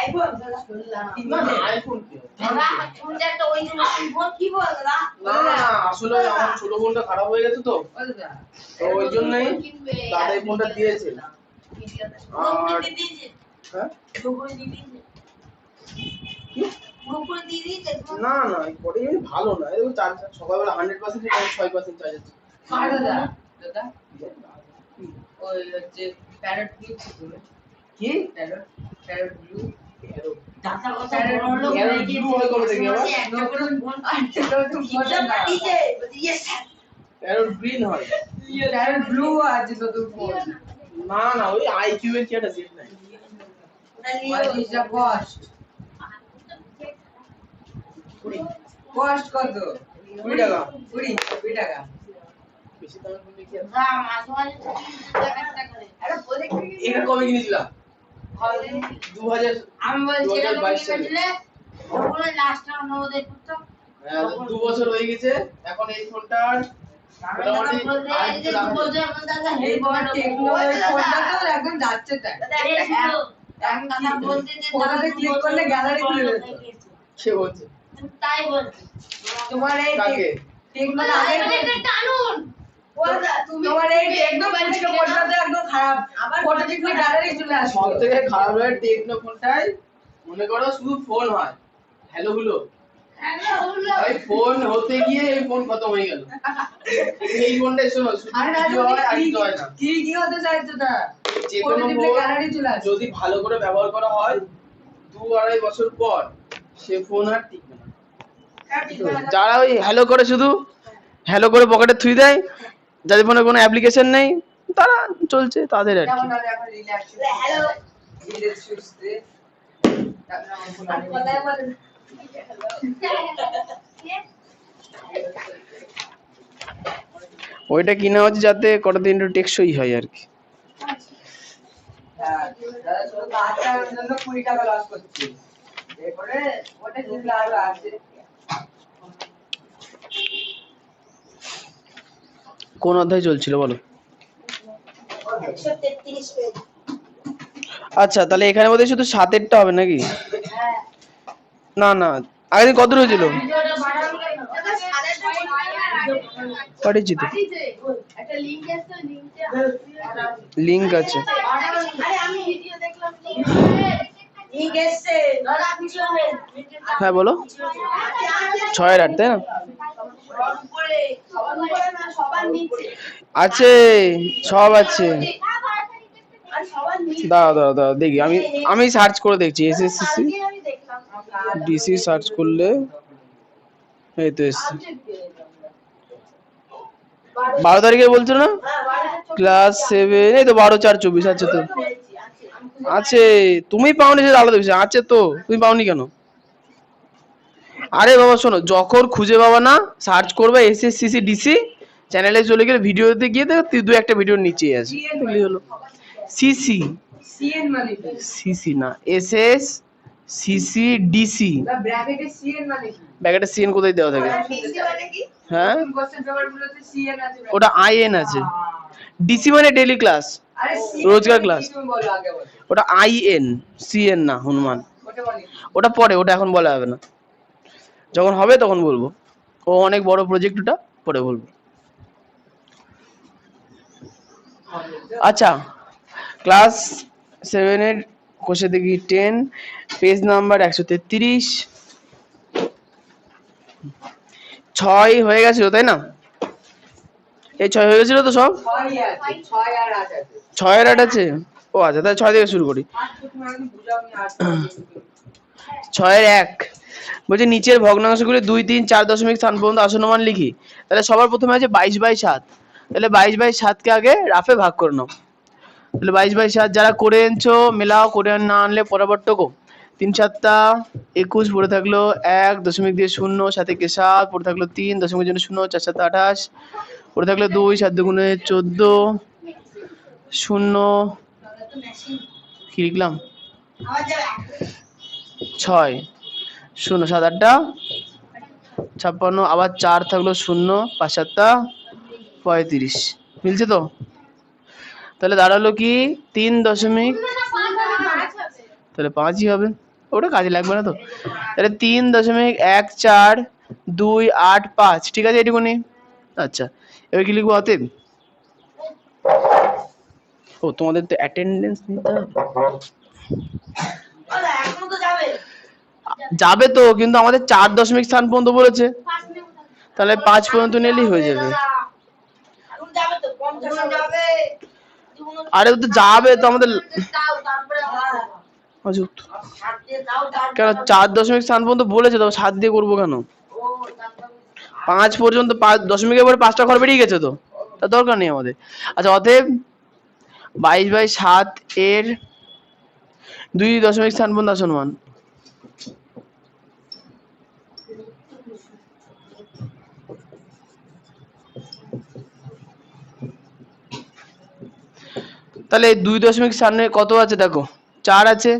IPhone না iPhone কি তুমি একটা ওই যে ফোন কি বল দাদা না আসলে আমার ছোট ফোনটা খারাপ হয়ে গেছে তো ওই জন্যই দাদা এই ফোনটা দিয়েছে আর হ্যাঁ না না এই পরে ভালো না এই চার্জ সকালবেলা 100% 6% চার্জ আছে দাদা দাদা ওই হচ্ছে প্যারট ব্লু কি প্যারট ব্লু দাদা কথা বড় লোক এর হয়ে ব্লু হয় কবে থেকে আবার একটা করে ফোন দিয়েছে ইয়েস এর গ্রিন হয় প্যারট ব্লু আছে নতুন ফোন না না ওই আইকিউ এর কি একটা সেট নাই What is the cost? Cost কত? 20 টাকা 20 টাকা। বেশি দামের ফোন দেখি আর না মাঝে মাঝে 300 টাকা করে আরে বলে কি এটা কবে কিনেছিলাম 2000 আমি বলছি এটা 2022 সালে। কিনেছিলে ওগুলো লাস্ট টাইম আমাদের করতে 2 বছর হয়ে গেছে এখন এই ফোনটার মোটামুটি আর কিছু দাম নেই। এই বড় টেকনোলজি ফোনটা তো একদম যাচ্ছে তাই। ফটোতে ক্লিক করলে গ্যালারি খুলে যাচ্ছে। কে বলছে তাই বলছি তোমার এই কাকে টেকনোলজি টানুন তোমার এই টেকনোলজি ফটোটা একদম খারাপ। আবার ফটো দেখলে গ্যালারি চলে আসবে। সব থেকে খারাপ হয় টেকনো ফোনটাই মনে করো শুধু ফোন হয় হ্যালো গুলো ভাই ফোন হতে গিয়ে এই ফোন খতম হয়ে গেল এই ফোনটাই শোনো শুধু আরে না ভিডিও হয় আর কিছু হয় না কি হতে চাইছো তা যে কোনো ফটো দেখলে ফোন গ্যালারি চলে আসবে। যদি ভালো করে ব্যবহার করা হয় 2-2.5 বছর পর সে ফোন আর টিকবে না যারা ওই হ্যালো করে শুধু হ্যালো করে পকেটে থুই দেয় যাদের ফোনে কোনো অ্যাপ্লিকেশন নেই তারা চলছে তাদের আর যেমন কি আমি এখন রিল্যাক্স হ্যালো রিল্যাক্স সুস্থে তারপর আমার ফোন আনি কথাই বলেন ওইটা কিনা হচ্ছে যাতে কটা দিন একটু টেকসই হয় আর কি দাদা শুধু বাচ্চার জন্য 20 টাকা লস করছি এরপরে ওটা যেগুলো আরো আছে কোন অধ্যায় চলছিল বলো 133 পেজ আচ্ছা তাহলে এখানে বোধহয় শুধু 7-এরটা হবে নাকি হ্যাঁ না না আগের দিন কত হয়েছিল ভিডিওটা বানানো কেন পাঠিয়েছি তো একটা লিংক আছে লিংক আছে আরে আমি ভিডিও দেখলাম লিংক এসে দাদা পিছনে হ্যাঁ বলো 6 এর 8 তাই না উপরে সবার উপরে না সবার নিচে আছে সব আছে আর সবার নিচে দাঁড়া দেখি আমি সার্চ করে দেখছি এসএসসি কালকে আমি দেখলাম ডিসি সার্চ করলে এই তো এসছে 12 তারিখে বলছো না ক্লাস 7 এই তো 12/4/24 আছে তো আছে তুমি পাওনি সেটা আলাদা বিষয় আছে তো তুমি পাওনি কেন আরে বাবা শোনো যখন খুঁজে পাবা না সার্চ করবে এসএসসি ডিসি চ্যানেলে চলে গেলে ভিডিওতে গিয়ে দেখো দু একটা ভিডিওর নিচে আছে দেখলি হলো সিসি সিএন মানে কি সিসি না এসএস সিসি ডিসি না ব্র্যাকেটে সিএন মানে কি ব্যাকেটে সিএন কোথায় দেওয়া থাকে ডিসি মানে কি হ্যাঁ কোশ্চেন পেপারগুলোতে সিএন আছে ওটা আইএন আছে ডিসি মানে ডেইলি ক্লাস আরে রোজকার ক্লাস তুমি বলো আগে বলো ওটা আইএন সিএন না হনুমান ওটা মানে কি ওটা পরে ওটা এখন বলা হবে না যখন হবে তখন বলবো ও অনেক বড় প্রজেক্ট ওটা পরে বলবো আচ্ছা ক্লাস 7 এর কোষে দেখি 10 পেজ নাম্বার 133 6 হয়ে গেছিল তাই না এই 6 হয়ে গেছিল তো সব 6 আছে 6 আর 8 আছে 6 এর 8 আছে ও আচ্ছা তাহলে 6 থেকে শুরু করি 8 তো তুমি আমাকে বুঝাওনি 8 6 এর 1 বলছে নিচের ভগ্নাংশগুলি 2 3 4 দশমিক স্থান পর্যন্ত আসন্ন মান লিখি তাহলে সবার প্রথমে আছে 22/7 তাহলে 22/7 কে আগে রাফে ভাগ করে নাও তাহলে 22/7 যারা করে এনেছো মেলাও করে না আনলে পরবর্তী 3 7 21 পড়ে থাকলো 1 দশমিক দিয়ে 0 7 কে 7 পড়ে থাকলো 3 দশমিকের জন্য 0 4 7 28 পড়ে থাকলো 2 7 দুগুণে 14 0 কি লিখলাম 6 0 7 8 56 আবার 4 থাকলো 0 5 7 35 মিলছে তো তাহলে দাঁড়ালো কি 3 দশমিক তাহলে 5ই হবে ওটা কাজে লাগবে না তো। তাহলে 3.1425, ঠিক আছে এটুকুনি। আচ্ছা, এবার কি লিখবো অতএব? ও তোমাদের তো অ্যাটেন্ডেন্স নিতে হবে। এখন তো যাবে যাবে তো, কিন্তু আমাদের 4 স্থান পর্যন্ত বলেছে, তাহলে 5 পর্যন্ত নিলেই হয়ে যাবে। এখন যাবে তো 50 যাবে আরে ও তো যাবে তো আমাদের। দাও তারপরে আচ্ছা, হাত দিয়ে দাও কেন 4 স্থান পর্যন্ত বলেছে তো 7 দিয়ে করবো কেন? ও তারপরে 5 পর্যন্ত, 5 দশমিকের পরে 5টা ঘর বেরিয়ে গেছে তো, তা দরকার নেই আমাদের। আচ্ছা, অতএব 22/7 এর 2 স্থান পর্যন্ত আসনমান। তাহলে 2 স্থানে কত আছে দেখো, 4 আছে।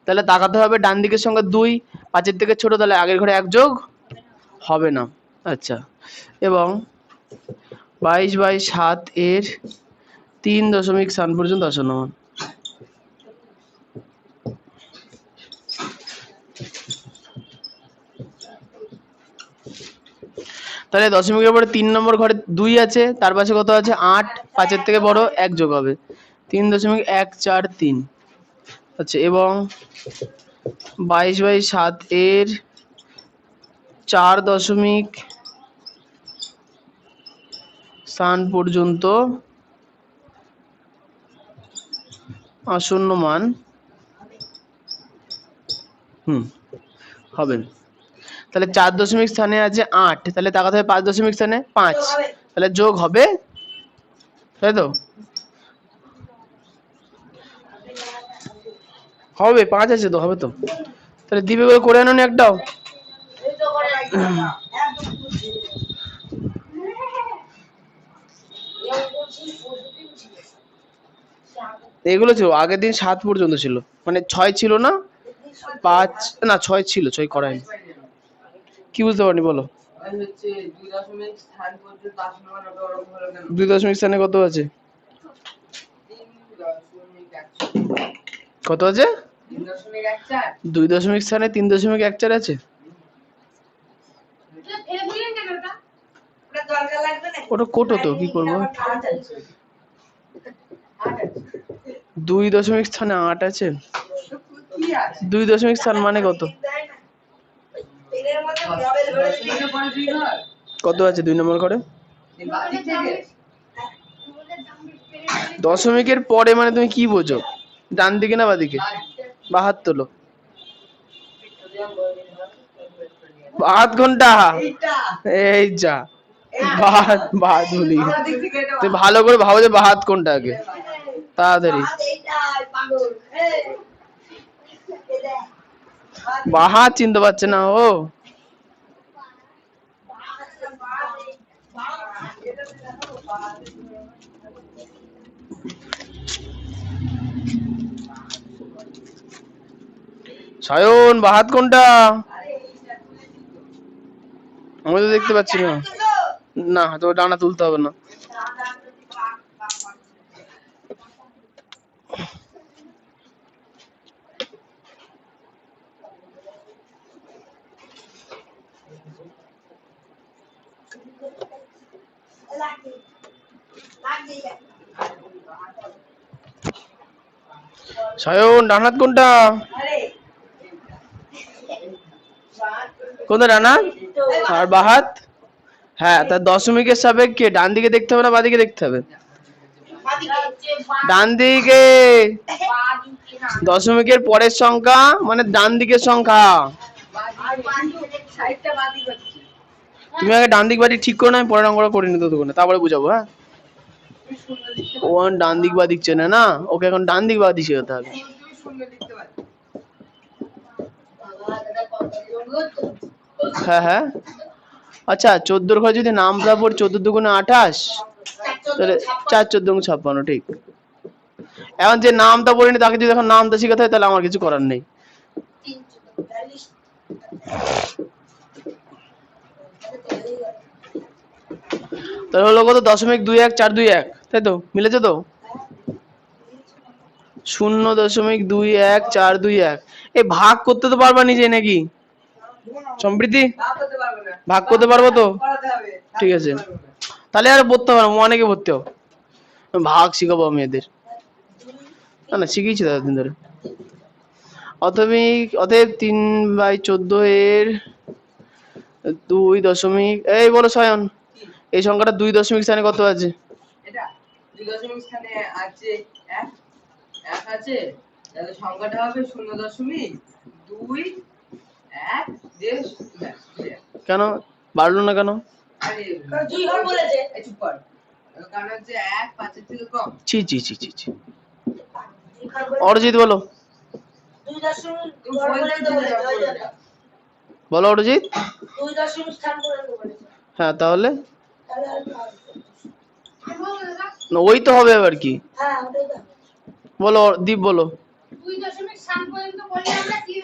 তাহলে তাকাতে হবে ডান দিকের সংখ্যা 2, 5-এর থেকে ছোট, তাহলে আগের ঘরে 1 যোগ হবে না। আচ্ছা, এবং 22/7 এর 3 স্থান পর্যন্ত আসনমান। তাহলে দশমিকের পরে 3 নম্বর ঘরে 2 আছে, তার পাশে কত আছে 8, 5-এর থেকে বড় 1 যোগ হবে 3.143। আচ্ছা, এবং 22/7 এর 4 স্থান পর্যন্ত আসন্ন মান হবে। তাহলে 4 স্থানে আছে 8, তাহলে তাকাতে হবে 5 স্থানে 5, তাহলে যোগ হবে, তাই তো? হবে, 5 আছে তো, হবে তো। তাহলে দিবে করে আনো নি একটাও। এই তো করে একদম এগুলো ছিল আগের দিন 7 পর্যন্ত ছিল, মানে 6 ছিল না, 5 না 6 ছিল, 6 করায়নি। কি বুঝতে পারনি বলো? আর হচ্ছে 2 স্থান পর্যন্ত আসনমান হবে, ওরকম হলো কেন? 2 স্থানে কত আছে? 3.14 কত আছে? 3.14 2 স্থানে 3.14 আছে। ফেলে দিলেন কেন ওটা ওটা দরকার লাগবে না ওটা কোটো তো, কি করবো? 2 স্থানে 8 আছে। কি আছে? 2 স্থান মানে কত? পেনের মধ্যে গ্রাবেল ভরে দশমিকের পরে 2 ঘর? কত আছে 2 নম্বর ঘরে? এই বাকি থেকে দশমিকের পরে মানে তুমি কি বোঝো? ডান দিকে না বাদিকে? বাহাত তোলো। 72 ঘন্টা। এইটা এই যা, বাহাত বলি। আমার দিক থেকে এটা তুই ভালো করে ভাবো যে বাহাত কোনটা আগে, তাড়াতাড়ি। এইটাই পাগল বাহাত চিনতে পারছে না ও। সায়ন, বাহাত কোনটা? আমি তো দেখতে পাচ্ছি না। না, তো ডানা তুলতে হবে না। সায়ন, ডানাত কোনটা? কোনটা ডানাত আর বাহাত? হ্যাঁ, তা দশমিকের সাপেক্ষে ডান দিকে দেখতে হবে না বাদিকে দেখতে হবে? ডান দিকে। দশমিকের পরের সংখ্যা মানে ডান দিকের সংখ্যা। তুমি আগে ডান দিক বাদিক ঠিক করো না, আমি পরের অঙ্কটা করে নিতে দেবো না, তারপরে বুঝাবো। হ্যাঁ, ও ডান দিক বাদিক চেনে না, ওকে এখন ডান দিক বাদিক শেখাতে হবে। হ্যাঁ হ্যাঁ, আচ্ছা 14 ঘরে যদি নামটা পড়ে 14 × 28, তাহলে 4-14-56, ঠিক। এখন যে নামটা পড়েনি তাকে যদি এখন নামটা শেখাতে হয় তাহলে আমার কিছু করার নেই। তাহলে হলো কত? 0.21421, তাই তো? মিলেছে তো? 0.21421। এই ভাগ করতে তো পারবা নিজে নাকি সম্প্রীতি? ভাগ করতে পারবো না। ভাগ করতে পারবো তো? করাতে হবে। ভাগ ঠিক করতে আছে, পারবো না। তাহলে আর পড়তে পারবো, অনেকে ভর্তি হও, ভাগ শিখাবো আমি এদের। না না, শিখিয়েছি দাদা দিন ধরে। অতএব 3/14 এর 2 দশমিক, এই বলো সায়ন, কি? এই সংখ্যাটা 2 দশমিক স্থানে কত আছে? এটা 2 দশমিক স্থানে আছে 1 1 আছে, তাহলে সংখ্যাটা হবে 0.2 1 কেন বাড়লো না কেন? আরে দুই ঘর বলেছে। এই চুপ কর। কারণ হচ্ছে 1 5 এর থেকে কম। ছি ছি ছি ছি ছি। দুই ঘর বলেছে। অরিজিৎ বলো, 2 দশমিক তুমি ঘর বলতে বলেছে দিলে বলেছে, ওই জন্য। বলো অরিজিৎ। 2 দশমিক স্থান বলেছে বলেছে। হ্যাঁ তাহলে তাহলে আর ভাগ। না, ওই তো হবে আবার কি। হ্যাঁ ওটাই তো। বলো দীপ বলো। 2 দশমিক 7 পর্যন্ত বললে আমরা 3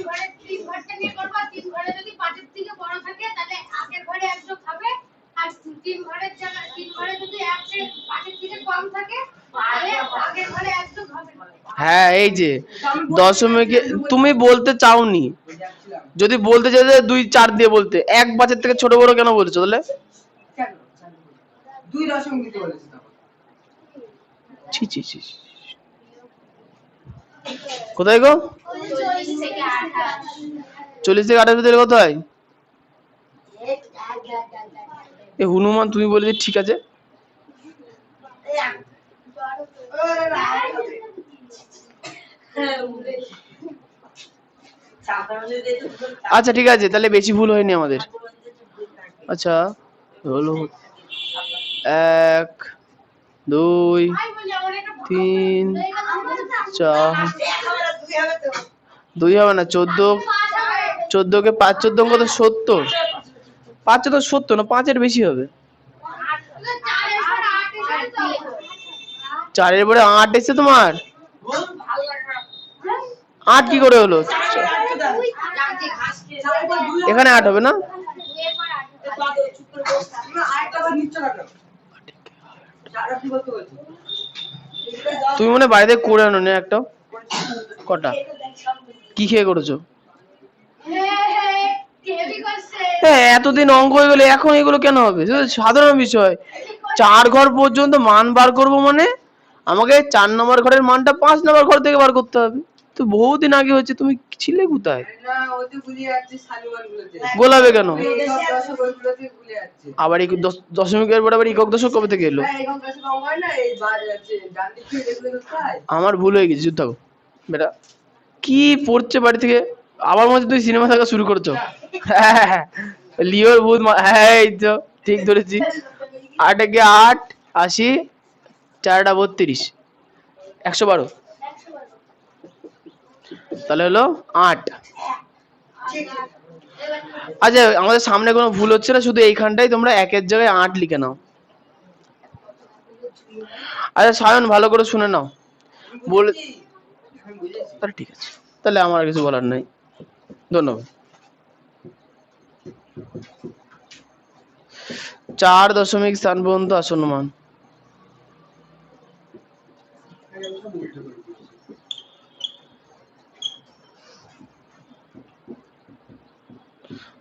ঘরটা নিয়ে করব। আর 3 ঘরে যদি 5 এর থেকে বড় থাকে তাহলে আগের ঘরে 1 যোগ হবে। আর 3 ঘরের জায়গায় 3 ঘরে যদি 1 থেকে 5 এর থেকে কম থাকে তাহলে আগের ঘরে 1 যোগ হবে। হ্যাঁ এই যে দশমিক, তুমি বলতে চাওনি, বুঝাচ্ছিলাম। যদি বলতে চাই 2 4 দিয়ে বলতে, 1 5 থেকে ছোট বড় কেন বলছো তাহলে? কেন? 2 দশমিক দিতে বলেছি তখন। ছি ছি ছি ছি। কোথায় গো? 40 থেকে 28। 40 থেকে 28 ভিতরে কত হয়? এ হনুমান তুমি বলে যে ঠিক আছে। আচ্ছা ঠিক আছে, তাহলে বেশি ভুল হয়নি আমাদের। আচ্ছা হলো 1 2 ভাই বলি আমার একটা 3 4, 2 হবে না, 14 কে 5 14 কত 70, 5 তো 70 না, 5 এর বেশি হবে। 4 এর পরে 8 এসে তোমার 8 কি করে হলো? এখানে 8 হবে না? তুমি আরেকটা বার নিচ্ছ না কেন? যারা কি বলতে বলছো? তুমি মনে হয় বাড়িতে করে আনো না একটা? কটা কি খেয়ে করেছো? হ্যাঁ এতদিন অঙ্ক হয়ে গেলে এখন এগুলো কেন হবে? সেটা সাধারণ বিষয়। 4 ঘর পর্যন্ত মান বার করব মানে আমাকে 4 নম্বর ঘরের মানটা 5 নম্বর ঘর থেকে বার করতে হবে। তো বহুদিন আগে হচ্ছে, তুমি ছিলে কোথায়? না ওই তো গুলিয়ে যাচ্ছে শালিমারগুলোতে। গোলাবে কেন? এই সব দশকগুলোতে গুলিয়ে যাচ্ছে। আবার এই দশমিকের পর আবার একক দশক কবে থেকে এলো? না এরকম কাছে কম হয় না, এই বাজ আছে ডান দিক থেকে দেখলে তো তাই। আমার ভুল হয়ে গেছে, চুপ থাকো বেটা। কি পড়ছে বাড়ি থেকে আবার মধ্যে তুই সিনেমা দেখা শুরু করছো? হ্যাঁ লিওর ভূত হ্যাঁ এই তো ঠিক ধরেছি। 8 একে 8 80, 4টা 32, 112, তাহলে হলো 8। আচ্ছা আমাদের সামনে কোনো ভুল হচ্ছে না, শুধু এইখানটাই তোমরা 1 এর জায়গায় 8 লিখে নাও। আচ্ছা সায়ন ভালো করে শুনে নাও বলে, আমি বুঝেছি। তাহলে ঠিক আছে, তাহলে আমার আর কিছু বলার নাই। ধন্যবাদ। 4 দশমিক স্থান পর্যন্ত আসন্ন মান।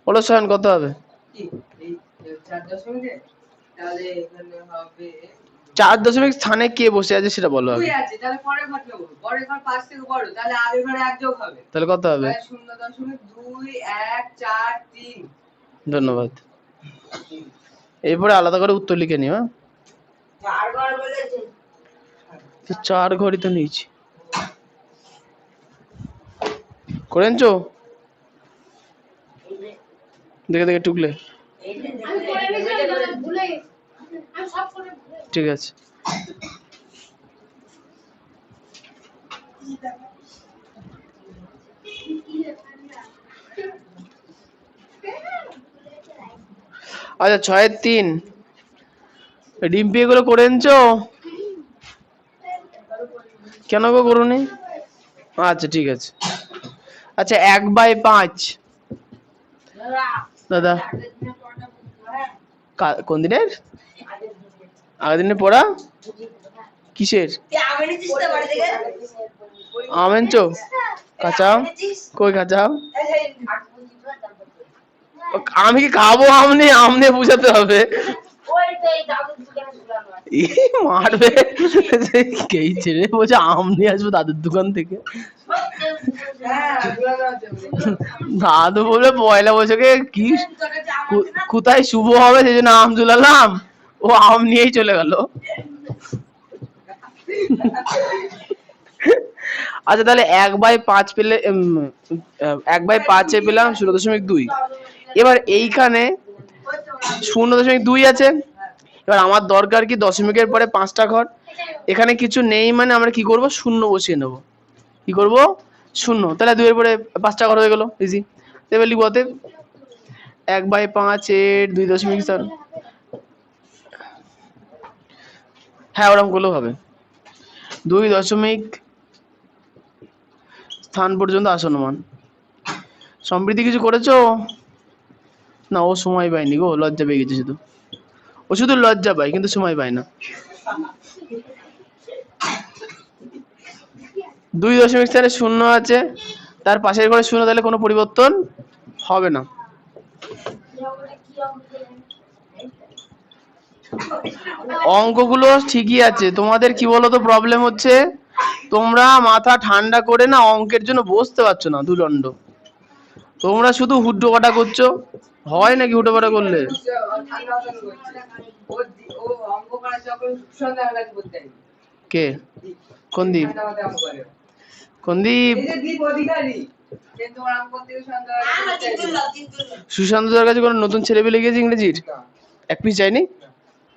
বলো সায়ন কত হবে? কি এই 4 দশমিকে তাহলে এখানে হবে 4 দশমিক স্থানে কে বসে আছে সেটা বলো আগে। 2 আছে, তাহলে পরের ঘর নেব। পরের ঘর 5 থেকে বড়, তাহলে আগের ঘরে 1 যোগ হবে। তাহলে কত হবে? তাহলে 0.2 1 4 3। ধন্যবাদ। এরপরে আলাদা করে উত্তর লিখে নিও। 4 ঘর বলেছে। তো 4 ঘরই তো নিয়েছি, করেনছো দেখে দেখে টুকলে। আমি করে নিয়েছিলাম দাদা, ভুলে গেছি। আমি সব করে ভুলে গেছি। ঠিক আছে। আচ্ছা 6 3 ডিম্পি এগুলো করে এনেছো? কেন গো করুনি? আচ্ছা ঠিক আছে। আচ্ছা 1/5 দাদা কোন দিনের? আগের দিনের পড়া কিসের? আমি নিচ্ছিস তো বাড়ি থেকে। আম এনেছো? কাঁচা আম? কই কাঁচা আম? আমি কি খাবো আম নিয়ে বুঝাতে হবে। ওই তো এই দাদুর দোকানে ঝুলানো আছে। মারবে কেই ছেড়ে বলছে আম নিয়ে আসবো দাদুর দোকান থেকে। হ্যাঁ ঝুলানো আছে বলে। দাদু বলে পয়লা বৈশাখে কি কোথায় শুভ হবে সেই জন্য আম ঝুলালাম, ও আম নিয়েই চলে গেল। আচ্ছা তাহলে 1/5 পেলে 1/5 পেলাম 0.2। এবার এইখানে 0.2 আছে। এবার আমার দরকার কি দশমিকের পরে 5টা ঘর, এখানে কিছু নেই মানে আমরা কি করব, শূন্য বসিয়ে নেব। কি করব, শূন্য। তাহলে 2 এর পরে 5টা ঘর হয়ে গেল, ইজি। এবার লিখব অতএব 1/5 এর 2.4। হ্যাঁ ওরকম করলেও হবে। 2 দশমিক স্থান পর্যন্ত আসনমান। সমৃদ্ধি কিছু করেছো? না ও সময় পায়নি গো, লজ্জা পেয়ে গেছে শুধু। ও শুধু লজ্জা পায় কিন্তু সময় পায় না। 2 দশমিক স্থানে 0 আছে, তার পাশের ঘরে 0, তাহলে কোনো পরিবর্তন হবে না। অঙ্কগুলো ঠিকই আছে, তোমাদের কি বলতো প্রবলেম হচ্ছে, তোমরা মাথা ঠান্ডা করে না অঙ্কের জন্য বসতে পারছো না দুদণ্ড। তোমরা শুধু হুড্ডো কাটা করছো, হয় নাকি হুড্ডো কাটা করলে? ও অঙ্ক করার যখন সন্ধ্যা বেলা করতে কে? কোন দ্বীপ? কোন দ্বীপ? এই যে দ্বীপ অধিকারী, কিন্তু ওর অঙ্ক করতে সন্ধ্যা বেলা সুশান্ত দার কাছে কোনো নতুন ছেলে পেলে গেছে ইংরেজির? এক পিস যায়নি?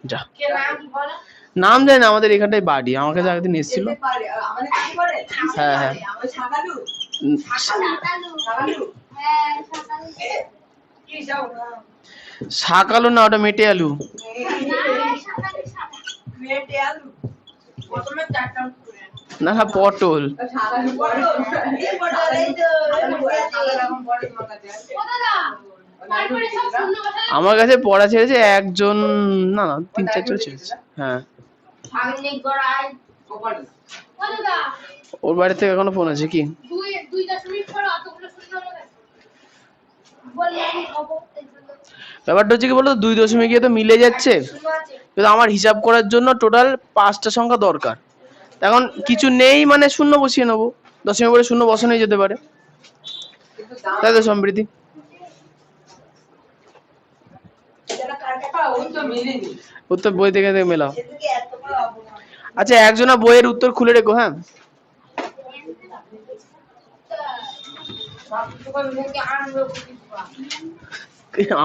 যা। কে নাম কি বলো? নাম জানি না, আমাদের এখানটায় বাড়ি, আমার কাছে আগের দিন এসেছিল। যেতে পারে আমাদের কি করে? হ্যাঁ হ্যাঁ। আমার শাকালু শাকালু। শাকালু হ্যাঁ, শাকালু। কি যাও শাকালু না, ওটা মেটে আলু। না, শাকালু, শাকালু। মেটে আলু প্রথমে 4টা করে। না না পটল। শাকালু পড়ো এই পড়ো এই তো এরকম পড়ে তোমার কাছে ও দাদা, তারপরে সব শূন্য বসালে আমার কাছে পড়া ছেড়েছে একজন, না না 3-4 জন ছেড়েছে। হ্যাঁ সামনে গড়াই কপাল ও দাদা, ওর বাড়ি থেকে এখনো ফোন আছে কি? 2 পরে অতগুলো শূন্য বলে বললে আমি খাবো এই জন্য। ব্যাপারটা হচ্ছে কি বলতো, 2 দশমিকে তো মিলে যাচ্ছে, শুনো আছে। কিন্তু আমার হিসাব করার জন্য টোটাল 5টা সংখ্যা দরকার। এখন কিছু নেই মানে শূন্য বসিয়ে নেবো, দশমিক পরে শূন্য বসানোই যেতে পারে, কিন্তু দাম তাই তো সমৃদ্ধি? যারা কার টাকা ওই তো মিলেনি উত্তর বই থেকে মেলাও। এদিকে এত বড় অবদান আচ্ছা একজনা বইয়ের উত্তর খুলে রেখো, হ্যাঁ? বাপু তোমার মুখে আনবে বুঝি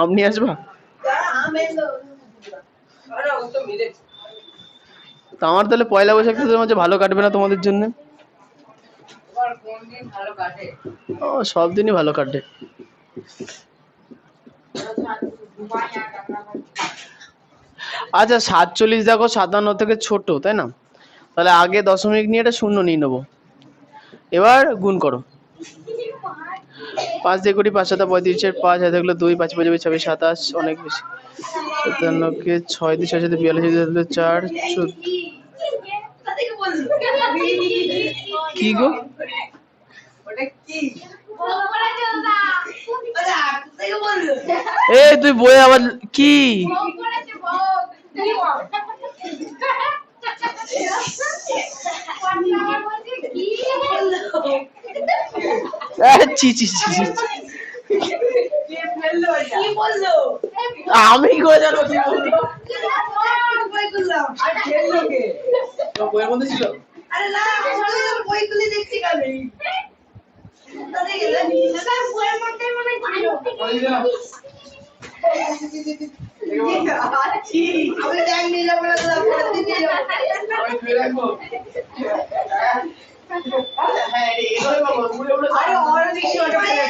আম নিয়ে আসবা? যারা আমেলো আরে ও তো মিলেছে তো আমার তাহলে পয়লা বৈশাখ তোদের মাঝে ভালো কাটবে না তোমাদের জন্য? তোমার কোন দিন ভালো কাটে? ও সব দিনই ভালো কাটে। আচ্ছা 47 দেখো 57 থেকে ছোট, তাই না? তাহলে আগে দশমিক নিয়ে এটা শূন্য নিয়ে নেবো। এবার গুণ করো। 5 দিয়ে কোটি 5 7 35 5 হাতে থাকলে 2 5 5 26 27, অনেক বেশি। 57 কে 6 দিয়ে 6 সাথে 42 দিয়ে থাকলে 4 কি গো? ওটা কি বল করে চলদা। ওটা থেকে বললো এ তুই বই আবার কি? বল করেছে বল। তুই বল। আমার বলছে কি বললো? ছি ছি ছি ছি। কে ফেললো এটা কি বললো? আমি কই জানো কি বললো? বই করলাম আর ফেললো কে তো বইয়ের মধ্যে ছিল? আরে না আমি তো বই তুলে দেখছি কালে তাতে গেলে দাদা বইয়ের মধ্যে মনে ছিল। আছি আমি ব্যাগ নিয়ে যাবো না দাদা পরের দিন নিয়ে যাবো আমি ফেলে রাখবো। হ্যাঁ এইভাবে বলবো, ঘুরে ঘুরে আরে ওর বেশি ওটা ফেলে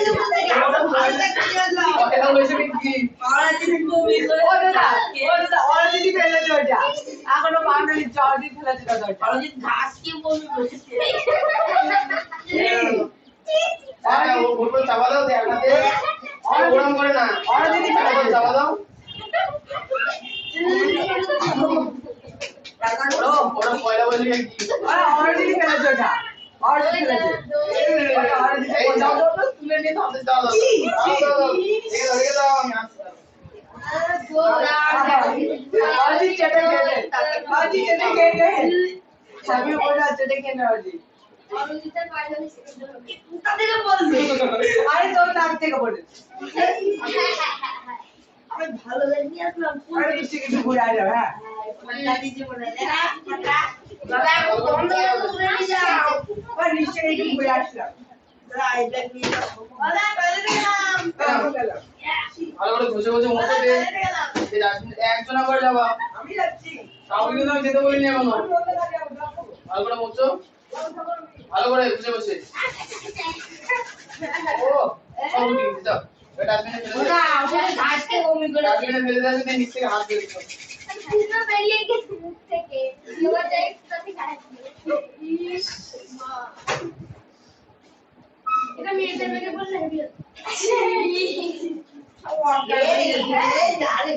আমরা ভালো লাগছে না এটা হয়েছে কি? আর দিদি কবি ও দাদা ওর দিদি ফেলেছে ওটা এখনো বাঙালি জল দিয়ে ফেলেছে দাদা ওটা আর যদি ঘাস কি বলবি বসেছে আরে ও বলবো চাপা দাও দেখাতে। আর ওরম করে না। ওর দিদি ফেলেছে চাপা দাও। ওরা পয়লা বৈশাখে কি? ওর দিদি ফেলেছে ওটা ওর অলরেডি খেলেছে এই দাও দাও দাও, তুলে নিয়ে হাতে দাও দাও দাও দাও, রেখে দাও আমি আসছি। অলরেডি চেটে খেলে অলরেডি চেটে খেলে আমি বলে চেটে খেলে অলরেডি আরে তোর নাক থেকে বলে আমি ভালো লাগি আসলাম আরে নিচে কিছু ঘুরে আয় যাবে হ্যাঁ পল্লা দিতে বলে দাদা বন্ধ করে যাও আর নিচে কিছু ঘুরে আসলাম দাদা এটা নিয়ে যাও দাদা বাইরে গেলাম ভালো করে ঘষে ঘষে মুখে দে। এই ডাস্টবিন একজন করে যাবা, আমি যাচ্ছি কাউকে কিন্তু আমি যেতে বলিনি এখনো। ভালো করে মুছো, ভালো করে ঘষে ঘষে। ও সব উঠে গেছে, যাও এই ডাস্টবিনে ফেলে দাদা দাও। ওখানে ঘাসকে বমি করে ডাস্টবিনে ফেলে দাও, তুমি নিচ থেকে হাত দিয়ে দিও। বেরিয়ে গেছে মুখ থেকে এবার যাই সাথে খাচ্ছি এটা মেয়েদের মেয়েকে বললে হেভি আরে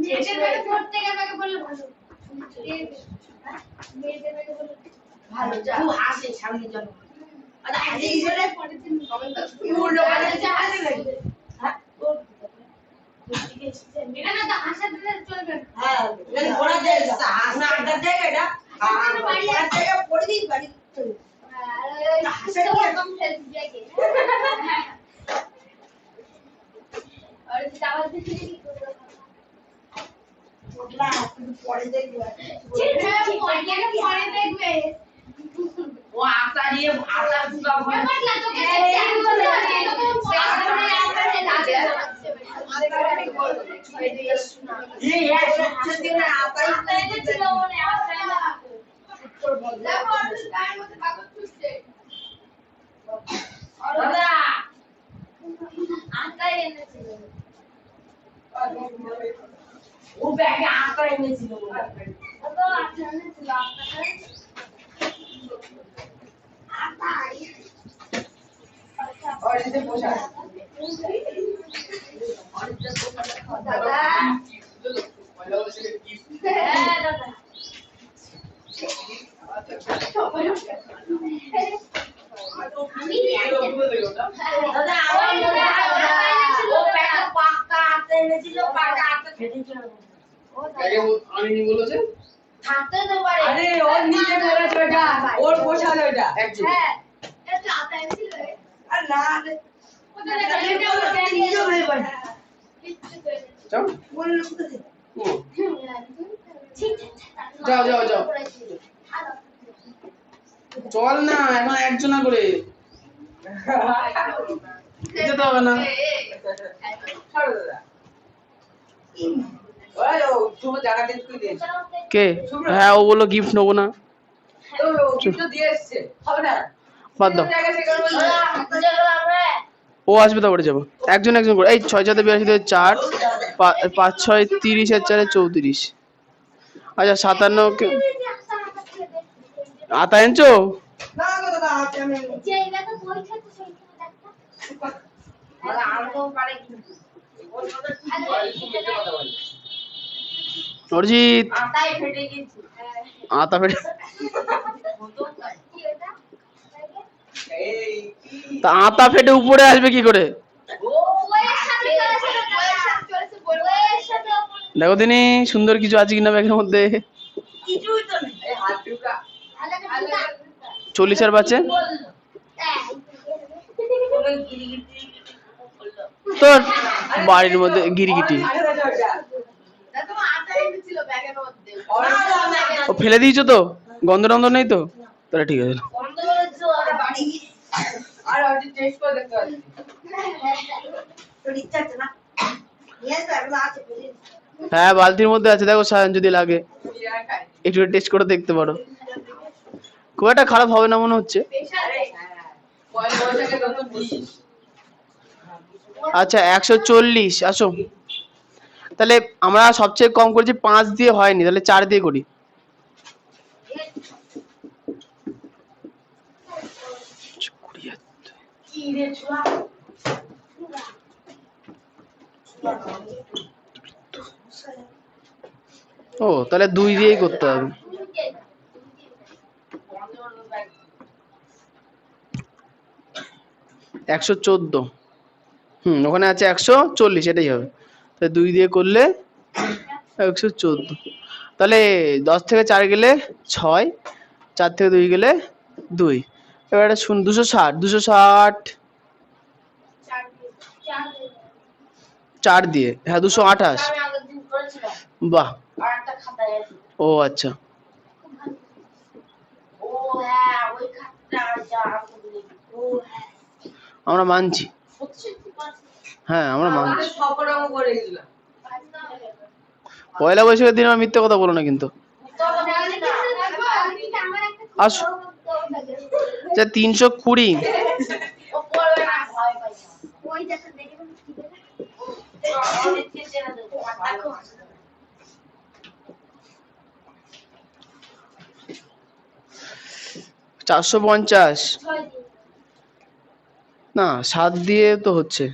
মেয়েদের মেয়েকে পড়তে গেলে আমাকে বললে ভালো মেয়েদের মেয়েকে বললে ভালো যা আসে সামনে চলো আরে আজকে গেলে পরের দিন কমেন্ট কি বললো মানে চাহাতে লাগবে হ্যাঁ এটা না তো হাসা দিলে চলবে না হ্যাঁ এই ঘোড়া দে না আড্ডা দে এটা বাড়ি আছে পড়ে দিন বাড়ি হাসা কম ফেল যাকে আর চাওয়ার দিকে কি করবে না তুমি পড়ে দেখবে পরে দেখবে ও আটা দিয়ে আটা দুটা ভরে ব্যাপারটা তোকে এই এক হচ্ছে দিন আটাই ছিল মনে আছে না দেখো আর গায়ের মধ্যে কাগজ ছুটছে দাদা আটাই এনেছিল ও ব্যাগে আটা এনেছিল তো আটা এনেছিল আটাই অলরেডি বসা দাদা ভালো করে সেটা কি হ্যাঁ দাদা আমি পুরো দেখো না। দাদা আমার মনে হয় ও ব্যাগে পাক্কা আটা এনেছিল পাক্কা আটা খেতেছিল আগে আনিনি বলেছে থাকতে তো পারে আরে ওর নিচে বলেছে ওটা ওর পোষালো ওটা একজন। হ্যাঁ এটা আটা এনেছিল আর না কোথায় দেখা তিনজন হয়ে পারে কিচ্ছু করে যাও। বললো কোথায় হুম। যাও, যাও, যাও। চল না এখন একজনা করে যেতে হবে না। ছাড়ো দাদা ওই ও শুভ জায়গা চেঞ্জ করে দিয়েছে কে? হ্যাঁ ও বললো গিফট নেবো না। তো কিন্তু দিয়ে এসছে হবে না বাদ দাও, জায়গা সেখানে ও আসবে তারপরে যাবো। একজন একজন করে। এই 6 7 82 4 5 6 30 আর 4 34। আচ্ছা 57 কে আতা এনেছো? না গো দাদা আছে আমি যেইটা তো পরীক্ষা তো সেইখানে দেখতা দাদা আনতেও পারে কিন্তু অরিজিৎ আটাই ফেটে গেছে আতা ফেটে কি এটা এই তা আতা ফেটে উপরে আসবে কি করে? বইয়ের সাথে চলেছে বইয়ের সাথে দেখো দিনি সুন্দর কিছু আছে কিনা ব্যাগের মধ্যে। কিছুই তো নেই এই হাত দুটা আলাদা 40 আর বাচ্চা কোনো গিরিগিটি বললো তোর বাড়ির মধ্যে গিরগিটি। আরে দাদা ওটা দাদা আটা এনেছিল ব্যাগের মধ্যে ও ফেলে দিয়েছো তো? গন্ধ টন্ধ নেই তো? তাহলে ঠিক আছে। বন্ধ করেছো ওরা বাড়ি আর ওটা টেস্ট করে দেখতে পাচ্ছি তোর ইচ্ছা আছে না ইয়েস এগুলো আছে বুঝলি হ্যাঁ বালতির মধ্যে আছে, দেখো সায়ন যদি লাগে আর খাই একটু টেস্ট করে দেখতে পারো। খুব একটা খারাপ হবে না মনে হচ্ছে। আরে হ্যাঁ পয়লা বৈশাখে নতুন দিন আচ্ছা 140 আসো। তাহলে আমরা সবচেয়ে কম করেছি 5 দিয়ে হয়নি, তাহলে 4 দিয়ে করি। কি রে ছোয়া ও তাহলে 2 দিয়েই করতে হবে। 114। ওখানে আছে 140, এটাই হবে। তাহলে 2 দিয়ে করলে 114। তাহলে 10 থেকে 4 গেলে 6, 4 থেকে 2 গেলে 2। এবার এটা 260, 260 4 দিয়ে, হ্যাঁ 228। আমি আগের দিন করেছিলাম বাহ, আর একটা খাতায় আছে। ও আচ্ছা, ও হ্যাঁ ওই খাতাটা যা আমি বলি ও হ্যাঁ আমরা মানছি। সত্যি পারছি হ্যাঁ আমরা মানছি। আমাদের সব রকম করে দিলাম। পয়লা বৈশাখের দিন আমার মিথ্যে কথা বলো না কিন্তু। আসো, আচ্ছা 320। ও করবে না ভয় পাই অনেককে চেনা দেবো দেখো 450 না, 7 দিয়ে তো হচ্ছে,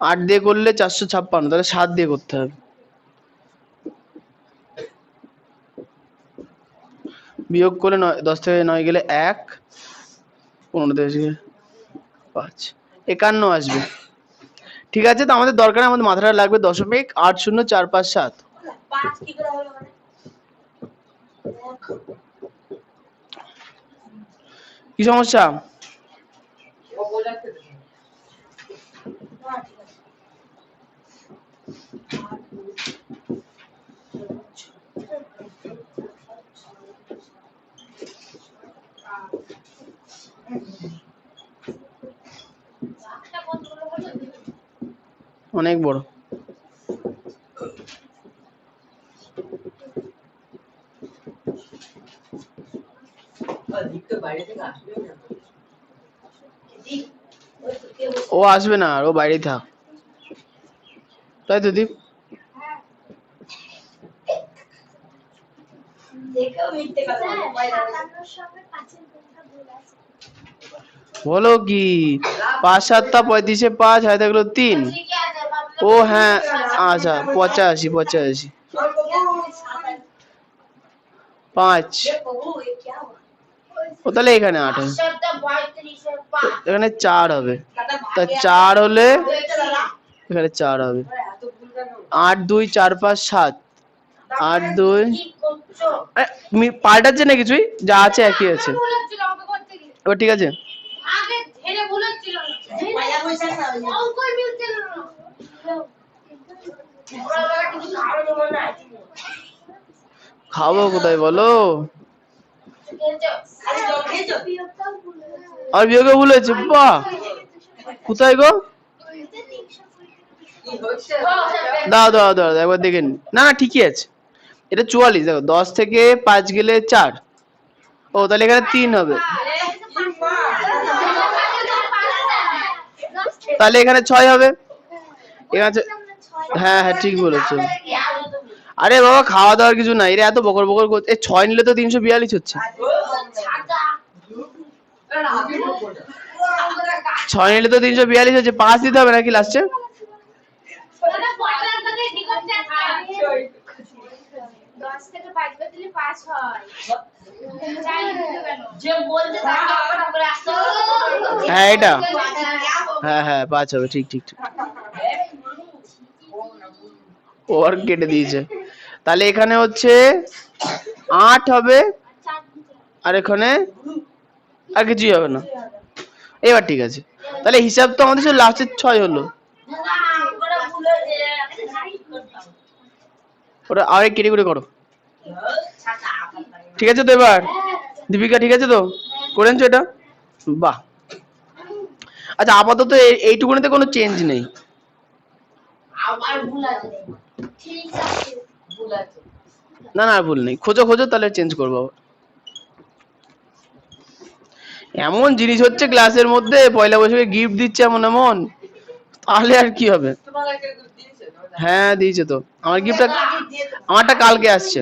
8 দিয়ে করলে 456, তাহলে 7 দিয়ে করতে হবে। বিয়োগ করলে 10 থেকে 9 গেলে 1, 15 থেকে 5, 51 আসবে। ঠিক আছে, তো আমাদের দরকার, আমাদের মাথাটা লাগবে 0.80457। 5 কি করে হলো মানে কি সমস্যা? ও বোঝাচ্ছে তো। না ঠিক আছে অনেক বড়। দীপ তো বাইরে থেকে আসবে না। ও আসবে না, আর ও বাইরেই থাক, তাই তো দীপ? দেখো মিথ্যে কথা বলে ভয় লাগে বলো কি, 5 7 35 5, 6 থাকলো 3। ঠিকই আছে ভাবলাম ও হ্যাঁ, আচ্ছা 85 85 5। বাবু ये क्या हुआ ও তাহলে এখানে 8 হবে, 7 এখানে 4 হবে। তা 4 হলে এখানে 4 হবে। এত ভুল কেন? 8 2 4 5 7, 8 2, কি করছো পাল্টাচ্ছে না কিছুই, যা আছে একই আছে। ভুল হচ্ছিল আমাকে করতে গিয়ে এবার ঠিক আছে, আগে ঝেড়ে ভুল হচ্ছিল না পয়লা বৈশাখ না ওই জন্য। অঙ্কই মিলছিল না ওরা বলে কিছু খাওয়ার জন্য না খাবো কোথায় বলো? খেয়েছো আরে জল খেয়েছো আর বিয়োগে ভুল হয়েছে, বাহ, কোথায় গো? কি হচ্ছে? দাও দাও দাও, একবার দেখে নি। না না ঠিকই আছে, এটা 44। দেখো 10 থেকে 5 গেলে 4, ও তাহলে এখানে 3 হবে, তাহলে এখানে 6 হবে। এখানে হ্যাঁ হ্যাঁ ঠিক বলেছো। আরে বাবা খাওয়া দাওয়ার কিছু নাই, এরা এত বকর বকর করছে। 6 নিলে তো 342 হচ্ছে। 6 নিলে তো 342 হচ্ছে, 5 দিতে হবে নাকি লাস্টে? দাদা পয়লার কথাই ঠিক হচ্ছে আজকে 10 থেকে 5 বাদ দিলে 5 হয় চাই দিতে কেন যে বলতে তাকে অপরাধ করে আসতে হ্যাঁ এটা, হ্যাঁ হ্যাঁ 5 হবে, ঠিক ঠিক ঠিক। ও আর কেটে দিয়েছে, তাহলে এখানে হচ্ছে 8 হবে, আর এখানে আর কিছুই হবে না। এবার ঠিক আছে, তাহলে হিসাব তো আমাদের শুধু লাস্টের 6 হলো। ওরা ভুল হয়েছে ওটা আরেক কেটে করে করো, ঠিক আছে তো? এবার দীপিকা ঠিক আছে তো, করে নিচ্ছ এটা? বাহ, আচ্ছা আপাতত এইটুকুনিতে কোনো চেঞ্জ নেই। আবার ভুল আছে ঠিক আছে ভুল আছে না না আর ভুল নেই, খোঁজো খোঁজো, তাহলে চেঞ্জ করবো আবার। এমন জিনিস হচ্ছে ক্লাসের মধ্যে, পয়লা বৈশাখে গিফট দিচ্ছে এমন এমন, তাহলে আর কি হবে? তোমাদেরকে দিয়েছে না? হ্যাঁ দিয়েছে তো, আমার গিফটটা, আমারটা কালকে আসছে।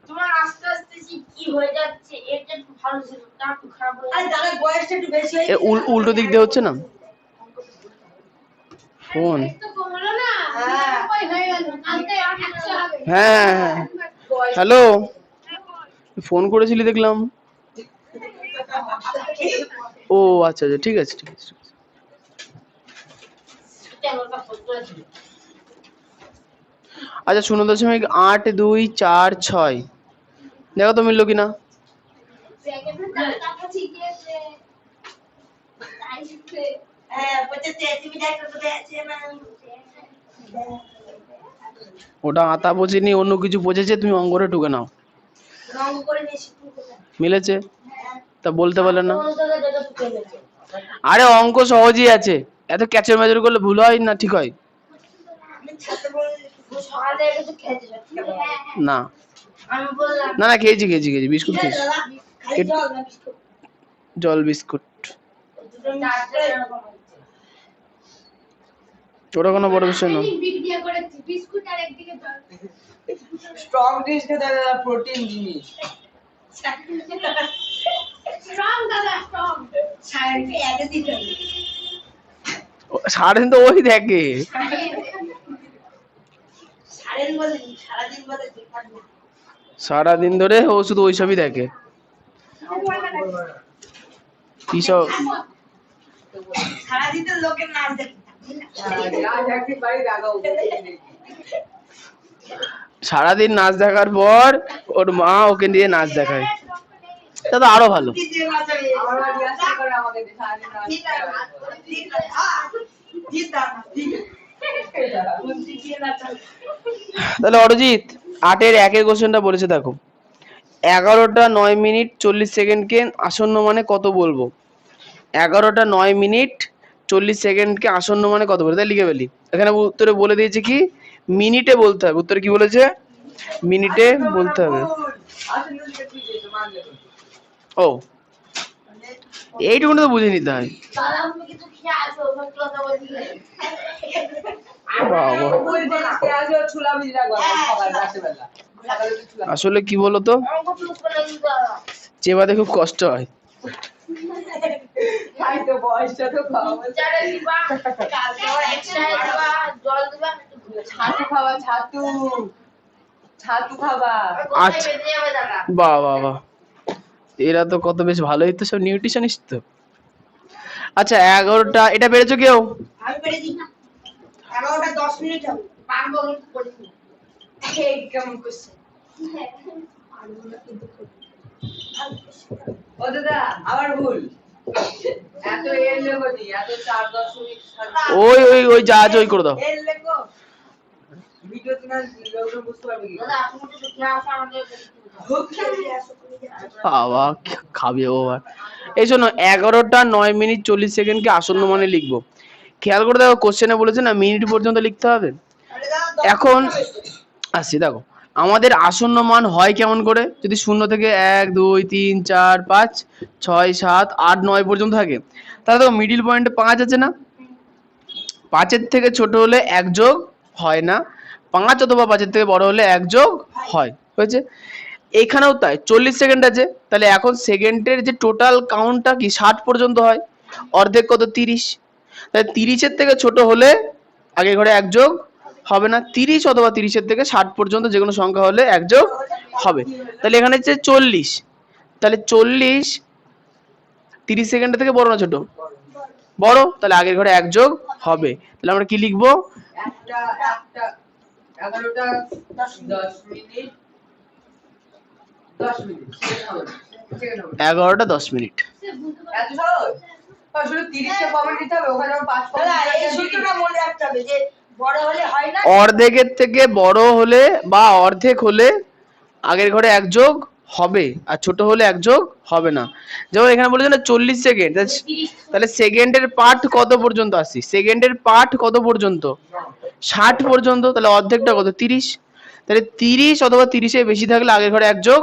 তোমার আস্তে আস্তে কি হয়ে যাচ্ছে, এটা একটু ভালো ছিল না একটু খারাপ হয়ে যাচ্ছে। আরে বয়সটা একটু বেশি হয়ে উল্টো দিক দিয়ে হচ্ছে না ফোন। তো কমলো না ওই হয়ে গেল কালকে 100 হবে হ্যাঁ হ্যাঁ, হ্যালো, ফোন করেছিলি দেখলাম। ও আচ্ছা আচ্ছা, ঠিক আছে ঠিক আছে। আচ্ছা 0.8246, দেখো তো মিললো কিনা। হ্যাঁ বলতে তুমি দেখো তো আছে না ওটা আতা বোঝেনি, অন্য কিছু বোঝেছে, তুমি অঙ্কটা ঢুকে নাও। রং করে নিয়েছি মিলেছে? তা বলতে পারলে না। হ্যাঁ আরে অঙ্ক সহজই আছে, এত ক্যাচের ম্যাচের করলে ভুল হয় না, ঠিক হয় আমি ছাত্র বলে সকালে একটু খেতে যাচ্ছি না। আমি বললাম না না খেয়েছি খেয়েছি খেয়েছি, বিস্কুট ঠিক আছে খেয়েছি, দাদা খালি জল না বিস্কুট জল বিস্কুট। দুটো মিক্স করে এরকম হচ্ছে ওটা কোনো বড় বিষয় না। বিক্রিয়া করেছি বিস্কুট আর একদিকে জল। স্ট্রং জিনিস খেতে হবে দাদা, প্রোটিন জিনিস। স্ট্রং দাদা স্ট্রং। সাইডে এনে দিতে হবে সারাদিন তো ওই দেখে। সারেন বলে সারাদিন বলে দেখার না সারাদিন ধরে ও শুধু ওইসবই দেখে। কি সব সারাদিন তো লোকের নাচ দেখি আজ একদিন বাড়ি লাগাও। সারাদিন নাচ দেখার পর ওর মা ওকে নিয়ে নাচ দেখায়, তা তো আরো ভালো। দিতে নাচাবে আমার মা জিজ্ঞাসা করে আমাকে যে সারাদিন রাত ঠিক আছে ঠিক আছে ঠিক আছে বুঝছি কি নাচাবে তাহলে অরিজিৎ 8-এর 1-এর কোশ্চেনটা বলেছে দেখো, 11টা 9 মিনিট 40 সেকেন্ডকে আসন্ন মানে কত বলবো। 11টা 9 মিনিট 40 সেকেন্ডকে আসন্ন মানে কত বলবো, তাই লিখে ফেলি। এখানে উত্তরে বলে দিয়েছে কি মিনিটে বলতে হবে, উত্তরে কি বলেছে মিনিটে বলতে হবে। আসেন না লিখে তুই দিয়েছো মান দেখো। ও এইটুকু তো বুঝে নিতে হয়। দাদা তুমি কিছু খেয়ে আসো ওর কথা বলছিলে বাবা ওই যে পেঁয়াজ আর ছোলা ভিজে রাখবো সকাল রাত্রেবেলা। সকালে তো ছোলা আসলে কি বলতো, অঙ্ক চুপ করে দিতে দাদা চেবাতে খুব কষ্ট হয়। খাই তো বয়সটা তো খাওয়া চারে দিবা কালকে আবার এক্সট্রা দিবা জল দিবা ছাতু খাওয়া ছাতু ছাতু খাবা। আচ্ছা। বেঁধে যাবে দাদা বাহ বাহ বাহ, এরা তো কত বেশ ভালোই তো, সব নিউট্রিশনিস্ট তো। আচ্ছা 11টা, এটা পেরেছো কেউ? আমি পেরে দিই না 11টা 10 মিনিট হবে পারবো কিন্তু করে দিই এই কেমন করছে পারবো না কিন্তু করি ও দাদা আবার ভুল। এত এর লেগো নি, এত 4.7 ওই ওই ওই জাহাজ ওই করে দাও। এর লেখো ভিডিও তো না লোকজন বুঝতে পারবে কি। দাদা তুমি তো দেখে আসো আমাদের খুব খেয়ে আসো তুমি বাবা খাবে ও আর। এই শোনো 11টা 9 মিনিট 40 সেকেন্ডকে আসন্ন মানে লিখবো। খেয়াল করে দেখো কোশ্চেনে বলেছে না মিনিট পর্যন্ত লিখতে হবে। তাহলে দাদা এখন আসছি দেখো, আমাদের আসন্ন মান হয় কেমন করে, যদি 0 থেকে 1 2 3 4 5 6 7 8 9 পর্যন্ত থাকে, তাহলে দেখো মিডিল পয়েন্টে 5 আছে না, 5-এর থেকে ছোট হলে 1 যোগ হয় না, 5 অথবা 5-এর থেকে বড় হলে 1 যোগ হয়, হয়েছে। এখানেও তাই 40 সেকেন্ড আছে, তাহলে এখন সেকেন্ডের যে টোটাল কাউন্টটা কি 60 পর্যন্ত হয়, অর্ধেক কত 30, তাহলে 30-এর থেকে ছোট হলে আগের ঘরে 1 যোগ হবে না, 30 অথবা 30-এর থেকে 60 পর্যন্ত যে কোনো সংখ্যা হলে 1 যোগ হবে। তাহলে এখানে হচ্ছে 40, তাহলে 40 30 সেকেন্ডের থেকে বড় না ছোট, বড়, তাহলে আগের ঘরে 1 যোগ হবে। তাহলে আমরা কি লিখবো, একটা 11টা 10 মিনিট 10 মিনিট সেকেন্ড হবে না। সেকেন্ড হবে না। 11টা 10 মিনিট। এত সহজ। শুধু 30টা কমেন্ট দিতে হবে, ওখানে 5 দাদা এই কমেন্ট সূত্রটা মনে রাখতে হবে যে বড় হলে হয় না অর্ধেকের থেকে বড় হলে বা অর্ধেক হলে আগের ঘরে 1 যোগ হবে, আর ছোট হলে 1 যোগ হবে না। যেমন এখানে বলেছে না 40 সেকেন্ড, তাহলে সেকেন্ডের পার্ট কত পর্যন্ত আসছি, সেকেন্ডের পার্ট কত পর্যন্ত 60 পর্যন্ত, তাহলে অর্ধেকটা কত 30, তাহলে 30 অথবা 30-এর বেশি থাকলে আগের ঘরে 1 যোগ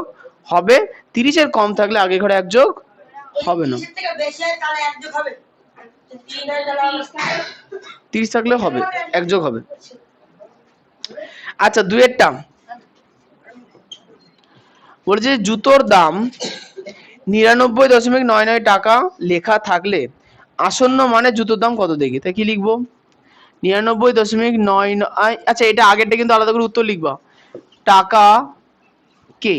হবে, 30-এর কম থাকলে আগের ঘরে 1 যোগ হবে না। 30 থেকে বেশি হয় তাহলে এক যোগ হবে 3 এর তাহলে 30 থাকলে হবে 1 যোগ হবে। আচ্ছা 2-এরটা বলছে জুতোর দাম 99.99 টাকা লেখা থাকলে আসন্ন মানে জুতোর দাম কত, দেখি তাই কি লিখবো 99.99। আচ্ছা এটা আগেরটা কিন্তু আলাদা করে উত্তর লিখবা, টাকা কে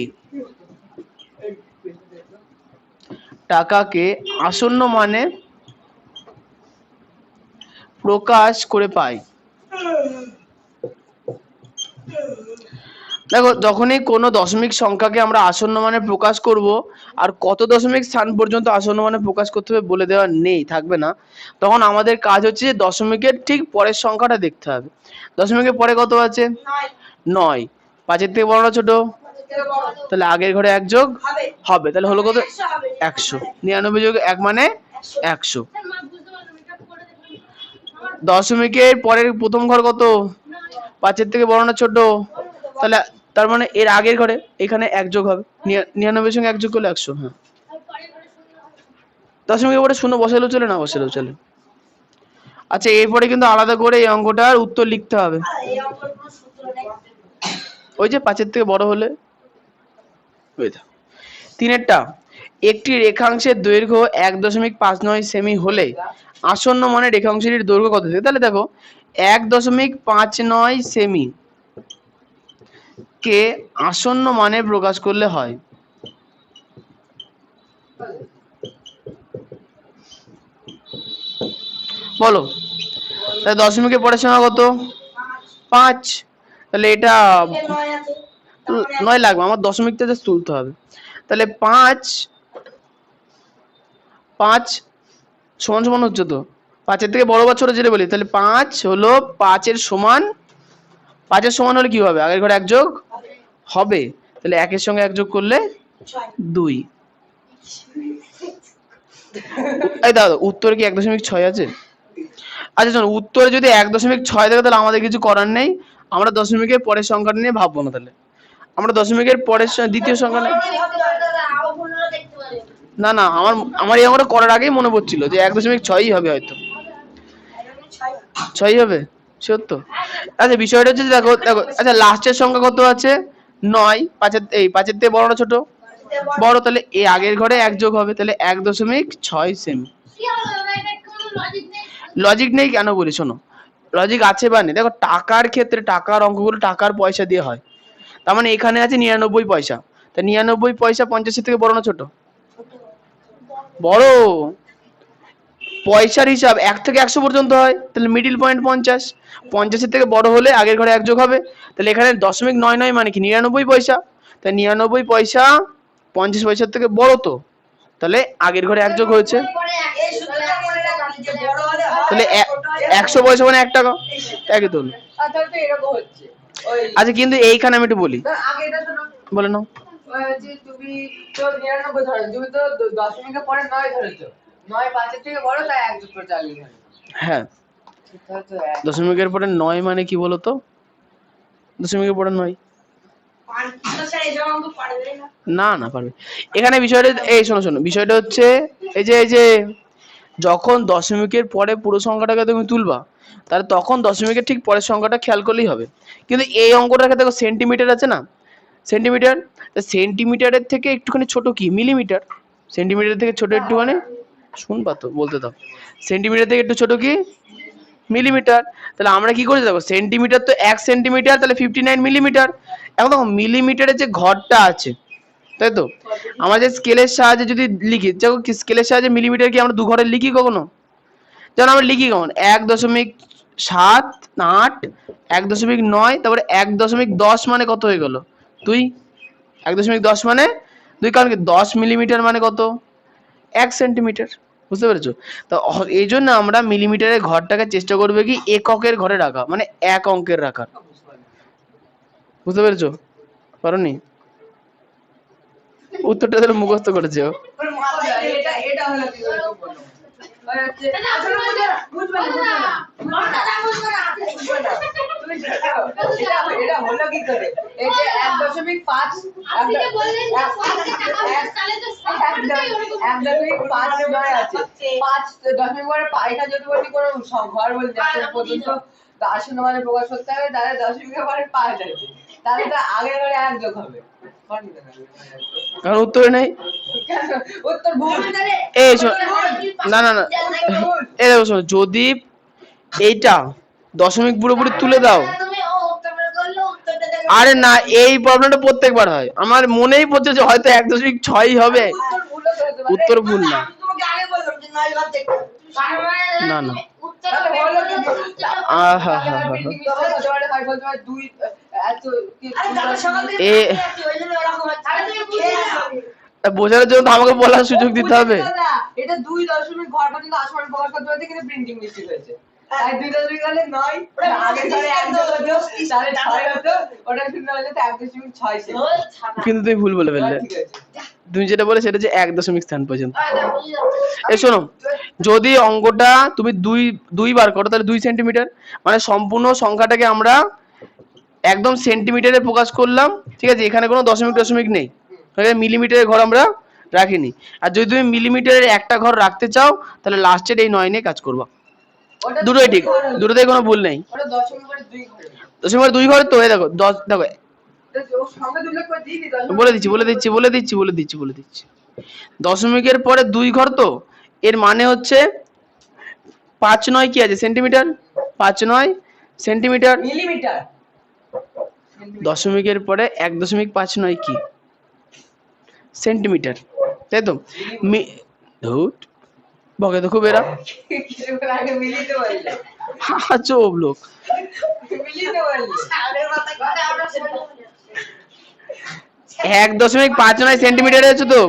টাকাকে আসন্ন মানে প্রকাশ করে পাই। দেখো, যখনই কোনো দশমিক সংখ্যাকে আমরা আসন্ন মানে প্রকাশ করব, আর কত দশমিক স্থান পর্যন্ত আসন্ন মানে প্রকাশ করতে হবে বলে দেওয়া নেই, থাকবে না, তখন আমাদের কাজ হচ্ছে যে দশমিকের ঠিক পরের সংখ্যাটা দেখতে হবে। দশমিকের পরে কত আছে? 9। 5-এর থেকে বড় না ছোট? তাহলে আগের ঘরে 1 যোগ হবে, তাহলে হলো কত? 100। 99 যোগ 1 মানে 100। স্যার মা বুঝতে পারলাম, এটা করে দেখুন আমার দশমিকের পরের প্রথম ঘর কত? 5-এর থেকে বড় না ছোট? তাহলে তার মানে এর আগের ঘরে এখানে 1 যোগ হবে, 99 সঙ্গে 1 যোগ করলে 100। হ্যাঁ, পরে করে শূন্য হবে। দশমিকের পরে শূন্য বসালেও চলে, না বসালেও চলে। আচ্ছা, এরপরে কিন্তু আলাদা করে এই অঙ্কটার উত্তর লিখতে হবে। এই অঙ্কের কোনো সূত্র নেই। ওই যে 5-এর থেকে বড় হলে। ওই তো 3-এরটা, একটি রেখাংশের দৈর্ঘ্য 1.59 সেমি হলে আসন্ন মানে রেখাংশটির দৈর্ঘ্য কত থাকে? তাহলে দেখো, 1.59 সেমি কে আসন্ন মানে প্রকাশ করলে হয়। বলো, তাহলে দশমিকের পরের সংখ্যা কত? 5। তাহলে এটা 9 আছে। 9 লাগবে, আমার দশমিকটা জাস্ট তুলতে হবে। তাহলে 5 সমান সমান হচ্ছে তো 5-এর থেকে বড় বা ছোট যেটা বলি, তাহলে 5 হলো 5-এর সমান। 5-এর সমান হলে কি হবে? আগের ঘরে 1 যোগ হবে, তাহলে 1-এর সঙ্গে 1 যোগ করলে 2। এই দাদা, উত্তরে কি 1.6 আছে? আচ্ছা শোনো, উত্তরে যদি 1.6 থাকে তাহলে আমাদের কিছু করার নেই, আমরা দশমিকের পরের সংখ্যাটা নিয়ে ভাববো না। তাহলে আমরা দশমিকের পরের দ্বিতীয় সংখ্যা নেই। না না, আমার এই অঙ্কটা করার আগেই মনে পড়ছিল যে 1.6 হবে, হয়তো 6 হবে, সত্য। আচ্ছা, বিষয়টা হচ্ছে যে দেখো দেখো, আচ্ছা লাস্টের সংখ্যা কত আছে? 9। 5-এর থেকে বড় না ছোট? বড়, তাহলে এই আগের ঘরে 1 যোগ হবে, তাহলে 1.6 সেমি। কি হলো দাদা, এটা কোনো লজিক নেই। লজিক নেই কেন বলি, শোনো, লজিক আছে বা নেই, দেখো টাকার ক্ষেত্রে টাকার অঙ্কগুলো টাকার পয়সা দিয়ে হয়। তার মানে এখানে আছে 99 পয়সা, তা 99 পয়সা 50-এর থেকে বড় না ছোট? বড়। পয়সার হিসাব 1 থেকে 100 পর্যন্ত হয়, তাহলে মিডিল পয়েন্ট 50। 50-এর থেকে বড় হলে আগের ঘরে 1 যোগ হবে, তাহলে এখানে 0.99 মানে কি 99 পয়সা, তাই 99 পয়সা 50 পয়সার থেকে বড়, তো তাহলে আগের ঘরে 1 যোগ হয়েছে, এই সূত্রটা মনে রাখি যে বড় হলে হয়, তাহলে ছোট হলে 100 পয়সা মানে 1 টাকা, একই তো হলো। আচ্ছা তো এরকম হচ্ছে ওই আচ্ছা, কিন্তু এইখানে আমি একটু বলি, আগে এটা শোনো, বলে নাও। যে তুমি তো 99 ধরো, তুমি তো দশমিকের পরে 9 ধরেছো, 9 5-এর থেকে বড়, তাই 1 যোগ করে চালিয়ে ধরো। হ্যাঁ, সেটা তো এক। দশমিকের পরে 9 মানে কি বলতো? দশমিকের পরে 9। স্যার এই জন্য তো পারবে না। না না, পারবে। এখানে বিষয়টা এই শোনো শোনো, বিষয়টা হচ্ছে এই যে যখন দশমিকের পরে পুরো সংখ্যাটাকে তুমি তুলবা, তাহলে তখন দশমিকের ঠিক পরের সংখ্যাটা খেয়াল করলেই হবে। কিন্তু এই অঙ্কটাকে দেখো, সেন্টিমিটার আছে না, সেন্টিমিটার, সেন্টিমিটারের থেকে একটুখানি ছোট কি মিলিমিটার। সেন্টিমিটার থেকে ছোট একটুখানি, শুনবা তো, বলতে দাও। সেন্টিমিটার থেকে একটু ছোট কি মিলিমিটার। তাহলে আমরা কি করেছি দেখো, সেন্টিমিটার তো 1 সেন্টিমিটার, তাহলে 59 মিলিমিটার। এখন দেখো মিলিমিটারের যে ঘরটা আছে, তাই তো, আমাদের স্কেলের সাহায্যে যদি লিখি, দেখো স্কেলের সাহায্যে মিলিমিটার কি আমরা 2 ঘরে লিখি কখনো? যেমন আমরা লিখি কখন 1.78, 1.9, তারপরে 1.10 মানে কত হয়ে গেল? 2। 1.10 মানে 2, কারণ কি 10 মিলিমিটার মানে কত? 1 সেন্টিমিটার। বুঝতে পেরেছো? তো এই জন্য আমরা মিলিমিটারের ঘরটাকে চেষ্টা করবে কি এককের ঘরে রাখা, মানে 1 অঙ্কের রাখার। বুঝতে পেরেছো? পারোনি? উত্তরটা তাহলে মুখস্থ করেছে ও। ওর মাথায় এটা এটা হলো কি করে বলো? ওই হচ্ছে দাদা বুঝবে না, দাদা বুঝবে না। তুমি দেখাও, এটা হলো কি করে? এই যে 1.5 আপনি যে বললেন যে 50 টাকা বেশ, তাহলে তো সব ঘরটাই ওরকম। 1.5 নয় আছে, 5 দশমিক পরে এটা যদি বলি কোনো ঘর বলি যাচ্ছে পর্যন্ত আসন্ন মানে প্রকাশ করতে হবে, তাহলে দশমিকের পরে 5 আছে, তাহলে তো আগের ঘরে 1 যোগ হবে। কারণ উত্তরে নেই। উত্তর ভুল। এই না না না, এই দেখো শোনো, যদি এইটা দশমিক পুরোপুরি তুলে দাও, তুমি ও উত্তর করলে উত্তরটা দেবে। আরে না, এই প্রবলেমটা প্রত্যেকবার হয়, আমার মনেই পড়ছে যে হয়তো 1.6 হবে। উত্তর ভুল করে হতে পারে? উত্তর ভুল না। আমি তোমাকে আগে বললাম যে না এবার দেখো না, না। তাহলে হলো কি? আহা হা তাহলে হা হা। printing mistake হতে পারে, হয় বলতে পারে দুই এত আরে কাল সকাল থেকে এ কাজে আছি, ওই জন্য ওরকম হচ্ছে। আরে তুমি বুঝে নাও। বোঝানোর জন্য তো আমাকে বলার সুযোগ দিতে হবে। দাদা, এটা 2 ঘর পর্যন্ত আসমান প্রকাশ করতে পারছে কিন্তু প্রিন্টিং মিস্টেক হয়েছে। তাই 2 হলে 9, আগে ধরে 1 যোগ হতো, তাহলে 6 হতো, ওটা শূন্য হলে তো 1.6 ছিল। ওই ছানা। কিন্তু তুমি ভুল বলে ফেললে। ঠিক আছে। তুমি যেটা বলে সেটা যে 1 স্থান পর্যন্ত। আরে বুঝে যাও। এই শোনো, যদি অঙ্কটা তুমি দুই বার করো তাহলে 2 সেন্টিমিটার, মানে সম্পূর্ণ সংখ্যাটাকে আমরা একদম সেন্টিমিটারে প্রকাশ করলাম, ঠিক আছে? এখানে কোনো দশমিক দশমিক নেই, মিলিমিটারের ঘর আমরা রাখিনি। আর যদি তুমি মিলিমিটারের একটা ঘর রাখতে চাও তাহলে লাস্টের এই 9 নিয়ে কাজ করবা। ওটা দুটোই ঠিক, দুই ঘর হলো। দুটোতেই কোনো ভুল নেই। ওটা 10 করে 2 ঘর হলো। দশমিক 2 ঘর তো, এই দেখো 10, দেখো তো ও সংখ্যা দুটো করে দিই নি, 10 বলে দিচ্ছি। দশমিকের পরে 2 ঘর তো, এর মানে হচ্ছে 5 9 কি আছে সেন্টিমিটার, 5 9 সেন্টিমিটার। মিলিমিটার। দশমিকের পরে 1.59 কি সেন্টিমিটার, তাই তো? ধুত বকে তো খুব এরা, কিছুক্ষণ আগে মিলিতে বললে। চোপ লোক। মিলিতে বললে। আরে মাথা ঘরে আমরা শুনে 1.59 সেন্টিমিটার আছে তো।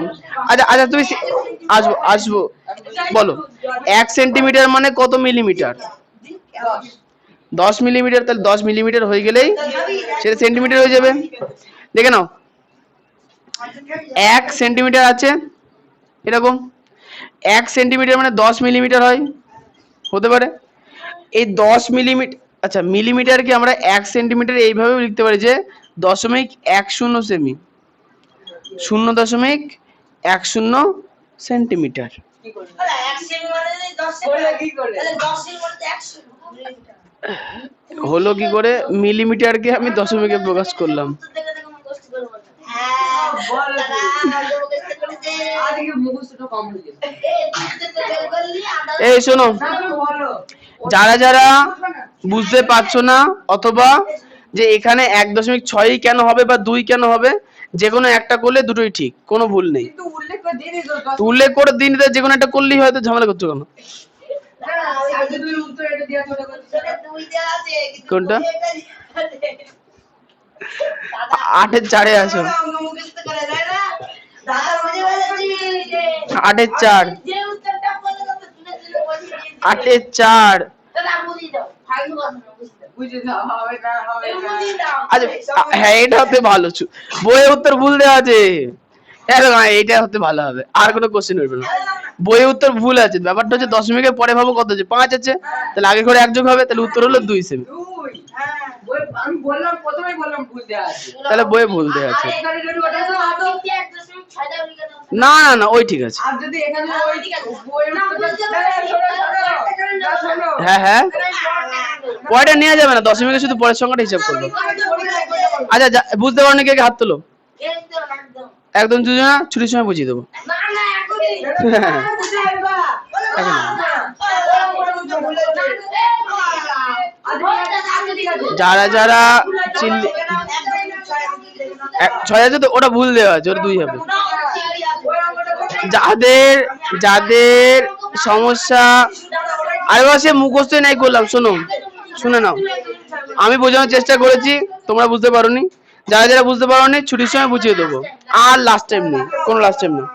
আচ্ছা আচ্ছা, তুমি আসবো বলো, 1 সেন্টিমিটার মানে কত মিলিমিটার? 10 মিলিমিটার, তাহলে 10 মিলিমিটার হয়ে গেলেই সেটা সেন্টিমিটার হয়ে যাবে। দেখে নাও, 1 সেন্টিমিটার আছে এরকম, 1 সেন্টিমিটার মানে 10 মিলিমিটার হয়, হতে পারে। এই 10 মিলিমিটার, আচ্ছা মিলিমিটারকে আমরা 1 সেন্টিমিটার এইভাবেও লিখতে পারি যে 0.10 সেমি, 0.10 সেন্টিমিটার। কি করলে? আরে 1 সেমি মানে 10 করলে কি করলে? তাহলে 10 এর মধ্যে 100 মিলিমিটার। হলো কি করে? মিলিমিটারকে আমি দশমিকে প্রকাশ করলাম। উত্তর দেখে দেখে মুখস্থ করে বলতে। হ্যাঁ বল। দাদা মুখস্থ করেছে। আজকে মুখস্থটা কম হয়ে গেছে। তুই তো বের করলি আমরা এই শোনো, না, তুমি বলো। যারা বুঝতে পারছো না, অথবা যে এখানে 1.6 কেন হবে বা 2 কেন হবে, যে কোনো একটা করলে দুটোই ঠিক, কোনো ভুল নেই। কিন্তু উল্লেখ করে দিয়ে দিত, 10 উল্লেখ করে দিন, যে কোনো একটা করলেই হয়তো, ঝামেলা করছো কেন? আজকে তুমি উত্তর এটা দিয়া ছোট করে দিছো। তোরে দুই দেওয়া আছে কিন্তু কোনটা? তুই এটা দিয়ে দে। দাদা 8 4 আসো, অঙ্ক মুখস্থ করে দেয় না দাদা বুঝে বলেছি যে 8 4, যে উত্তরটা বলে দাও তুলে তুলে বসিয়ে দিয়েছি 8 4। দাদা বুঝিয়ে দাও ফাইল কথা না বুঝতে দাও বুঝে দাও, হবে না, হবে তুমি না। বুঝিয়ে দাও আচ্ছা হ্যাঁ, এটা হতে ভালো, বইয়ে উত্তর ভুল দেওয়া আছে। এইটা হতে ভালো হবে, আর কোনো কোশ্চেন উঠবে না। বইয়ে উত্তর ভুল আছে, ব্যাপারটা হচ্ছে দশমিকের পরে ভাবো কত আছে, 5 আছে, তাহলে আগে করে 1 যোগ হবে, তাহলে উত্তর হলো 2 সেমি। 2 আমি বললাম, প্রথমেই বললাম ভুল দেয়া আছে। তাহলে বইয়ে ভুল দেওয়া আছে। আর এখানে যদি ওটা তো আদৌ, আপনি 1.6 দাও লিখে দাও না না না, ওই ঠিক আছে। আর যদি এখানে ওই ঠিক আছে। বইয়ের না, উত্তরটা- বুঝতে দাঁড়া, পারছি। শোনো, শোনো, শোনো। হ্যাঁ হ্যাঁ, পরেরটা নেওয়া যাবে না, দশমিকে শুধু পরের সংখ্যাটা হিসাব করবো। আচ্ছা বুঝতে পারো না, কে হাত তোলো, একদম একদম একদম দুজন না, ছুটির সময় বুঝিয়ে দেবো। না না এখনই হ্যাঁ। বুঝে আসবা। এখন যারা চিল্লি 6 আছে তো, ওটা ভুল দেওয়া আছে, ওটা 2 হবে। যাদের সমস্যা, আরে বাবা সে মুখস্থই নাই করলাম, শোনো শুনে নাও, আমি বোঝানোর চেষ্টা করেছি, তোমরা বুঝতে পারোনি। যারা বুঝতে পারোনি ছুটির সময় বুঝিয়ে দেবো, আর লাস্ট টাইম নেই, কোনো লাস্ট টাইম না।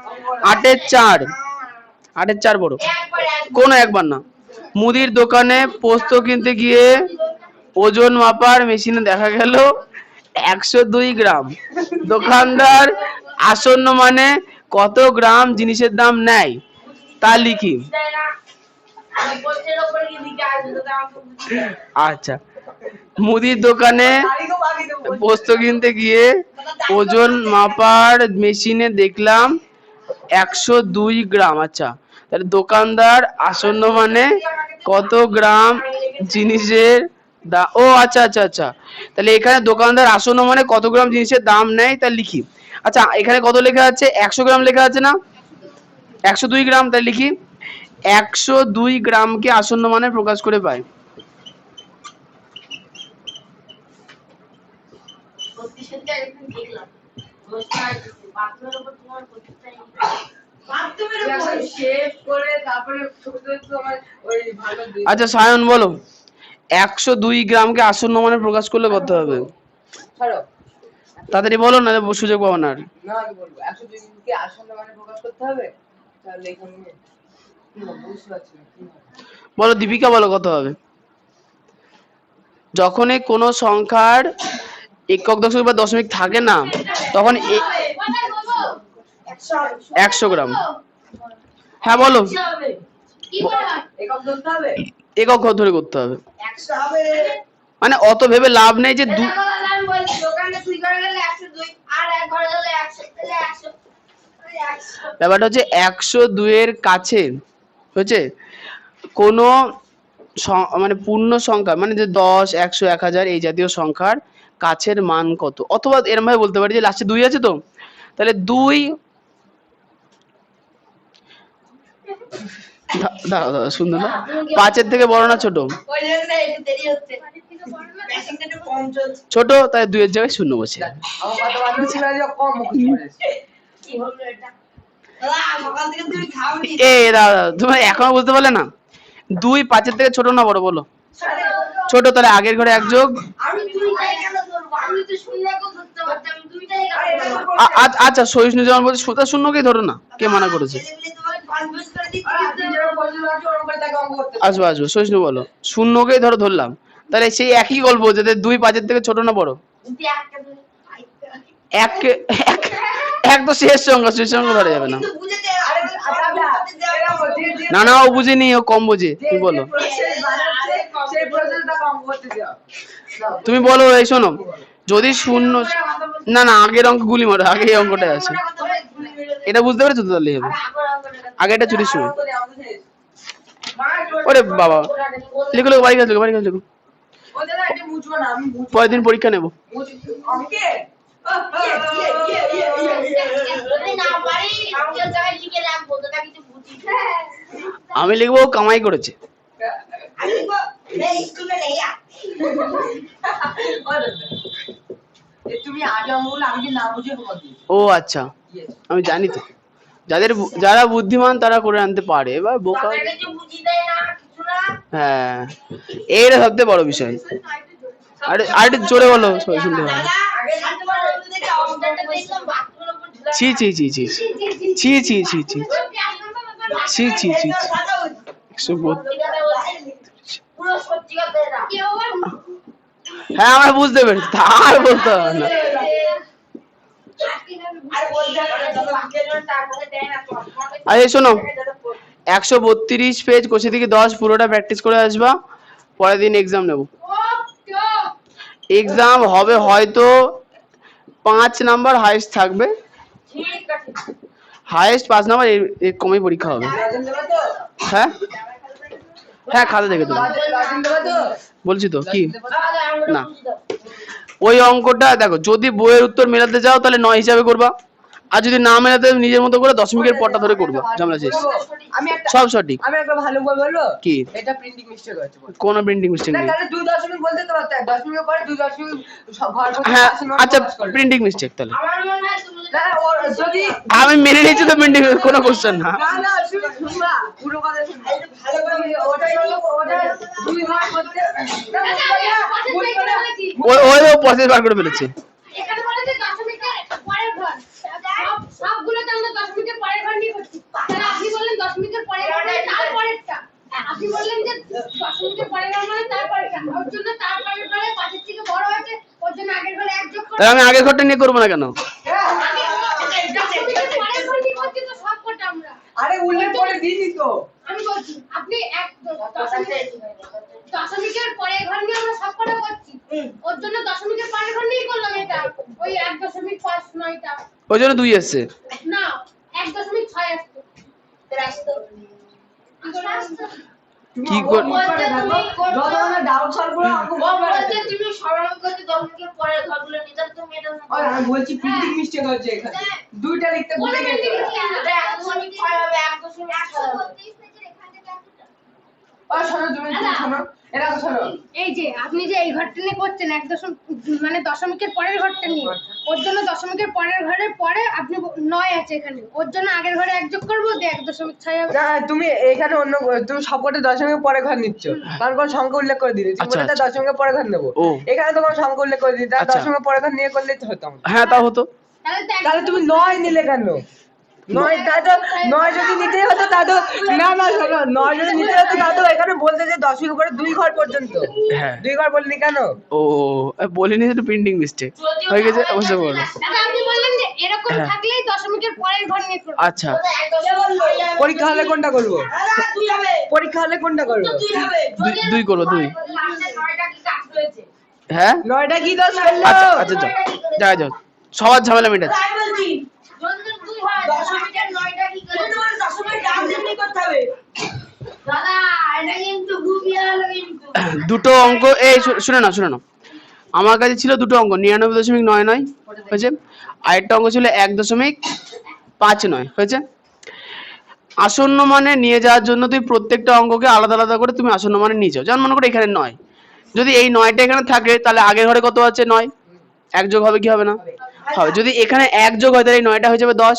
8 4 বড়, কোনো একবার না। মুদির দোকানে পোস্ত কিনতে গিয়ে ওজন মাপার মেশিনে দেখা গেল 102 গ্রাম। দোকানদার আসন্ন মানে কত গ্রাম জিনিসের দাম নেয় তা লিখি। আচ্ছা, মুদির দোকানে পোস্ত কিনতে গিয়ে ওজন মাপার মেশিনে দেখলাম 102 গ্রাম। আচ্ছা, তাহলে দোকানদার আসন্ন মানে কত গ্রাম জিনিসের দাম, ও আচ্ছা আচ্ছা আচ্ছা, তাহলে এখানে দোকানদার আসন্ন মানে কত গ্রাম জিনিসের দাম নেয় তা লিখি। আচ্ছা এখানে কত লেখা আছে, 100 গ্রাম লেখা আছে না, 102 গ্রাম, তাই লিখি 102 গ্রামকে আসন্ন মানে প্রকাশ করে পাই। শেভ করে তারপরে ছোট ছোট তোমার ওই ভালো দিয়ে আচ্ছা সায়ন বলো, 102 গ্রামকে আসন্ন মানে প্রকাশ করলে কত হবে? ছাড়ো তাড়াতাড়ি বলো, না সুযোগ পাবো না আর। না আমি বলবো 102 কে আসন্ন মানে প্রকাশ করতে হবে, তাহলে এখানে কি হবে বুঝতে পারছি না কি হবে। বলো দীপিকা, বলো কত হবে? যখনই কোনো সংখ্যার একক দশমিক বা দশমিক থাকে না, তখন কোথায় বলবো? 100 গ্রাম। হ্যাঁ বলো, কি করে হয়? একক ধরতে হবে। একক ঘর ধরে করতে হবে, 100 হবে। মানে অত ভেবে লাভ নেই যে এটা বলা আমি বলছি দোকানে তুই করে গেলে 102 আর এক ঘরে গেলে 100 তাহলে 100 100 ব্যাপারটা হচ্ছে 102 এর কাছে হচ্ছে কোনো মানে পূর্ণ সংখ্যা, মানে যে 10, 100, 1000 এই জাতীয় সংখ্যার কাছের মান কত, অথবা এরকম ভাবে বলতে পারি যে লাস্টে 2 আছে তো, তাহলে 2 দাঁড়াও দাঁড়াও সুন্দর না, 5 থেকে বড় না ছোট? ওই জন্য একটু দেরি হচ্ছে বাড়ির থেকে বড় না? মেশিনটা একটু কম চলছে ছোট, তাই 2 এর জায়গায় 0 বসে। আমার কত ভালো ছিল যে কম মুখস্থ করেছে। কি হলো এটা দাদা সকাল থেকে তুমি খাওনি এ দাদা তুমি এখনো বুঝতে পারলে না? 2 5 থেকে ছোট না বড় বলো? ছোট, তাহলে আগের ঘরে 1 যোগ। আমি দুইটাই কেন ধরবো আমি তো শূন্যকেও ধরতে পারতাম দুইটাই কেন ধরবো? আচ্ছা সহিষ্ণু যেমন বলছে সুতা শূন্যকেই ধরো না, কে মানা করেছে? ছেলেগুলি তোমাকে কনফিউজ করে দিচ্ছে আর আপনি যেরকম পছন্দ আছে ওরকম করে তাকে অঙ্ক করতে হবে। আসবো আসবো, সহিষ্ণু বলো। শূন্যকেই ধরো ধরলাম, তাহলে সেই একই গল্প, যাতে 2 5 থেকে ছোট না বড়? কিন্তু একটা ধরে এক এক- এক তো শেষ সংখ্যা, শেষ সংখ্যা ধরা যাবে না। কিন্তু বুঝেতে আরে দাদা এরকম যে না না ও বুঝেনি, ও কম বোঝে, তুমি বলো। প্রসেস বানাচ্ছে সেই প্রসেস তাকে অঙ্ক করতে দাও। দাও। তুমি বলো, এই শোনো, যদি শূন্য, না না আগের অঙ্ক গুলি মারো, আগে এই অঙ্কটা আছে, এটা বুঝতে পেরেছো তো? তাহলে হবে, আগে এটা চুরি শুরু। অঙ্ক দে, অঙ্ক শেষ। ওরে বাবা, লিখো লিখো, বাড়ি কাজ লিখো, বাড়ি কাজ লিখো, ও দাদা এটা মুছবো না, আমি মুছবো। পরের দিন পরীক্ষা নেবো। অঙ্কে যদি না পারি আমি ওর জায়গায় লিখে রাখবো তোটা কিছু বুঝিস আমি লিখবো ও কামাই করেছে। আমি লিখবো এই স্কুলে নেই তুমি আগে অঙ্কগুলো আমি না বুঝে হোমওয়ার্ক দিই। ও আচ্ছা, আমি জানি তো, যারা বুদ্ধিমান তারা করে আনতে পারে, এবার বোকা। তোকে কিছু বুঝি দেয় না কিছু না হ্যাঁ, এইটা সবথেকে বড় বিষয়। আর একটু জোরে বলো, সবাই শুনতে পাবে। দাদা আগে জানতে পারো থেকে অবস্থাটা দেখলাম বাথরুমের উপর ঝুলা ছি ছি ছি ছি ছি ছি ছি ছি ছি ছি ছি ছি, 132। পুরো সত্যি কথা এটা কেউ আবার হ্যাঁ আমরা বুঝতে পেরেছি, তার বলতে হবে না। আর বলতে হবে যত বাকির জন্য টাকা দেয় না তো আরে শোনো, 132 পেজ কোষে থেকে 10 পুরোটা প্র্যাকটিস করে আসবা, পরের দিন এক্সাম নেবো। এক্সাম হবে হয়তো 5 নাম্বার হাইস্ট থাকবে, ঠিক আছে হাইস্ট 5 নাম্বার, এর কমই পরীক্ষা হবে। রাজন দেবা তো? হ্যাঁ হ্যাঁ, খাতা দেখে দেবো, রাজন দেবা তো? বলছি তো কি। তাহলে আমরা না। বুঝি দাও ওই অঙ্কটা দেখো, যদি বইয়ের উত্তর মেলাতে যাও তাহলে 9 হিসাবে করবা, আর যদি না মেলাতে নিজের মতো করে দশমিকের পরটা ধরে করবা, ঝামেলা শেষ। আমি একটা সব সঠিক। আমি একটা ভালো বই বলবো কি? এটা প্রিন্টিং মিস্টেক হয়েছে বল। কোনো প্রিন্টিং মিস্টেক না নেই। তাহলে 2 দশমিক বলতে তো পারতে 10 দশমিকের পরে 2 দশমিক ঘর করতে হ্যাঁ আচ্ছা, প্রকাশ করবে। প্রিন্টিং মিস্টেক তাহলে আমার মনে হয় তুমি না না, ওর যদি আমি মেনে নিয়েছি তো, প্রিন্টিং কোনো কোশ্চেন না। না না তুমি শুনবা পুরো কথা শুনবা ভালো করে ওটা ওটা 2 ঘর করতে না ওই প্রসেস বার করে ফেলেছে। এখানে বলেছে দশমিকের পরের ঘর, সবগুলোতে আমরা দশমিকের পরের ঘর নিয়ে করছি, তাহলে আপনি বললেন দশমিকের পরের ঘর মানে তারপরেরটা, আপনি বললেন যে দশমিকের পরের ঘর মানে তারপরেরটা, ওর জন্য তারপরের ঘরে 5 থেকে বড় হয়েছে, ওর জন্য আগের ঘরে 1 যোগ করে তাহলে আমি আগের ঘরটা নিয়ে করবো না কেন? দশমিকের পরের ঘর নিয়ে করছি তো সব কটা আমরা। আরে উল্লেখ করে দিছি তো আমি বলছি আপনি দশমিকের পরের ঘর নিয়ে আমরা সব কটা করছি, ওর জন্য দশমিকের পরের ঘর নিয়েই করলাম এটা, ওই 1.59টা ওই জন্য 2 এসছে। না 1.6 আসতো। কি করে? যতক্ষণ ডাউট সলভ করে অঙ্ক করবে না। তুমি সরল করতে দশমিকের পরের ঘরগুলো নিতাম তুমি এটা ওই আমি বলছি প্রিন্টিং মিস্টেক হচ্ছে এখানে দুইটা লিখতে ভুলে গেছি দশমিক 6 হবে 1.6 হবে ওই শোনো তুমি শোনো এটা শোনো, এই যে আপনি যে এই ঘরটা নিয়ে করছেন মানে দশমিকের পরের ঘরটা নিয়ে, ওর জন্য দশমিকের পরের ঘরের পরে আপনি 9 আছে এখানে, ওর জন্য আগের ঘরে 1 যোগ করবো দিয়ে 1.6 হবে। না তুমি এখানে অন্য তুমি সবকটা দশমিকের পরে ঘর নিচ্ছ, কারণ কোন সংখ্যা উল্লেখ করে দিলে তুমি আচ্ছা, বলতে আচ্ছা। দশমিকের পরে ঘর নেবো, ও। এখানে তো কোনো সংখ্যা উল্লেখ করে দিলে তাহলে আচ্ছা। দশমিকের পরে ঘর নিয়ে করলেই তো হতো। হ্যাঁ তা হতো। তাহলে তুমি 9 নিলে কেন? 9 তা তো 9 যদি নিতেই হতো তা তো না না শোনো, 9 যদি নিতে হতো তা তো এখানে বলতে যে 10 এর উপরে 2 ঘর পর্যন্ত, হ্যাঁ। 2 ঘর বললি কেন? ও বলিনি, একটু প্রিন্টিং মিস্টেক হয়ে গেছে, অবশ্যই বলো। দাদা আপনি বললেন যে এরকম হ্যাঁ। থাকলেই দশমিকের পরের ঘর নিয়ে করবো। আচ্ছা, পরীক্ষা হলে কোনটা করবো? দাদা তুই হবে, পরীক্ষা হলে কোনটা করবো? তুই হবে। দুই করবো, 2। লাস্টে 9টা কি কাজ রয়েছে? হ্যাঁ 9টা কি দোষ করলো? আচ্ছা আচ্ছা, যাও যাও, সবার ঝামেলা মেটাচ্ছে। তাই বলছি যদি 2 হয় দশমিকের 9টা কি করে? তোমার দশমিক ডান দিকে করতে হবে। দাদা এটা কিন্তু খুবই ভালো কিন্তু। দুটো অঙ্ক, এই শুনে না, আমার কাছে ছিল দুটো অঙ্ক, 99.99 হয়েছে, আরেকটা অঙ্ক ছিল 1.59 হয়েছে। আসন্ন মানে নিয়ে যাওয়ার জন্য তুমি প্রত্যেকটা অঙ্ককে আলাদা আলাদা করে তুমি আসন্ন মানে নিয়ে যাও। যেমন মনে করো এখানে 9, যদি এই 9টা এখানে থাকে তাহলে আগের ঘরে কত আছে? 9, 1 যোগ হবে কি হবে না? হবে। যদি এখানে 1 যোগ হয় তাহলে এই 9টা হয়ে যাবে 10,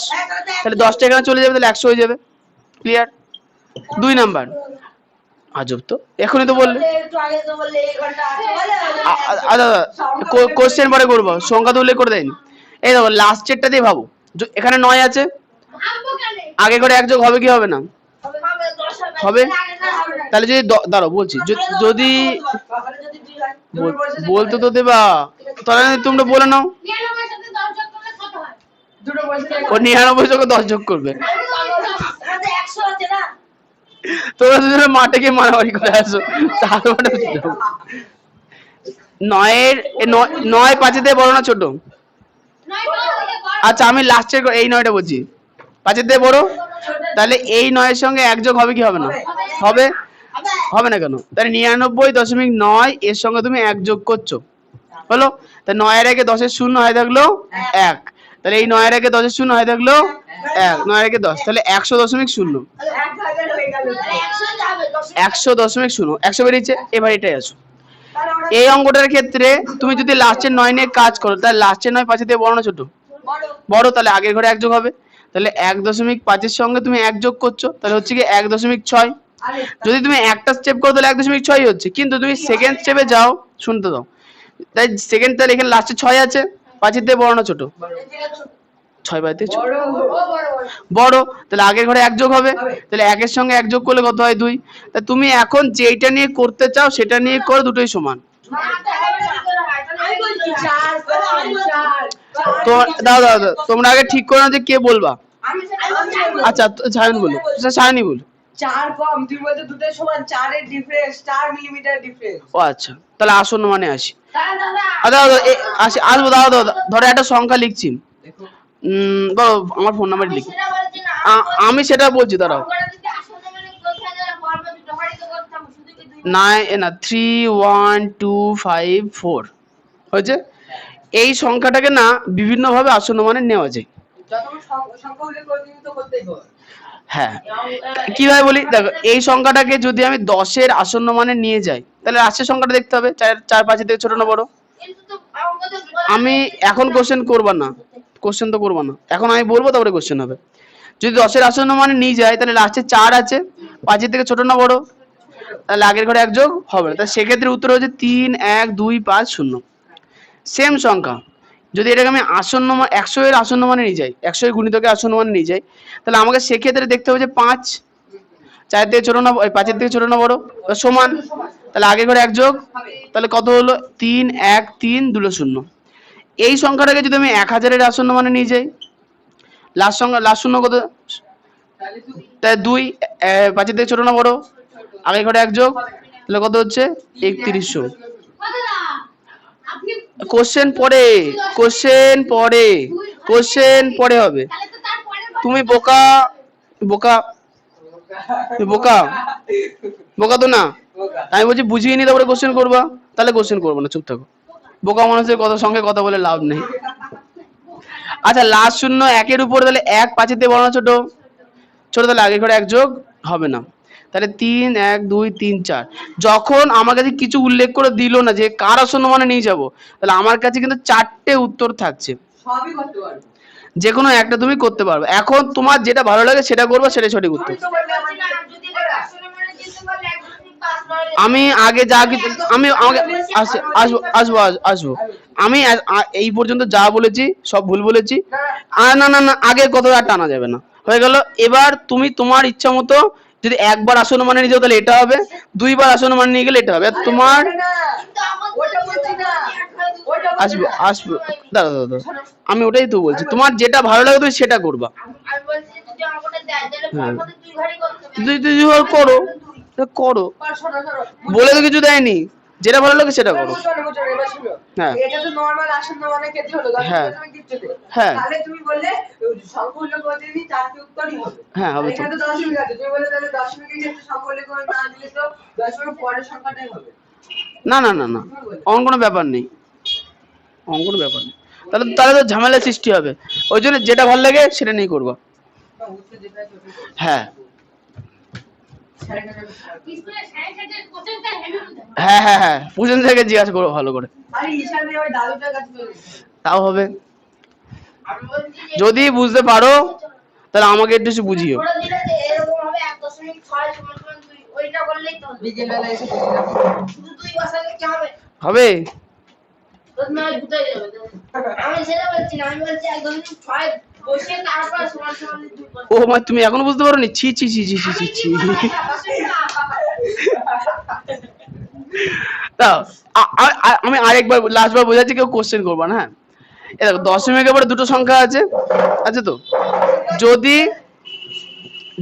তাহলে 10টা এখানে চলে যাবে, তাহলে 100 হয়ে যাবে। ক্লিয়ার? 2 নাম্বার। আজব তো, এখনই তো বললে। একটু আগে তো বললে এই ঘন্টা আছে বলে আচ্ছা, কোশ্চেন পরে করবো, সংখ্যা তো উল্লেখ করে দেয়নি। এই দেখো লাস্টেরটা দিয়ে ভাবো, এখানে 9 আছে, ভাববো কেন? আগে করে 1 যোগ হবে কি হবে না? হবে 10 হবে। আগে না হবে না। তাহলে যদি দাঁড়াও বলছি, যদি তাহলে যদি 2 হয় বলতে তো দেবা, তাহলে তোমরা বলে নাও। 99 সাথে 10 যোগ করলে কত হয়? দুটো বলছে ও 99 সঙ্গে 10 যোগ করবে। আমাদের 100 আছে না? তোমরা দুজনে মাঠে গিয়ে মারামারি করে আসো, তারপরে 9 5 দিয়ে বড় না ছোট? 9 থেকে বড়। আচ্ছা আমি লাস্টের এই 9টা বলছি, 5 দিয়ে বড়, তাহলে এই 9 এর সঙ্গে 1 যোগ হবে কি হবে না? হবে। হবে না কেন? তাহলে 99.9 এর সঙ্গে তুমি 1 যোগ করছো, হলো? তা 9 এর আগে 10 এর শূন্য হয়ে থাকলো 1, তাহলে এই 9 এর আগে 10 এর শূন্য হয়ে থাকলো 1, 9 এর আগে 10, তাহলে 100.0 1000 হয়ে গেল। 100 যাবে 10 100.0 100 বেরিয়েছে। এবার এটাই আসো, এই অঙ্কটার ক্ষেত্রে তুমি যদি লাস্টের 9 নিয়ে কাজ করো, তাহলে লাস্টের 9 5 দিয়ে বড় না ছোট? বড়, তাহলে আগের ঘরে 1 যোগ হবে, তাহলে 1.5 এর সঙ্গে তুমি 1 যোগ করছো, তাহলে হচ্ছে কি 1.6। যদি তুমি একটা স্টেপ করো তাহলে 1.6 হচ্ছে, কিন্তু তুমি সেকেন্ড স্টেপে যাও, শুনতে দাও, তাই সেকেন্ড, তাহলে এখানে লাস্টে 6 আছে, 5 দিয়ে বড় না ছোট? 6 বাই দিয়ে ছোট, বড় বড়, তাহলে আগের ঘরে 1 যোগ হবে, তাহলে 1 এর সঙ্গে 1 যোগ করলে কত হয়? 2। তা তুমি এখন যেইটা নিয়ে করতে চাও সেটা নিয়ে করো, দুটোই সমান। আমি বলছি 4 তো দাও, তোমরা আগে ঠিক করো না যে কে বলবা। আমি আচ্ছা সায়ন বলো, সায়নই বলো। 4 কম, তুমি বলতে দুটোই সমান, 4 এর ডিফারেন্স 4 মিলিমিটার ডিফারেন্স। ও আচ্ছা, তাহলে আসন্ন মানে আসি। দাদা আচ্ছা আসবো, দাও ধরো একটা সংখ্যা লিখছি, বলো আমার ফোন নাম্বার লিখি। সেটা বলছি না আমি সেটা বলছি, দাঁড়াও। আমরা যদি আসলে মানে কোথায় যাওয়ার পর্ব দুটো বাড়ি তো করতাম শুধু কি 2 না 3 1 2 5 4 হয়েছে। এই সংখ্যাটাকে না বিভিন্ন ভাবে আসন্ন মানে নেওয়া যায়। যখন সংখ্যা উল্লেখ করে দিবি তো করতেই হবে। হ্যাঁ, কিভাবে বলি দেখো, এই সংখ্যাটাকে যদি আমি 10 এর আসন্ন মানে নিয়ে যাই, তাহলে লাস্টের সংখ্যাটা দেখতে হবে 4 5 থেকে ছোট না বড়? কিন্তু তো আমাদের আমি এখন কোশ্চেন করব না, কোশ্চেন তো করবো না, এখন আমি বলবো তারপরে কোশ্চেন হবে। যদি 10 এর আসন্ন মানে নিয়ে যায়, তাহলে লাস্টে 4 আছে, 5 থেকে ছোট না বড়? তাহলে আগের ঘরে 1 যোগ হবে না, তাহলে সেক্ষেত্রে উত্তর হচ্ছে 3 1 2 5 0। সেম সংখ্যা যদি এটাকে আমি আসন্ন 100 এর আসন্ন মানে নিয়ে যাই, 100 এর গুণিতকে আসন্ন মানে নিয়ে যাই, তাহলে আমাকে সেক্ষেত্রে দেখতে হবে যে 5 4 থেকে ছোট না 5 এর থেকে ছোট না বড়? সমান, তাহলে আগের ঘরে 1 যোগ, তাহলে কত হলো? 3 1 3 2 0। এই সংখ্যাটাকে যদি আমি 1000 এর আসন্ন মানে নিয়ে যাই, লাস্ট শূন্য কত? তাহলে তুই তাই 2 5 এর থেকে ছোট না বড়? আগের ঘরে 1 যোগ, তাহলে কত হচ্ছে? 3100। দাদা আপনি কোশ্চেন পরে হবে। তাহলে তো তার পরের ঘর তুমি বোকা তুমি বোকা তো না। আমি বলছি বুঝিয়ে নি তারপরে কোশ্চেন করবা, তাহলে কোশ্চেন করবো না, চুপ থাকো। বোকা মানুষের সঙ্গে কথা বলে লাভ নেই। আচ্ছা লাস্ট শূন্য 1 এর উপর, তাহলে 1 5 এর থেকে বড় না ছোট? ছোট, তাহলে আগের ঘরে 1 যোগ হবে না, তাহলে 3 1 2 3 4। যখন আমার কাছে কিছু উল্লেখ করে দিল না যে কার আসন্ন মানে নিয়ে যাব, তাহলে আমার কাছে কিন্তু 4টে উত্তর থাকছে, সবই করতে পারবো। যে কোনো একটা তুমি করতে পারবে। এখন তোমার যেটা ভালো লাগে সেটা করবে, সেটাই সঠিক উত্তর। তুমি তো বললে আমার বলছি না, যদি এটা আসলে মানে জিততে পারলে 1 2 3 5 নয় আমি আগে যা কিছু আমি আমাকে আসবো আমি এই পর্যন্ত যা বলেছি সব ভুল বলেছি। না না না, আগে কথা আর টানা যাবে না, হয়ে গেল। এবার তুমি তোমার ইচ্ছা মতো যদি একবার আসন্ন মানে নিয়ে যাও তাহলে এটা হবে, দুইবার আসন্ন মানে নিয়ে গেলে এটা হবে। আর তোমার কিন্তু আমার ওটা বলছি না, ওটা বলছি না। আসবো দাদা দাদা, আমি ওটাই তো বলছি, তোমার যেটা ভালো লাগে তুমি সেটা করবা। আমি বলছি যদি আমাকে দেয় তাহলে হ্যাঁ। পরপর 2 ঘাড়ি করতে হবে। তুই করো, তা করো, শোনো, শোনো। বলে তো কিছু দেয়নি, যেটা ভালো লাগে সেটা করো। বুঝো, এবার শোনো। হ্যাঁ। এটা তো নরমাল আসন্ন মানে ক্ষেত্রে হলো, হ্যাঁ। তুমি দিচ্ছতে। হ্যাঁ। তাহলে তুমি বললে সম্পূর্ণ প্রতিদিন 4টি উত্তরই হবে। হ্যাঁ, হবে তো। এখানে তো দশমিক আছে, তুমি বলে তাহলে দশমিকের ক্ষেত্রে সম্পূর্ণ করে না দিলে তো দশমিকের পরের সংখ্যাটাই হবে। না না না না, অন কোনো ব্যাপার নেই, অন কোনো ব্যাপার নেই। তাহলে তাহলে তো ঝামেলা সৃষ্টি হবে, ওই জন্য যেটা ভালো লাগে সেটা নিয়ে করবা। উত্তর যেটা আছে ওটাই করবে। হ্যাঁ স্কুলে সায়েন্সের কোশ্চেনটা হেভি হতো। হ্যাঁ হ্যাঁ হ্যাঁ, পুজন থেকে জিজ্ঞাসা করো ভালো করে, আরে হিসাবে ওই দাদুটার কাছে চলে গেছে। তাও হবে। আমি বলছি যে যদি বুঝতে পারো তাহলে আমাকে একটু বুঝিও। ওরা দিলে যে এরকম হবে 1.6 সমান সমান 2 ওইটা করলেই তো হবে। বিকেলবেলা এসে বুঝে যাবো। শুধু 2 বসালে কি হবে? হবে। তো নয় দুটাই যাবে। আমি সেটা বলছি না, আমি বলছি 1.6 বসে তারপর সমান সমান 2 বসালে। ও মা, তুমি এখনো বুঝতে পারোনি? ছি ছি ছি ছি ছি ছি ছি। দাও, আমি আরেকবার লাস্টবার বোঝাচ্ছি, কেউ কোশ্চেন করবা না, হ্যাঁ। এ দেখো, দশমিকের পরে দুটো সংখ্যা আছে, আছে তো। যদি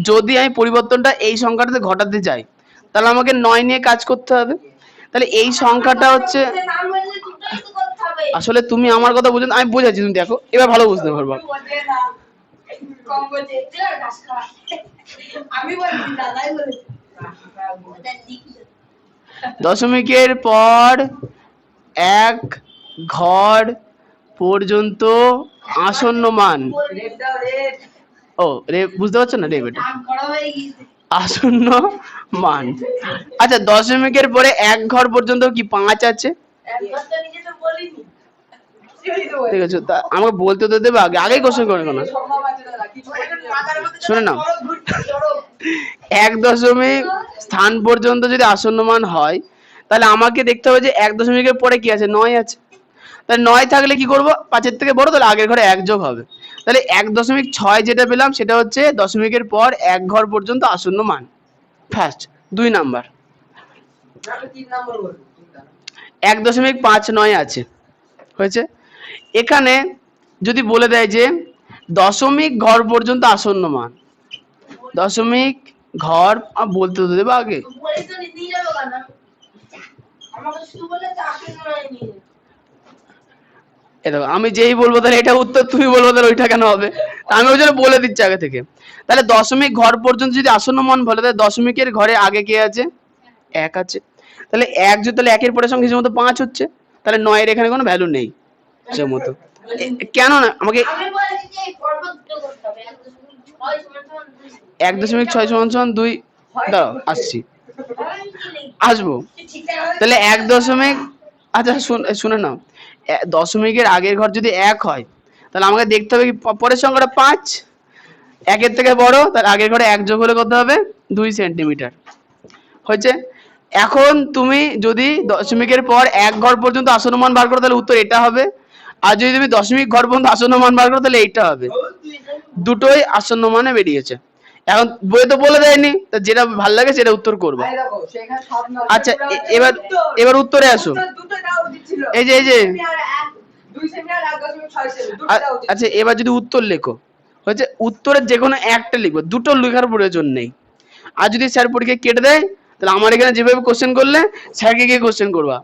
যদি আমি পরিবর্তনটা এই সংখ্যাটাতে ঘটাতে চাই তাহলে আমাকে 9 নিয়ে কাজ করতে হবে। তাহলে এই সংখ্যাটা হচ্ছে, নাম বললে দুটোই তো করতে হবে। আসলে তুমি আমার কথা বুঝো না, আমি বোঝাচ্ছি, তুমি দেখো এবার ভালো বুঝতে পারবা। বলছে না, কম বলছে তুই আর ঘাস খা। আমি বলছি দাদাই বলেছে। ওটা দিকি। দশমিকের পর এক ঘর পর্যন্ত আসন্ন মান, রেড দাও, রেড। ও রে, বুঝতে পারছো না রে বেটা, নাম করা হয়ে গিয়েছে। আসন্ন মান। আচ্ছা, দশমিকের পরে এক ঘর পর্যন্ত কি 5 আছে? একবার তো নিজে তো বলিনি। সেই তো বলছে। ঠিক আছে, তা আমাকে বলতে তো দেবে, আগে আগেই কোশ্চেন করে না। সম্ভব আছে দাদা, কিছু মাথার মধ্যে শোনো না, চড়ক ঘুরছে, চড়ক। 1 দশমিক স্থান পর্যন্ত যদি আসন্ন মান হয় তাহলে আমাকে দেখতে হবে যে 1 দশমিকের পরে কি আছে, 9 আছে। তাহলে 9 থাকলে কি করব, 5-এর থেকে বড়, তাহলে আগের ঘরে 1 যোগ হবে। তাহলে 1.6 যেটা পেলাম সেটা হচ্ছে দশমিকের পর 1 ঘর পর্যন্ত আসন্ন মান, ফার্স্ট। 2 নাম্বার, আমি 3 নম্বর বলবো। 1.59 আছে, হয়েছে। এখানে যদি বলে দেয় যে দশমিক ঘর পর্যন্ত আসন্ন মান, দশমিক ঘর বলতে তো দেবে আগে। বলি তো নিয়ে যাবো কেন? আমাকে শুধু বলে তো আসলে নয় নিয়ে যাবে। এ দেখো, আমি যেই বলবো তাহলে এটা উত্তর, তুমি বলবো তাহলে ওইটা কেন হবে? আমি ওই জন্য বলে দিচ্ছি আগে থেকে। তাহলে দশমিক ঘর পর্যন্ত যদি আসন্ন মান বলে, তাহলে দশমিকের ঘরে আগে কে আছে, 1 আছে। তাহলে 1 যদি, তাহলে 1-এর পরের সংখ্যা হিসেবে 5 হচ্ছে, তাহলে 9-এর এখানে কোনো ভ্যালু নেই সে মতো। কেন না, আমাকে আমি বলছি যে পর্বত দুটো করতে হবে 1.6 সমান সমান 2। 1.6 সমান সমান 2, দাঁড়াও আসছি, আসবো। তাহলে 1 দশমিক, আচ্ছা শুনে নাও, দশমিকের আগের ঘর যদি 1 হয় তাহলে আমাকে দেখতে হবে কি পরের সংখ্যাটা 5, 1-এর থেকে বড়, তার আগের ঘরে 1 যোগ হলে কত হবে, 2 সেন্টিমিটার, হয়েছে। এখন তুমি যদি দশমিকের পর 1 ঘর পর্যন্ত আসন্ন মান বার করো তাহলে উত্তর এটা হবে, আর যদি তুমি দশমিক ঘর পর্যন্ত আসন্ন মান বার করো তাহলে এইটা হবে। দুটোই আসন্ন মানে বেরিয়েছে। এখন বই তো বলে দেয়নি, তা যেটা ভালো লাগে সেটা উত্তর করবা। আরে দেখো, সেখানে সব নয়। আচ্ছা, এবার উত্তরে আসো। দুটো দেওয়া উচিত ছিল। এই যে 2 সেমি আর 1.6 সেমি, দুটো দেওয়া উচিত। আচ্ছা, এবার যদি উত্তর লেখো, হচ্ছে উত্তরের যে কোনো একটা লিখবো, দুটো লেখার প্রয়োজন নেই। আর যদি স্যার পরীক্ষায় কেটে দেয় তাহলে আমার এখানে যেভাবে কোশ্চেন করলে স্যারকে গিয়ে কোশ্চেন করবা।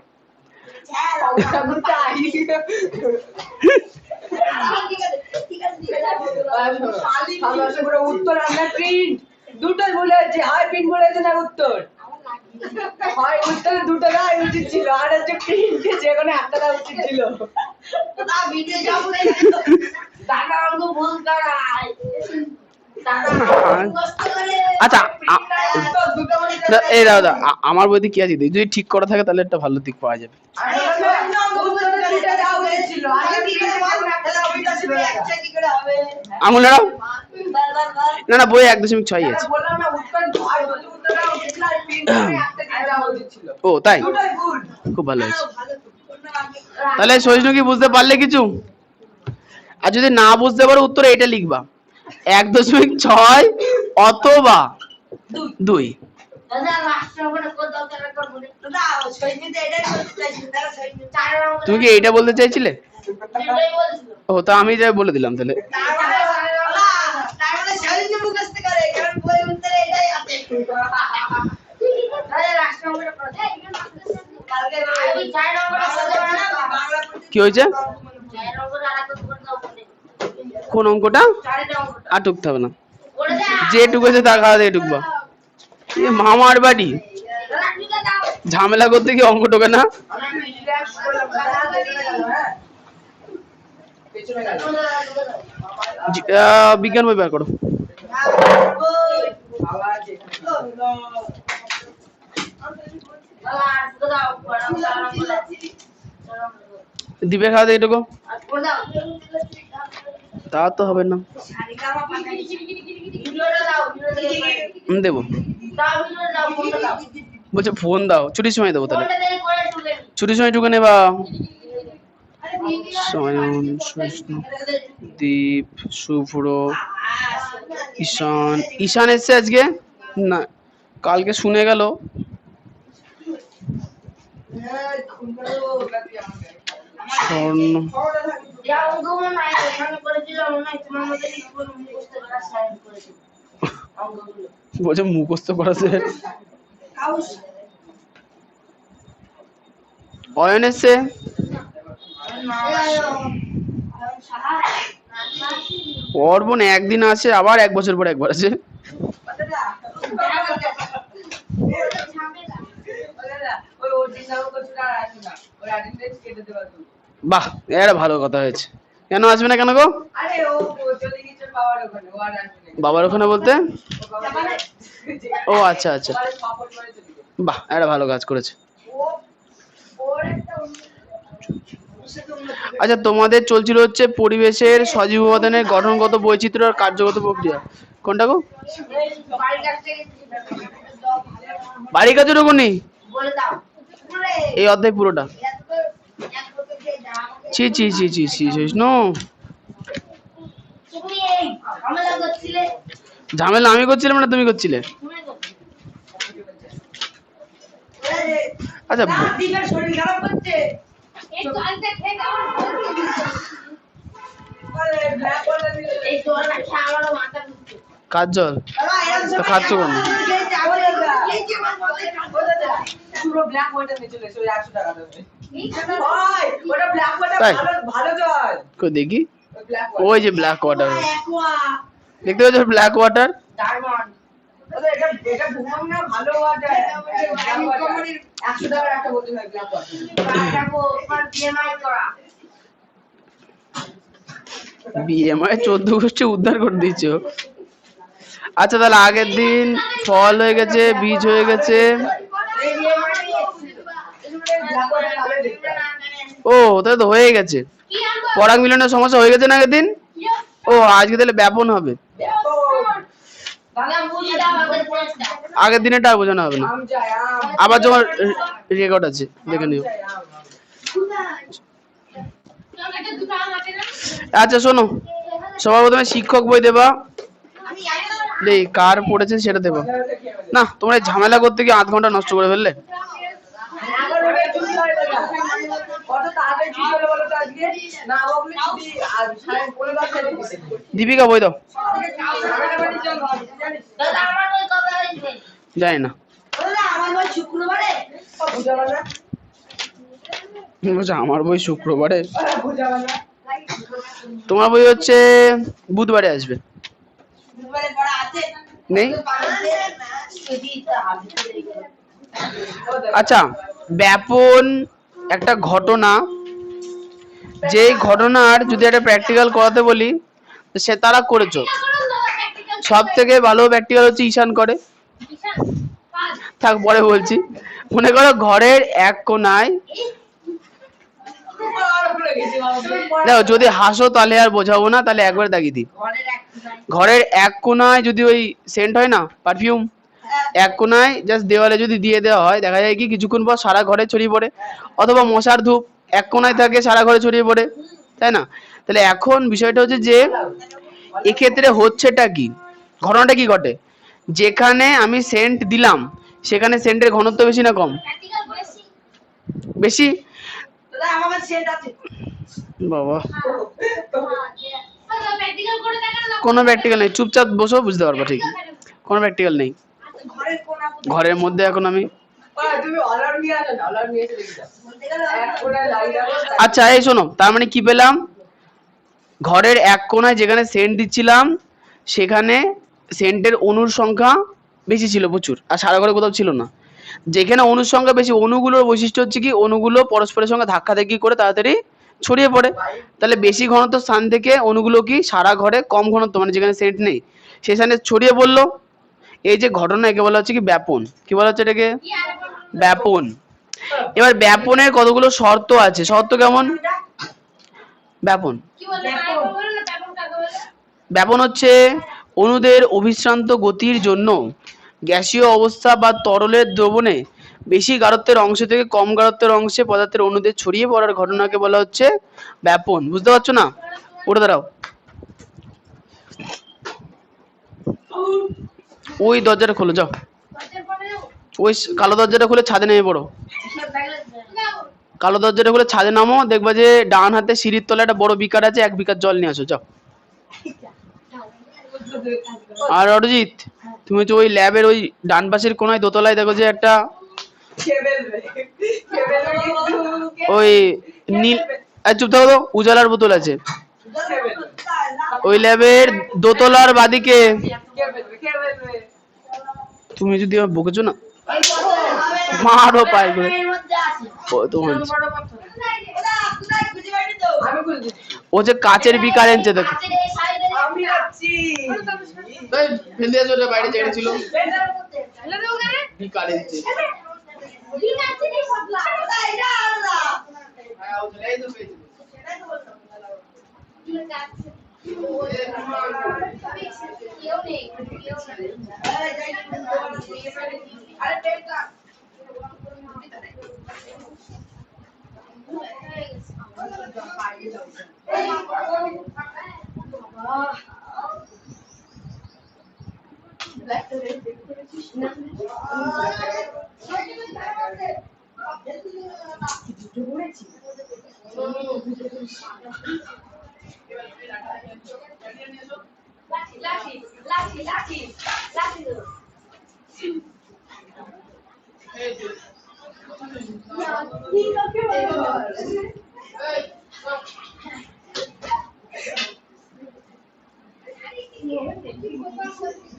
উত্তর আমরা প্রিন্ট দুটোই ভুলে আছে, হয় প্রিন্ট বলেছে না উত্তর, হয় উত্তরে দুটো দেওয়া উচিত ছিল, আর হচ্ছে প্রিন্টে যে কোনো একটা দেওয়া উচিত ছিল। তা ভিডিও যাবো রে। দাদা আমাকে ভুল করায়। আচ্ছা তো দুটো মানে এই দাদা আমার বইতে কি আছে যদি ঠিক করা থাকে তাহলে একটা ভালো দিক পাওয়া যাবে। আঙুল নাড়াও। না না বই 1.6 আছে। ও তাই, খুব ভালো হয়েছে। তাহলে সহিষ্ণু কি বুঝতে পারলে কিছু? আর যদি না বুঝতে পারো উত্তরে এটা লিখবা 1.6 অথবা 2। তুমি কি এইটা বলতে চাইছিলে? ও তা আমি যাই বলে দিলাম তাহলে। কি হয়েছে? কোন অঙ্কটা? আর টুকতে হবে না, যেটুকু আছে তার খাওয়া দিয়ে টুকবা। মামার বাড়ি ঝামেলা করতে কি অঙ্ক টোকে না? বিজ্ঞান বই বের করো। দিবে খাওয়া দিয়ে এটুকু, তা তো হবে না। দেবো বলছে ফোন দাও, ছুটির সময় দেবো তাহলে। ছুটির সময় টুকে নেবা। সায়ন, সহিষ্ণু, দীপ, শুভ্র, ঈশান। ঈশান এসছে আজকে না, কালকে শুনে গেল। স্বর্ণ বলছে মুখস্থ করাছে। অয়ন এসছে। অর্বণ একদিন আসে আবার 1 বছর পর একবার আসে। বাহ, এটা ভালো কথা হয়েছে। কেন আসবে না কেন গো? বাবার ওখানে বলতে? ও আচ্ছা আচ্ছা, বাহ এটা ভালো কাজ করেছে। আচ্ছা তোমাদের চলছিল হচ্ছে পরিবেশের সজীব উপাদানের গঠনগত বৈচিত্র্য আর কার্যগত প্রক্রিয়া, কোনটা গো? বাড়ির কাছে ঢুকুনি এই অধ্যায় পুরোটা। ছি ছি ছি ছি ছি সহিষ্ণু, ঝামেলা আমি করছিলাম না তুমি করছিলে? আচ্ছা কার জল তো খাচ্ছ কেন? দেখি ওই যে ব্ল্যাক ওয়াটার দেখতে পাচ্ছ, ব্ল্যাক ওয়াটার। বিএমআই 14 গোষ্ঠী উদ্ধার করে দিয়েছ। আচ্ছা তাহলে আগের দিন ফল হয়ে গেছে, বীজ হয়ে গেছে। ও তাহলে তো হয়ে গেছে, পরাগ মিলনের সমস্যা হয়ে গেছে না আগের দিন। ও আজকে তাহলে ব্যাপন হবে, আগের দিনেরটা আর বোঝানো হবে না। আবার যখন রেকর্ড আছে দেখে নিও। আচ্ছা শোনো, সবার প্রথমে শিক্ষক বই দেবা, কার পড়েছে সেটা দেবো না। তোমরা ঝামেলা করতে গিয়ে 8 ঘন্টা নষ্ট করে ফেললে। দীপিকা বই দাও। জানি না, আমার বই শুক্রবারে, তোমার বই হচ্ছে বুধবারে আসবে। নেই। আচ্ছা ব্যাপন একটা ঘটনা, যে ঘটনার যদি একটা প্র্যাকটিক্যাল করাতে বলি সে তারা করেছো, সব থেকে ভালো প্র্যাকটিক্যাল হচ্ছে ঈশান করে। ঈশান, কাজ। থাক পরে বলছি। মনে করো ঘরের এক কোনায়, দেখো যদি হাসো তাহলে আর বোঝাবো না, তাহলে একবার দাগিয়ে দিই। ঘরের এক কোনায় যদি ওই সেন্ট হয় না পারফিউম, এক কোনায় জাস্ট দেওয়ালে যদি দিয়ে দেওয়া হয়, দেখা যায় কি কিছুক্ষণ পর সারা ঘরে ছড়িয়ে পড়ে। অথবা মশার ধূপ এক কোনায় থাকে, সারা ঘরে ছড়িয়ে পড়ে, তাই না? তাহলে এখন বিষয়টা হচ্ছে যে এক্ষেত্রে হচ্ছেটা কি, ঘটনাটা কি ঘটে, যেখানে আমি সেন্ট দিলাম সেখানে সেন্টের ঘনত্ব বেশি না কম? প্র্যাকটিক্যাল করেছি। বেশি। দাদা আমার কাছে সেট আছে। বাবা প্র্যাকটিক্যাল করে দেখানো না। কোনো প্র্যাকটিক্যাল নেই, চুপচাপ বসো বুঝতে পারবো ঠিক। কোনো প্র্যাকটিক্যাল নেই ঘরের কোনা ঘরের মধ্যে। এখন আমি তুমি অলার নিয়ে আসো না, অলার নিয়ে এসে দেখি দাও। বলতে গেলে এক কোণায় লাগিয়ে দাও। আচ্ছা এই শোনো, তার মানে কি পেলাম, ঘরের এক কোণায় যেখানে সেন্ট দিচ্ছিলাম সেখানে সেন্টের অণুর সংখ্যা বেশি ছিল প্রচুর, আর সারা ঘরে কোথাও ছিল না। যেখানে অণুর সংখ্যা বেশি, অণুগুলোর বৈশিষ্ট্য হচ্ছে কি অণুগুলো পরস্পরের সঙ্গে ধাক্কাধাক্কি করে তাড়াতাড়ি ছড়িয়ে পড়ে। তাহলে বেশি ঘনত্ব স্থান থেকে অণুগুলো কি সারা ঘরে কম ঘনত্ব, মানে যেখানে সেন্ট নেই সেখানে ছড়িয়ে পড়লো। এই যে ঘটনা একে বলা হচ্ছে কি ব্যাপন। কি বলা হচ্ছে এটাকে? ব্যাপন। এবার ব্যাপনের কতগুলো শর্ত আছে, শর্ত কেমন? ব্যাপন, কি বলে মাইক্রো বলে না ব্যাপন কাকে বলে? ব্যাপন হচ্ছে অণুদের অবিশ্রান্ত গতির জন্য গ্যাসীয় অবস্থা বা তরলের দ্রবণে বেশি গাঢ়ত্বের অংশ থেকে কম গাঢ়ত্বের অংশে পদার্থের অণুদের ছড়িয়ে পড়ার ঘটনাকে বলা হচ্ছে ব্যাপন। বুঝতে পারছো না? উঠে দাঁড়াও। ওই দরজাটা খোলো যাও, বাচ্চার পরে যাবো। ওই কালো দরজাটা খুলে ছাদে নেমে পড়ো। যাবো। কালো দরজাটা খুলে ছাদে নামো, দেখবা যে ডান হাতে সিঁড়ির তলায় একটা বড় বিকার আছে, 1 বিকার জল নিয়ে আসো যাও। আর অরিজিৎ, তুমি হচ্ছে ওই ল্যাবের ওই ডান পাশের কোনায় দোতলায় দেখো যে একটা ওই নীল, চুপ থাকো তো, উজালার বোতল আছে ওই ল্যাবের দোতলার বাদিকে। তুমি যদি আমার বকেছো না মারো পায়ে করে। কত বলছি, ও যে কাচের বিকার এনেছে দেখো। আমি আছি। এই, ফেলে দিয়েছো, ওটা বাইরে চেড়ে ছিল। ফেলে দেবো কেন? বিকার এনেছে। ঠিক আছে রে পাগলা। এই তো পেয়েছি। ঠিক আছে। কেউ নেই, কেউ নেই। লাঠি লাঠি লাঠি লাঠি দেবো।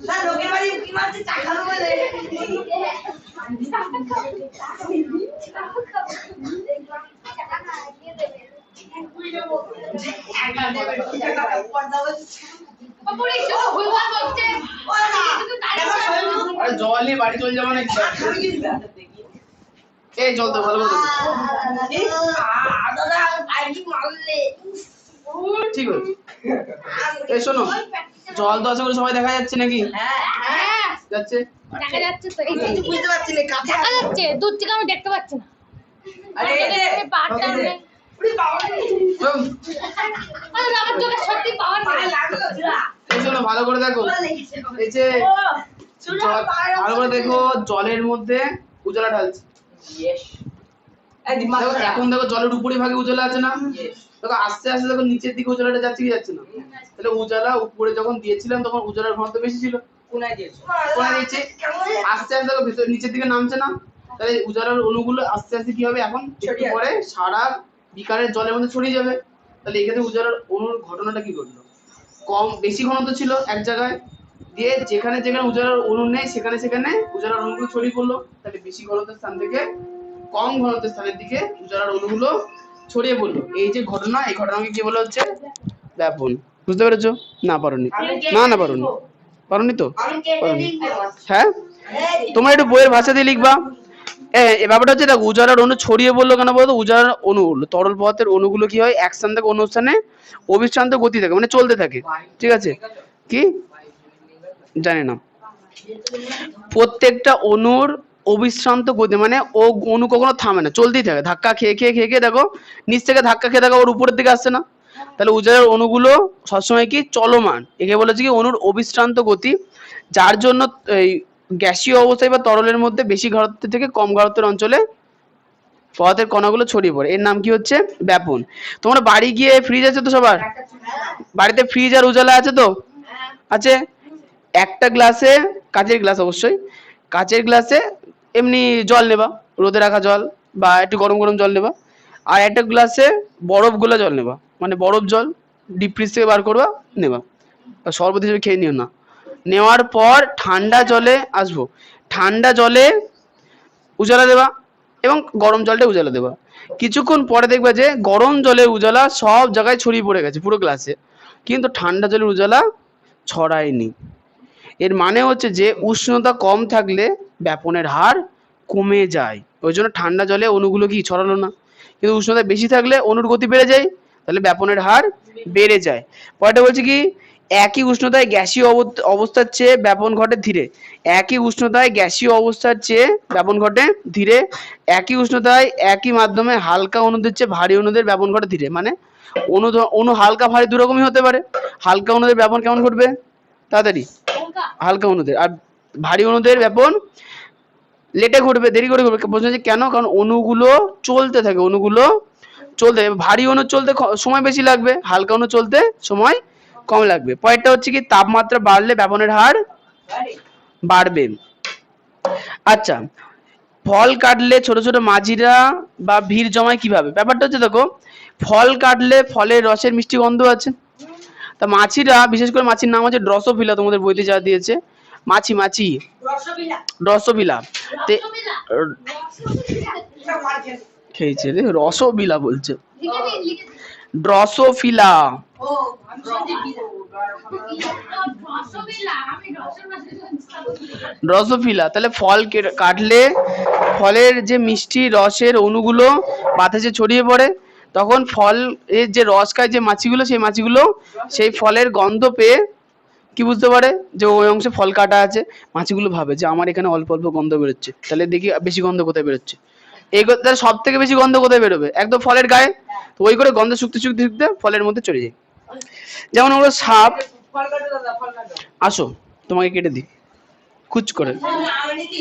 না লোকের বাড়ি কি মারছে চাকালো বলে। ওপরে এসে ভুলভাল বলছে। কিন্তু দাঁড়িয়ে আরে জল নিয়ে বাড়ি চলে যাবো নাকি? এই জল তো ভালো করে দে। দাদা বাইরে মারলে। ঠিক আছে। এই শোনো, জল তো আশা করি সবাই দেখা যাচ্ছে নাকি? হ্যাঁ, যাচ্ছে। দেখা যাচ্ছে তো। এই কিছু বুঝতে পারছি না কাছে। দেখা যাচ্ছে, দূর থেকে আমি দেখতে পাচ্ছি না। আরে এই যে, পাহাড়টা এই যে, নেই। ওরে বাবা রে। আরে আমার চোখে সত্যি পাওয়ার পায়ে নেই। লাগলো যা। এই শোনো ভালো করে দেখো, লেগেছে। এই যে শুনো জল- পায়ে ভালো করে দেখো, জলের মধ্যে উজালা ঢালছে। yes। এই দিমাগ দেখো, এখন দেখো জলের উপরি ভাগে উজালা আছে না? yes। দেখো আস্তে আস্তে দেখো নিচের দিকে উজালাটা যাচ্ছে কি যাচ্ছে না? তাহলে উজালা উপরে যখন দিয়েছিলাম তখন উজালার ঘনত্ব বেশি ছিল। কোনায় দিয়েছো। কোনায় দিয়েছে, আস্তে আস্তে দেখো ভেতর নিচের দিকে নামছে না? তাহলে উজালার অণুগুলো আস্তে আস্তে কি হবে, এখন একটু ছড়িয়ে পরে সারা বিকারের জলের মধ্যে ছড়িয়ে যাবে। তাহলে এখানে উজালার অণুর ঘটনাটা কি ঘটলো, কম বেশি ঘনত্ব ছিল এক জায়গায়, দিয়ে যেখানে যেখানে উজালার অণু নেই সেখানে সেখানে উজালার অণুগুলো ছড়িয়ে পড়লো। তাহলে বেশি ঘনত্বের স্থান থেকে কম ঘনত্বের স্থানের দিকে উজালার অণুগুলো ছড়িয়ে পড়লো। এই যে ঘটনা, এই ঘটনাকে কি বলা হচ্ছে ব্যাপন। বুঝতে পেরেছো? না পারোনি? না না পারোনি। পারোনি তো? আমি কেটে লিখবো। হ্যাঁ, তোমরা একটু বইয়ের ভাষা দিয়ে লিখবা। এই ব্যাপারটা হচ্ছে দেখো, উজালার অণু ছড়িয়ে বললো কেন বলতো? উজালার অণু তরল পদার্থের অণুগুলো কি হয়, এক স্থান থেকে অন্য স্থানে অবিশ্রান্ত গতি থাকে, মানে চলতে থাকে, ঠিক আছে? কি জানি না, প্রত্যেকটা অণুর অবিশ্রান্ত গতি, মানে ও অণু কখনো থামে না, চলতেই থাকে, ধাক্কা খেয়ে খেয়ে খেয়ে খেয়ে দেখো নিচ থেকে ধাক্কা খেয়ে দেখো ওর উপরের দিকে আসছে না? তাহলে উজালার অণুগুলো সবসময় কি চলমান, একে বলেছে কি অণুর অবিশ্রান্ত গতি, যার জন্য এই গ্যাসীয় অবস্থায় বা তরলের মধ্যে বেশি ঘনত্ব থেকে কম ঘনত্বের অঞ্চলে পদার্থের কণাগুলো ছড়িয়ে পড়ে, এর নাম কি হচ্ছে ব্যাপন। তোমরা বাড়ি গিয়ে ফ্রিজ আছে তো সবার? বাড়িতে ফ্রিজ আর উজালা আছে তো? আছে। একটা গ্লাসে, কাচের গ্লাস অবশ্যই, কাচের গ্লাসে এমনি জল নেবা, রোদে রাখা জল বা একটু গরম গরম জল নেবা, আর একটা গ্লাসে বরফ গোলা জল নেবা, মানে বরফ জল ডিপ ফ্রিজ থেকে বার করবা, নেবা, শরবত হিসেবে খেয়ে নিও না। নেওয়ার পর ঠান্ডা জলে আসবো, ঠান্ডা জলে উজালা দেবা এবং গরম জলটা উজালা দেবা। কিছুক্ষণ পরে দেখবা যে গরম জলের উজালা সব জায়গায় ছড়িয়ে পড়ে গেছে পুরো গ্লাসে, কিন্তু ঠান্ডা জলের উজালা ছড়ায়নি। এর মানে হচ্ছে যে উষ্ণতা কম থাকলে ব্যাপনের হার কমে যায়, ওই জন্য ঠান্ডা জলে অণুগুলো কি ছড়ালো না। কিন্তু উষ্ণতা বেশি থাকলে অণুর গতি বেড়ে যায়, তাহলে ব্যাপনের হার বেড়ে যায়। পরেরটা বলছে কি, একই উষ্ণতায় গ্যাসীয় অবস্থার চেয়ে ব্যাপন ঘটে ধীরে। একই উষ্ণতায় গ্যাসীয় অবস্থার চেয়ে ব্যাপন ঘটে ধীরে। একই উষ্ণতায় একই মাধ্যমে হালকা অণুদের চেয়ে ভারী অণুদের ব্যাপন ঘটে ধীরে, মানে অণু হালকা ভারী দু রকমই হতে পারে। হালকা অণুদের ব্যাপন কেমন ঘটবে তাড়াতাড়ি? হালকা অণুদের। আর ভারী অণুদের ব্যাপন লেটে ঘটবে, দেরি করে ঘটবে। বোঝা যায় কেন? কারণ অণুগুলো চলতে থাকে, অণুগুলো চলতে থাকে। ভারী অণু চলতে সময় বেশি লাগবে, হালকা অণু চলতে সময় কম লাগবে। পরেরটা হচ্ছে কি, তাপমাত্রা বাড়লে ব্যাপনের হার বাড়বে। আচ্ছা, ফল কাটলে ছোট ছোট মাঝিরা বা ভিড় জমায় কিভাবে? ব্যাপারটা হচ্ছে দেখো, ফল কাটলে ফলের রসের মিষ্টি গন্ধ আছে, তা মাছিরা, বিশেষ করে মাছির নাম হচ্ছে ড্রসোফিলা, তোমাদের বইতে যা দিয়েছে, মাছি মাছি রসগোল্লা। ড্রসোফিলা। তে রসগোল্লা। সব মাঝে। খেয়েছে রে, রসবিলা বলছে, লিখে দিন, লিখে দিন। ড্রসোফিলা। ও আমি শুনছি বিলা। রসগোল্লা, আমি রসের মাঝে বুঝতাম। ড্রসোফিলা। তাহলে ফল কাটলে ফলের যে মিষ্টি রসের অণুগুলো বাতাসে ছড়িয়ে পড়ে, তখন ফল এর যে রস খায় যে মাছিগুলো, সেই মাছিগুলো সেই ফলের গন্ধ পেয়ে কি বুঝতে পারে যে ওই অংশে ফল কাটা আছে। মাছিগুলো ভাবে যে আমার এখানে অল্প অল্প গন্ধ বেরোচ্ছে, তাহলে দেখি বেশি গন্ধ কোথায় বেরোচ্ছে। এই তাহলে সব থেকে বেশি গন্ধ কোথায় বেরোবে? একদম ফলের গায়ে। তো ওই করে গন্ধ শুকতে শুকতে শুকতে ফলের মধ্যে চলে যায়। যেমন আমরা সাপ, ফল কাটো দাদা, ফল কাটো। আসো তোমাকে কেটে দিই কুচ করে। আমি নিতি।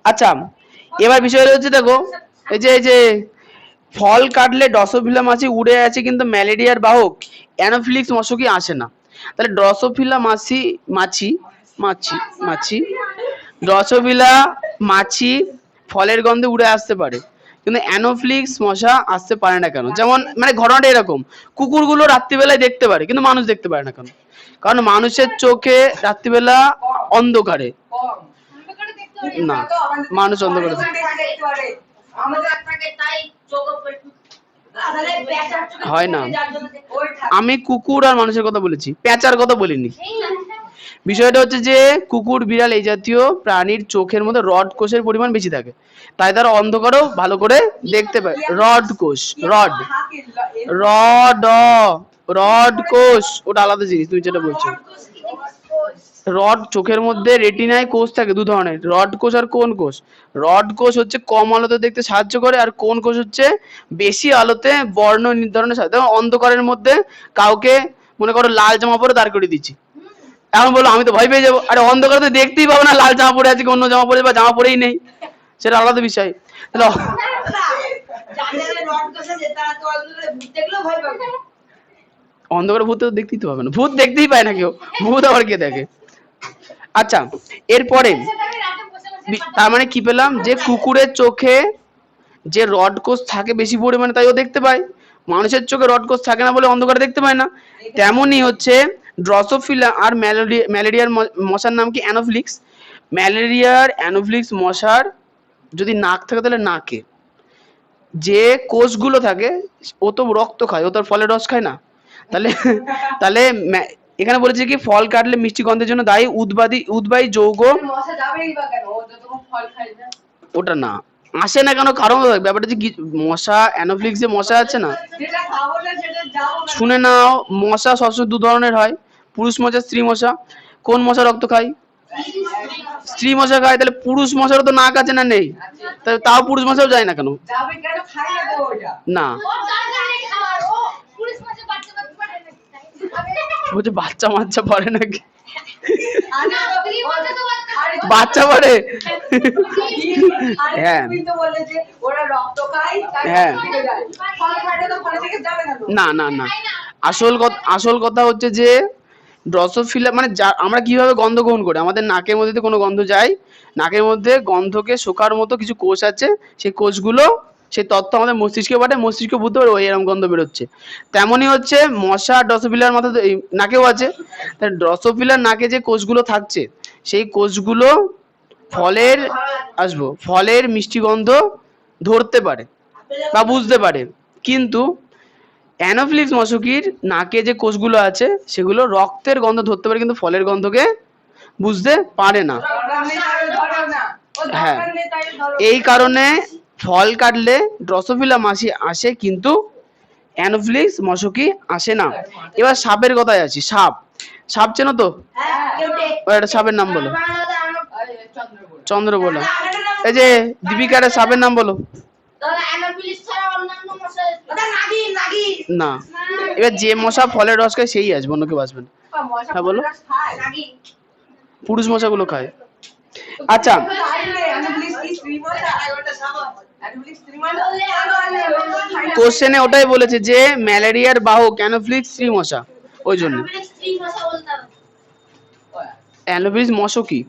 আচ্ছা, এবার বিষয়টা হচ্ছে দেখো, এই যে ফল কাটলে ড্রসোফিলা মাছি উড়ে আছে, কিন্তু ম্যালেরিয়ার বাহক অ্যানোফিলিক্স মশকি আসে না। তাহলে ড্রসোফিলা মাছি মাছি মাছি মাছি ড্রসোফিলা মাছি ফলের গন্ধে উড়ে আসতে পারে, কিন্তু অ্যানোফিলিক্স মশা আসতে পারে না কেন? যেমন মানে ঘটনাটা এরকম, কুকুরগুলো রাত্রিবেলায় দেখতে পারে কিন্তু মানুষ দেখতে পারে না কেন? কারণ মানুষের চোখে রাত্রিবেলা অন্ধকারে, কম। অন্ধকারে দেখতে পারি না, তো আমাদের মানুষ অন্ধকারে আমাদের দেখতে পারে। আমাদের আপনাকে তাই চোখ পেটু। তাহলে পেঁচার চোখে হয় না। যার জন্য দেখতে ওই ঠাকুর। আমি কুকুর আর মানুষের কথা বলেছি, পেঁচার কথা বলিনি। এই না। বিষয়টা হচ্ছে যে কুকুর বিড়াল এই জাতীয় প্রাণীর চোখের মধ্যে রড কোষের পরিমাণ বেশি থাকে, তাই তারা অন্ধকারেও ভালো করে দেখতে পায়। রড কোষ, রড রড রড কোষ ওটা আলাদা জিনিস, তুমি যেটা বলছো। রড চোখের মধ্যে রেটিনায় কোষ থাকে দু ধরনের, রড কোষ আর কোন কোষ। রড কোষ হচ্ছে কম আলোতে দেখতে সাহায্য করে, আর কোন কোষ হচ্ছে বেশি আলোতে বর্ণ নির্ধারণে সাহায্য। যেমন অন্ধকারের মধ্যে কাউকে মনে করো লাল জামা পরে দাঁড় করে দিচ্ছি, এখন বলো আমি তো ভয় পেয়ে যাবো। আরে অন্ধকারে তো দেখতেই পাবো না লাল জামা পরে আছে কি অন্য জামা পরে, বা জামা পরেই নেই, সেটা আলাদা বিষয়। তাহলে যাদের রড কষে তারা তো অন্ধকারে ভূত দেখলেও ভয় পাবে। অন্ধকারে ভূত তো দেখতেই তো পাবে না, ভূত দেখতেই পায় না কেউ, ভূত আবার কে দেখে? আচ্ছা, এরপরে আমি রাতে বসে বসে তার মানে কি পেলাম, যে কুকুরের চোখে যে রড কোষ থাকে বেশি পরিমাণে তাই ও দেখতে পায়, মানুষের চোখে রড কোষ থাকে না বলে অন্ধকারে দেখতে পায় না। তেমনই হচ্ছে ড্রসোফিলা আর ম্যালেরিয়ার মশার নাম কি? অ্যানোফিলিক্স। ম্যালেরিয়ার অ্যানোফিলিক্স মশার যদি নাক থাকে তাহলে নাকে যে কোষগুলো থাকে, ও তো রক্ত খায়, ও তো আর ফলের রস খায় না, তাহলে তাহলে এখানে বলেছে কি ফল কাটলে মিষ্টি গন্ধের জন্য দায়ী উদ্বায়ী যৌগ। মশা যাবেই বা কেন, ও যতক্ষণ ফল খাই না। ওটা না আসে না কেন, কারণ ব্যাপারটা যে মশা অ্যানোফ্লিক্স যে মশা আছে না, যেটা খাবো না সেটা যাবো না। শুনে নাও, মশা সবসময় দু ধরনের হয়, পুরুষ মশা স্ত্রী মশা। কোন মশা রক্ত খায়? স্ত্রী মশা খায়। তাহলে পুরুষ মশারও তো নাক আছে না নেই? তাহলে তাও পুরুষ মশাও যায় না কেন? যাবে কেন, খাই না তো ওটা। না ওর দরকার নেই খাওয়ার, ও পুলিশ মাঝে বাচ্চা বাচ্চা পাঠায় নাকি বলছে বাচ্চা মাচ্চা পড়ে নাকি? আরে তো স্ত্রী মাঝে তো বাচ্চা বাচ্চা পড়ে? আরে হ্যাঁ। তুমি তো বললে যে ওরা রক্ত খায় তাই হ্যাঁ। ফল থেকে যায়। ফল খাইলে তো ফল থেকে যাবে না তো। না না না, আসল কথা হচ্ছে যে ড্রসোফিলা মানে আমরা কিভাবে গন্ধ গ্রহণ করি, আমাদের নাকের মধ্যে কোনো গন্ধ যায়, নাকের মধ্যে গন্ধকে শোকার মতো কিছু কোষ আছে, সেই কোষগুলো সেই তথ্য আমাদের মস্তিষ্কে পাঠায়, মস্তিষ্ক বুঝতে পারে ওই এরকম গন্ধ বেরোচ্ছে। তেমনই হচ্ছে মশা ড্রসোফিলার মাথা নাকেও আছে, তাই ড্রসোফিলার নাকে যে কোষগুলো থাকছে সেই কোষগুলো ফলের মিষ্টি গন্ধ ধরতে পারে বা বুঝতে পারে, কিন্তু অ্যানোফিলিস মশকির নাকে যে কোষগুলো আছে সেগুলো রক্তের গন্ধ ধরতে পারে কিন্তু ফলের গন্ধকে বুঝতে পারে না। দরকার নেই তাই ধরো না। ও হ্যাঁ, দরকার নেই তাই ধরো। এই কারণে ফল কাটলে ড্রসোফিলা মাছি আসে কিন্তু অ্যানোফিলিস মশকি আসে না। এবার সাপের কথায় আছি। সাপ চেনো তো? হ্যাঁ। একটা সাপের নাম বলো। আরে চন্দ্রপুর। চন্দ্র বলো। এই যে দীপিকার সাপের নাম বলো। দাদা অ্যানোফিলিস ছাড়া অন্যান্য মশা, দাদা নাগিন না, এবার যে মশা ফলের রস খায় সেই আসবে, অন্য কেউ আসবে না। মশা হ্যাঁ, বলো। ফলের রস খায়। নাগিন। পুরুষ মশাগুলো খায়। আচ্ছা, কোশ্চেনে ওটাই বলেছে যে ম্যালেরিয়ার বাহক অ্যানোফিলিস স্ত্রী মশা, ওই জন্য অ্যানোফিলিস স্ত্রী মশা বলতে হবে। অ্যানোফিলিস মশকি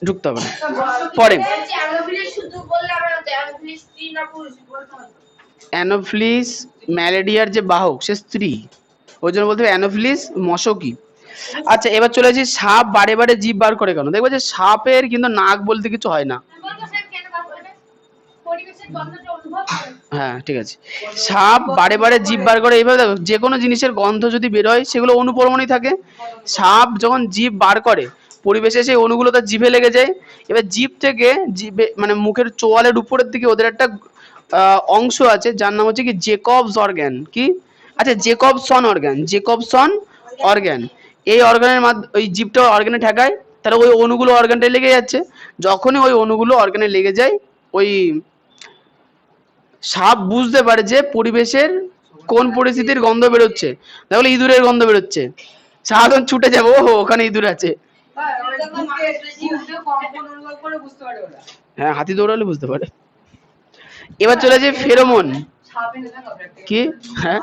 ঢুকতে হবে না। পরে পরে অ্যানোফিলিস শুধু বললে হবে না, অ্যানোফিলিস স্ত্রী না পুরুষ বলতে হবে। অ্যানোফিলিস ম্যালেরিয়ার যে বাহক সে স্ত্রী, ওই জন্য বলতে হবে অ্যানোফিলিস মশকি। আচ্ছা, এবার চলে আসি সাপ বারে বারে জিভ বার করে কেন। দেখবো যে সাপের কিন্তু নাক বলতে কিছু হয় না। বলবো স্যার কেন বার করে? পরিবেশের গন্ধটা অনুভব করে। হ্যাঁ ঠিক আছে, সাপ বারে বারে জিভ বার করে এইভাবে। দেখো যে কোনো জিনিসের গন্ধ যদি বেরোয় সেগুলো অনুপরমাণই থাকে। সাপ যখন জিভ বার করে পরিবেশে সেই অণুগুলো তার জিভে লেগে যায়। এবার জিভ থেকে জিভে মানে মুখের চোয়ালের উপরের দিকে ওদের একটা অংশ আছে যার নাম হচ্ছে কি জেকবস অর্গ্যান। কি? আচ্ছা, জেকবসন অর্গ্যান। এই অর্গানের মাধ্যমে ওই জিভটা অর্গানে ঠেকায়, তাহলে ওই অণুগুলো অর্গানটায় লেগে যাচ্ছে। যখনই ওই অণুগুলো অর্গানে লেগে যায়, ওই সাপ বুঝতে পারে যে পরিবেশের কোন পরিস্থিতির গন্ধ বেরোচ্ছে। দেখো ইঁদুরের গন্ধ বেরোচ্ছে, সাপ ছুটে যাবো, ও ওখানে ইঁদুর আছে। হ্যাঁ, হাতি দৌড়ালে বুঝতে পারে। এবার চলে যে ফেরোমন। কি? হ্যাঁ,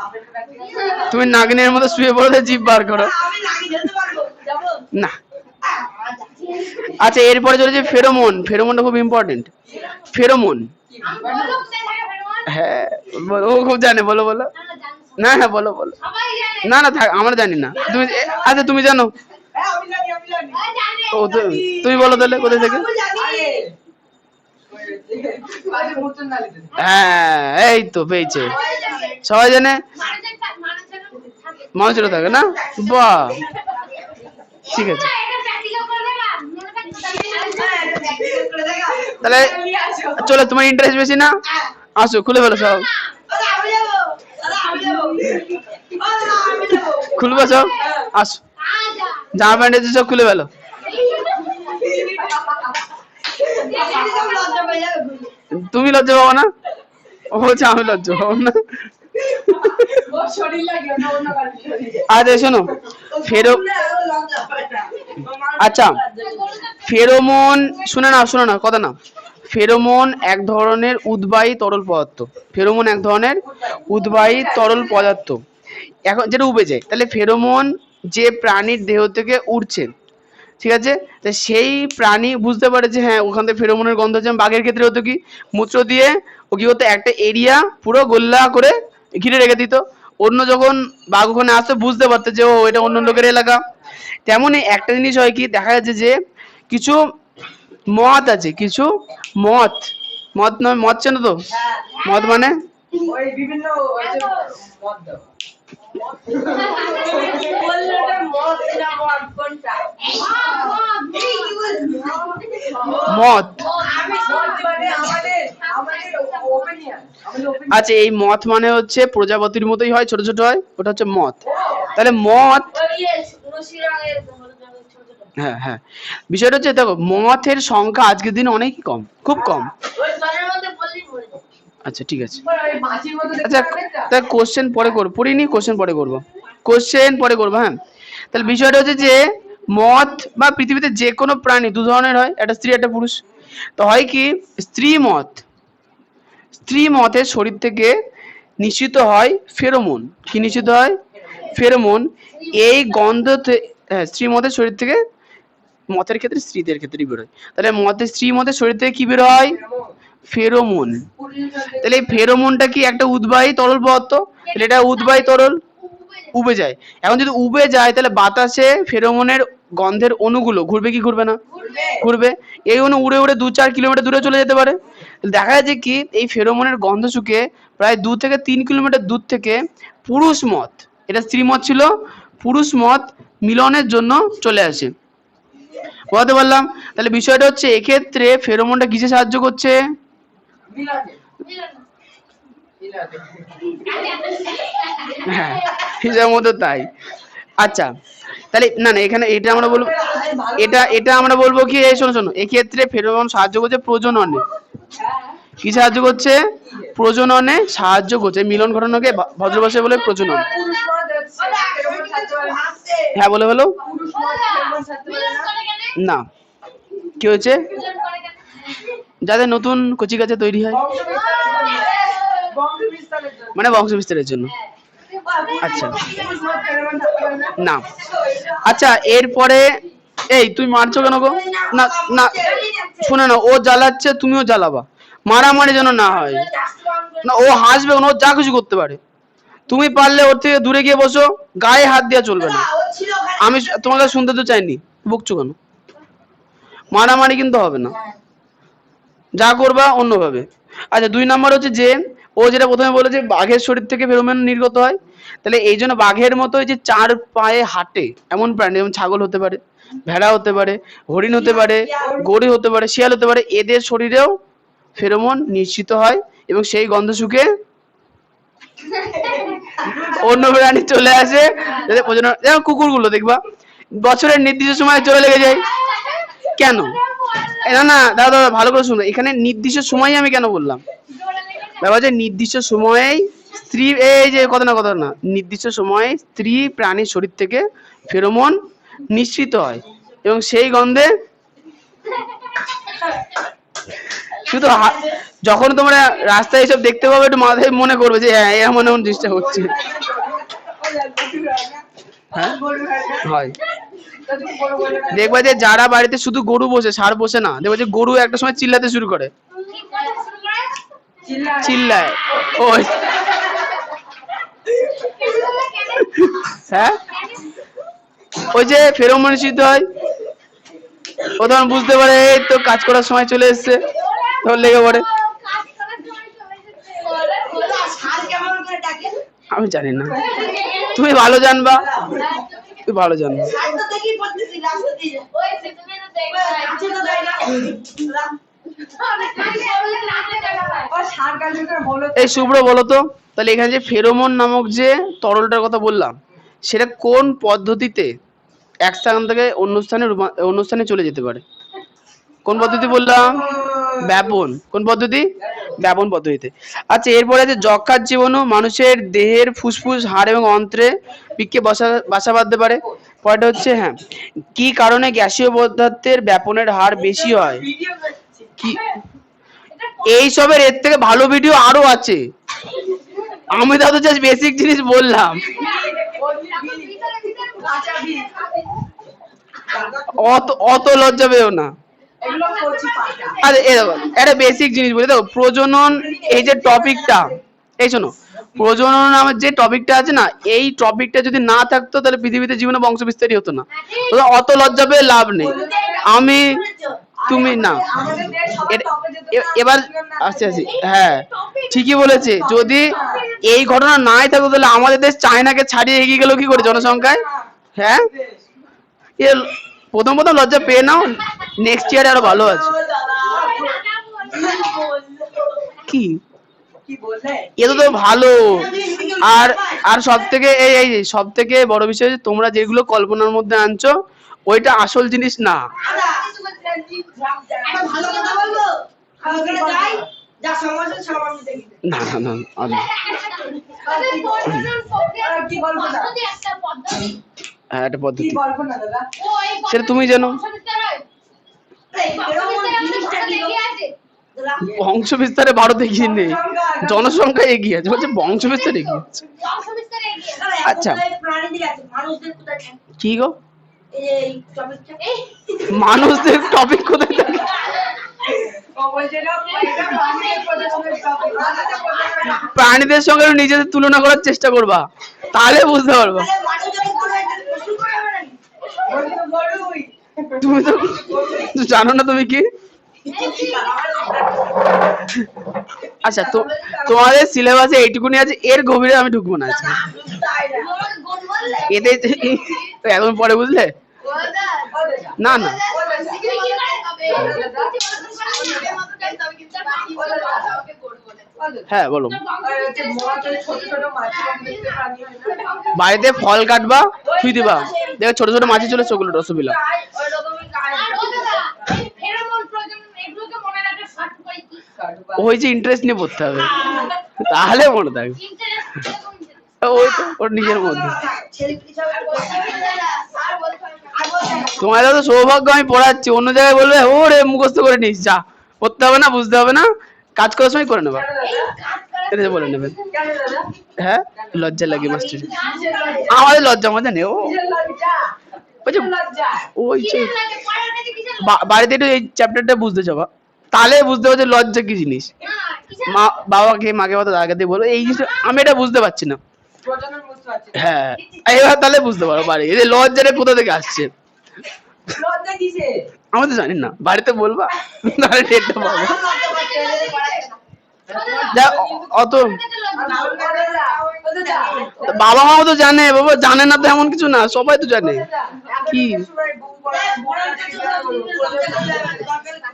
তুমি নাগিনের মতো শুয়ে পড়ে জিভ বার করো আমি নাগিন যেতে পারবো, যাবো না। আচ্ছা, এরপরে চলে যে ফেরোমনটা খুব ইম্পর্টেন্ট। ফেরোমন, আমি বলবো স্যার ফেরোমন। হ্যাঁ ও খুব জানে, বলো বলো। না জানি। না হ্যাঁ বলো বলো। সবাই জানে। না না থাক, আমরা জানি না। তুমি আচ্ছা তুমি জানো? জানে। ও তুমি বলো তাহলে কোথা থেকে। হ্যাঁ এই তো পেয়েছে, সবাই জানে। মানুষেরও থাকে না, বাহ ঠিক আছে। এটা প্র্যাকটিক্যাল করে দেবা মনে থাকবে। তাহলে চলো, তোমার ইন্টারেস্ট বেশি না, আসো খুলে ফেলো সব। দাদা আমি যাবো, দাদা আমি যাবো, দাদা আমি যাবো। খুলবো সব, আসো। আজা। জামা প্যান্ট আছে সব খুলে ফেলো। লজ্জা পেয়ে যাবে। তুমি লজ্জা পাবো না? ও বলছে আমি লজ্জা পাবো না। আচ্ছা শোনো, লজ্জা পায় না। আচ্ছা ফেরোমন, শুনে না কথা না। ফেরোমন এক ধরনের উদ্বায়ী তরল পদার্থ। ফেরোমন এক ধরনের উদ্বায়ী তরল পদার্থ, এখন যেটা উবে যায়। তাহলে ফেরোমন যে প্রাণীর দেহ থেকে উড়ছে, ঠিক আছে, তো সেই প্রাণী বুঝতে পারে যে হ্যাঁ ওখান থেকে ফেরোমনের গন্ধ হচ্ছে। বাঘের ক্ষেত্রে হতো কি, মূত্র দিয়ে ও কি হতো, একটা এরিয়া পুরো গোল্লা করে ঘিরে রেখে দিত। অন্য যখন বাঘ ওখানে আসতো বুঝতে পারতো যে ও এটা অন্য লোকের এলাকা। তেমনই একটা জিনিস হয় কি, দেখা যাচ্ছে যে কিছু মথ আছে, কিছু মথ নয়, মথ চেনো তো? মথ মানে ওই বিভিন্ন মদ দেওয়া। বললো ওটা মদ না মদ কোনটা? মথ। আমি মানে আমাদের ওপিনিয়ন, আমাদের opinion। আচ্ছা, এই মথ মানে হচ্ছে প্রজাপতির মতোই হয়, ছোট ছোট হয়, ওটা হচ্ছে মথ। তাহলে মথ, হ্যাঁ হ্যাঁ, বিষয়টা হচ্ছে দেখো মথের সংখ্যা আজকের দিনে অনেক কম, খুব কম। আচ্ছা ঠিক আছে। ওই মাছির মতো দেখতে আচ্ছা, অনেকটা। তা কোশ্চেন পরে করবো, পড়িনি, কোশ্চেন পরে করবো, কোশ্চেন পরে করবো, হ্যাঁ। তাহলে বিষয়টা হচ্ছে যে মথ বা পৃথিবীতে যে কোনো প্রাণী দু ধরনের হয়, একটা স্ত্রী একটা পুরুষ। তো হয় কি, স্ত্রী মথের শরীর থেকে নিঃসৃত হয় ফেরোমন। কি নিঃসৃত হয়? ফেরোমন। এই গন্ধ স্ত্রী মথের শরীর থেকে, মথের ক্ষেত্রে স্ত্রীদের ক্ষেত্রেই বেরোয়। তাহলে স্ত্রী মথের শরীর থেকে কি বেরোয়? ফেরোমন। তাহলে এই ফেরোমনটা কি একটা উদ্বায়ী তরল পদার্থ? তাহলে এটা উদ্বায়ী তরল, উবে যায়। এখন যদি উবে যায় তাহলে বাতাসে ফেরোমনের গন্ধের অণুগুলো ঘুরবে কি ঘুরবে না? ঘুরবে। এই অণু উড়ে উড়ে 2-4 কিলোমিটার দূরে চলে যেতে পারে। দেখা যাচ্ছে কি এই ফেরোমনের গন্ধ শুকে প্রায় 2 থেকে 3 কিলোমিটার দূর থেকে পুরুষ মথ, এটা স্ত্রী মথ ছিল, পুরুষ মথ মিলনের জন্য চলে আসে। বলতে পারলাম? তাহলে বিষয়টা হচ্ছে এক্ষেত্রে ফেরোমনটা কিসে সাহায্য করছে? হ্যাঁ, হিসাব মতো তাই। আচ্ছা, তাহলে না না, এখানে এটা আমরা বলবো, এটা আমরা বলবো কি, এই শোনো শোনো, এক্ষেত্রে ফেরোমন সাহায্য করছে প্রজননে। কি সাহায্য করছে? প্রজননে সাহায্য করছে। মিলন ঘটানোকে ভদ্র ভাষায় বলে প্রজনন। পুরুষ মদ হচ্ছে, ফেরোমন ছাড়তে পারে না। হ্যাঁ বলে বলো। পুরুষ মদ ফেরোমন ছাড়তে পারে না। না, কি হয়েছে? যাদের নতুন কচি কাচা তৈরি হয়, বংশবিস্তারের জন্য। মানে বংশ বিস্তারের জন্য। আচ্ছা পুরুষ মদ ফেরোমন ছাড়তে পারে না। না। আচ্ছা, এরপরে এই তুই মারছো কেন গো? না না, শুনে না, ও জ্বালাচ্ছে তুমিও জ্বালাবা, মারামারি যেন না হয়। না, ও হাসবে না, ও যা কিছু করতে পারে। তুমি পারলে ওর থেকে দূরে গিয়ে বসো, গায়ে হাত দেওয়া চলবে না। আমি তোমাকে শুনতে তো চাইনি, বকছো কেন? মারামারি কিন্তু হবে না, যা করবা অন্যভাবে। আচ্ছা, 2 নম্বর হচ্ছে যে ও যেটা প্রথমে বলেছে বাঘের শরীর থেকে ফেরোমন নির্গত হয়। তাহলে এই জন্য বাঘের মতো যে 4 পায়ে হাঁটে এমন প্রাণী, যেমন ছাগল হতে পারে, ভেড়া হতে পারে, হরিণ হতে পারে, গরু হতে পারে, শিয়াল হতে পারে, এদের শরীরেও ফেরোমন নিঃসৃত হয় এবং সেই গন্ধ শুকে অন্য প্রাণী চলে আসে। যেমন কুকুরগুলো দেখবা বছরের নির্দিষ্ট সময় চলে লেগে যায়। কেন? না না দাদা দাদা, ভালো করে শুনো, এখানে নির্দিষ্ট সময় আমি কেন বললাম? ব্যাপার যে নির্দিষ্ট সময়েই স্ত্রী, এই যে কথা না, নির্দিষ্ট সময়ে স্ত্রী প্রাণীর শরীর থেকে ফেরোমন নিঃসৃত হয় এবং সেই গন্ধে শুধু যখন তোমরা রাস্তায় এসব দেখতে পাবে একটু মাথায় মনে করবে যে হ্যাঁ এমন এমন জিনিসটা হচ্ছে। হ্যাঁ হয়। দেখবা যে যারা বাড়িতে শুধু গরু বসে, ষাঁড় বসে না, দেখবা যে গরু একটা সময় চিল্লাতে শুরু করে, চিল্লায়। ওই হ্যাঁ, ওই যে ফেরোমন নিঃসৃত হয়, ও তখন বুঝতে পারে এই তো কাজ করার সময় চলে এসছে, তখন লেগে পড়ে। আমি জানি না, তুমি ভালো জানবা, তুমি ভালো জানবা। এই শুভ্র বলো তো, তাহলে এখানে যে ফেরোমন নামক যে তরলটার কথা বললাম, সেটা কোন পদ্ধতিতে এক স্থান থেকে অন্য স্থানে চলে যেতে পারে? কোন পদ্ধতি বললাম? ব্যাপন। কোন পদ্ধতি? ব্যাপন পদ্ধতিতে। আচ্ছা, এরপরে আছে যক্ষার জীবাণু মানুষের দেহের ফুসফুস, হাড় এবং অন্ত্রে পিকে বাসা বাঁধতে পারে। পরেরটা হচ্ছে হ্যাঁ, কি কারণে গ্যাসীয় পদার্থের ব্যাপনের হার বেশি হয়? কি এই সবের এর থেকে ভালো ভিডিও আরো আছে, আমি তো জাস্ট বেসিক জিনিস বললাম। অত লজ্জা পেও না। আরে এ দেখো, একটা বেসিক জিনিস বলি, দেখো প্রজনন, এই যে টপিকটা, এই শোনো, প্রজনন নামের যে টপিকটা আছে না, এই টপিকটা যদি না থাকতো তাহলে পৃথিবীতে জীবনে বংশ বিস্তারই হতো না। অত লজ্জা পেয়ে লাভ নেই। আমি তুমি না, এবার আসছি, হ্যাঁ ঠিকই বলেছে। যদি এই ঘটনা নাই থাকতো তাহলে আমাদের দেশ চায়নাকে ছাড়িয়ে এগিয়ে গেল কি করে জনসংখ্যায়? হ্যাঁ, এ প্রথম প্রথম লজ্জা পেয়ে নাও, নেক্সট ইয়ারে আরো ভালো আছে। কি কি বললে? এ তো ভালো। আর আর সব থেকে এই সব থেকে বড় বিষয় হচ্ছে তোমরা যেগুলো কল্পনার মধ্যে আনছো ওইটা আসল জিনিস না। একটা ভালো কথা বলবো, আমি ওখানে যাই, যা সমস্যা সব আমি দেখি। না না না কি বলবো না? হ্যাঁ, একটা কি পদ্ধতি, বলবো না দাদা? সেটা তুমি জানো। বংশ বিস্তারে ভারত এগিয়ে নেই, জনসংখ্যা এগিয়ে আছে, বলছে বংশ বিস্তার এগিয়ে আছে। আচ্ছা। প্রাণীদের আছে, মানুষদের কোথায় থাকে? কি গো, এই টপিকটা মানুষদের টপিক কোথায় থাকে? ও বলছে না, এটা প্রাণীদের প্রজননের topic, মানুষের প্রজননের topic। প্রাণীদের সঙ্গে নিজেদের তুলনা করার চেষ্টা করবা, তাহলে বুঝতে পারবা। তাহলে মানুষ যদি কোনো একটা প্রশ্ন করে হবে নাকি? ওই তো গরুই। তুমি তো জানো না তুমি কি। আচ্ছা, তো তোমাদের সিলেবাসে এইটুকুনি আছে, এর গভীরে আমি ঢুকবো না আজকে। এতে এখন পরে বুঝলে। না না, হ্যাঁ বলো। আর হচ্ছে মহাজনের ছোট ছোট মাছ দেখতে প্রাণী হয় না? বাড়িতে ফল কাটবা, থুই দিবা, দেখো ছোট ছোট মাছি চলে চোখগুলো রসগোল্লা। ওই যে ইন্টারেস্ট নিয়ে পড়তে হবে, তাহলে মনে থাকবে। ওই তো ওর নিজের মধ্যে। তোমার তো সৌভাগ্য, আমি পড়াচ্ছি, অন্য জায়গায় বলবে ওরে মুখস্থ করে নিস, যা পড়তে হবে না, বুঝতে হবে না, কাজ করার সময় করে নেবা, এটা বলে নেবেন। কেন দাদা? হ্যাঁ, লজ্জা লাগে মাস্টার, আমাদের লজ্জা মজা নেই। ও কিসের লজ্জা? ওই যে লজ্জা। ওই যে বাড়িতে একটু এই চ্যাপ্টারটা বুঝতে যাবা, তাহলে বুঝতে পারছো লজ্জা কি জিনিস। মা বাবাকে মাকে কথা আগে বলো এই জিনিসটা আমি এটা বুঝতে পারছি না। প্রজনন বুঝতে পারছি না। হ্যাঁ, এবার তাহলে বুঝতে পারো বাড়ি এই যে লজ্জাটা কোথা থেকে আসছে। লজ্জা কিসে? আমি তো জানি না, বাড়িতে বলবা, তাহলে টেরটা পাবো। যা, অত বাবা মাও তো জানে, বাবা জানে না তো এমন কিছু না, সবাই তো জানে। কি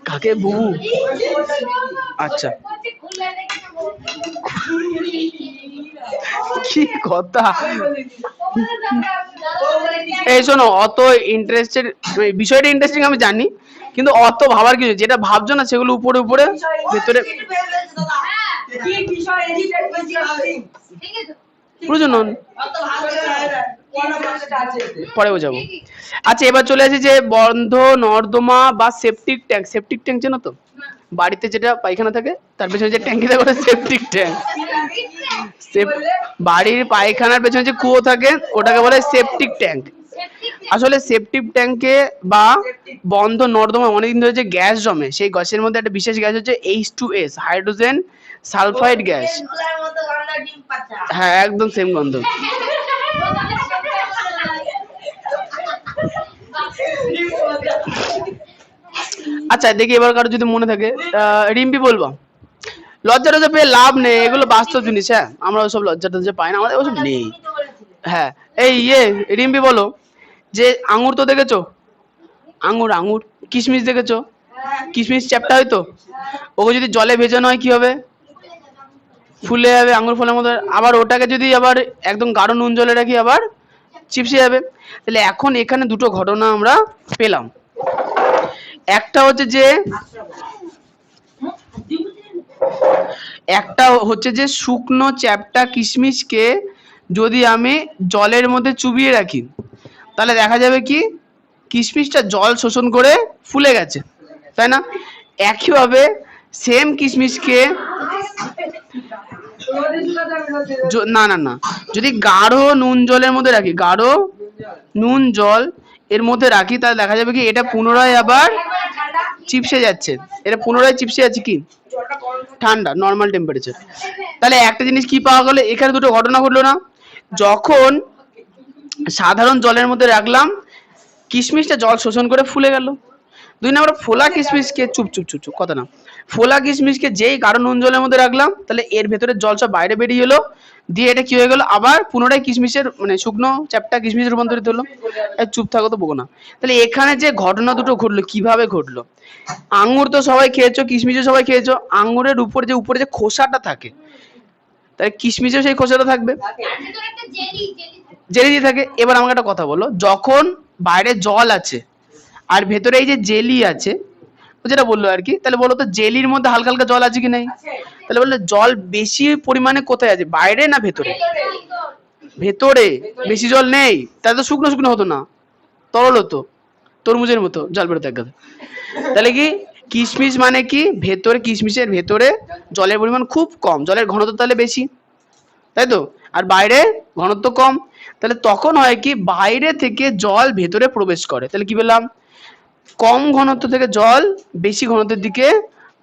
কাকে বুবু? আচ্ছা, কি কথা। এই শোনো, অত ইন্টারেস্টেড বিষয়টা ইন্টারেস্টিং আমি জানি, কিন্তু অত ভাবার কিছু, যেটা ভাবছো না সেগুলো উপরে উপরে ভেতরে কি বিষয় এডিটেড বেশি? প্রজনন অত ভালো লাগে না। পরে বোঝাবো। আচ্ছা, এবার চলে আসি যে বন্ধ নর্দমা বা সেপটিক ট্যাঙ্ক। সেপটিক ট্যাঙ্ক জানো তো, বাড়িতে যেটা পায়খানা থাকে তার পেছনে যে ট্যাঙ্কি থাকে ওটা সেপটিক ট্যাঙ্ক। বাড়ির পায়খানার পেছনে যে কুয়ো থাকে ওটাকে বলে সেপটিক ট্যাঙ্ক। আসলে সেপটিক ট্যাঙ্কে বা বন্ধ নর্দমা অনেকদিন ধরে যে গ্যাস জমে, সেই গ্যাসের মধ্যে একটা বিশেষ গ্যাস হচ্ছে H2S, হাইড্রোজেন সালফাইড গ্যাস। পেনগুলোর মতো গন্ধ ডিম পাতা। হ্যাঁ, একদম সেম গন্ধ। আচ্ছা, দেখি এবার কারো যদি মনে থাকে, রিম্পি বলবো। লজ্জা টজ্জা পেয়ে লাভ নেই, এগুলো বাস্তব জিনিস। হ্যাঁ, আমরা ওসব লজ্জা টজ্জা পাই না, আমাদের ওসব নেই। হ্যাঁ, এই রিম্পি বলো যে আঙুর তো দেখেছো, আঙুর আঙুর কিশমিশ দেখেছো, কিশমিশ চ্যাপ্টা হয়তো, ওকে যদি জলে ভেজানো হয় কি হবে? ফুলে যাবে, আঙুর ফলের মতো। আবার ওটাকে যদি আবার একদম গাঢ় নুন জলে রাখি আবার চিপসে যাবে। তাহলে এখন এখানে দুটো ঘটনা আমরা পেলাম। একটা হচ্ছে যে শুকনো চ্যাপ্টা কিশমিশকে যদি আমি জলের মধ্যে চুবিয়ে রাখি তাহলে দেখা যাবে কি কিশমিশটা জল শোষণ করে ফুলে গেছে, তাই না? একইভাবে সেম কিশমিশকে না না না যদি গাঢ় নুন জলের মধ্যে রাখি, গাঢ় নুন জল এর মধ্যে রাখি, তাহলে দেখা যাবে কি এটা পুনরায় আবার চিপসে যাচ্ছে। এটা পুনরায় চিপসে যাচ্ছে কি ঠান্ডা নর্মাল টেম্পারেচার। তাহলে একটা জিনিস কি পাওয়া গেল, এখানে দুটো ঘটনা ঘটলো না? যখন সাধারণ জলের মধ্যে রাখলাম কিশমিশটা জল শোষণ করে ফুলে গেল, 2 নম্বর ফোলা কিশমিশকে চুপ চুপ চুপ চুপ কথা না, ফোলা কিশমিশকে যেই গাঢ় নুন জলের মধ্যে রাখলাম তাহলে এর ভেতরে জল সব বাইরে বেরিয়ে এলো, দিয়ে এটা কি হয়ে গেল আবার পুনরায় কিশমিশের মানে শুকনো চ্যাপ্টা কিশমিশের রূপান্তরিত হলো। চুপ থাকো তো বকো না। তাহলে এখানে যে ঘটনা দুটো ঘটলো কিভাবে ঘটলো, আঙ্গুর তো সবাই খেয়েছো, কিশমিশও সবাই খেয়েছো, আঙ্গুরের উপরে যে খোসাটা থাকে, তাহলে কিশমিশেও সেই খোসাটা থাকবে, থাকে। তার ভেতরে একটা জেলি জেলি থাকে। জেলি দিয়ে থাকে। এবার আমাকে একটা কথা বলো, যখন বাইরে জল আছে আর ভেতরে এই যে জেলি আছে, ও যেটা বললো আর কি, তাহলে বলো তো জেলির মধ্যে হালকা হালকা জল আছে কি নাই? আছে। তাহলে বললে জল বেশি পরিমাণে কোথায় আছে, বাইরে না ভেতরে? ভেতরে। ভেতরে বেশি জল নেই, তাহলে তো শুকনো শুকনো হতো না, তরল হতো, তরমুজের মতো জল বেরোতো এক কথায়। তাহলে কি কিশমিশ মানে কি, ভেতরে কিশমিশের ভেতরে জলের পরিমাণ খুব কম, জলের ঘনত্ব তাহলে বেশি, তাই তো, আর বাইরে ঘনত্ব কম। তাহলে তখন হয় কি বাইরে থেকে জল ভেতরে প্রবেশ করে, তাহলে কি বললাম, কম ঘনত্ব থেকে জল বেশি ঘনত্বের দিকে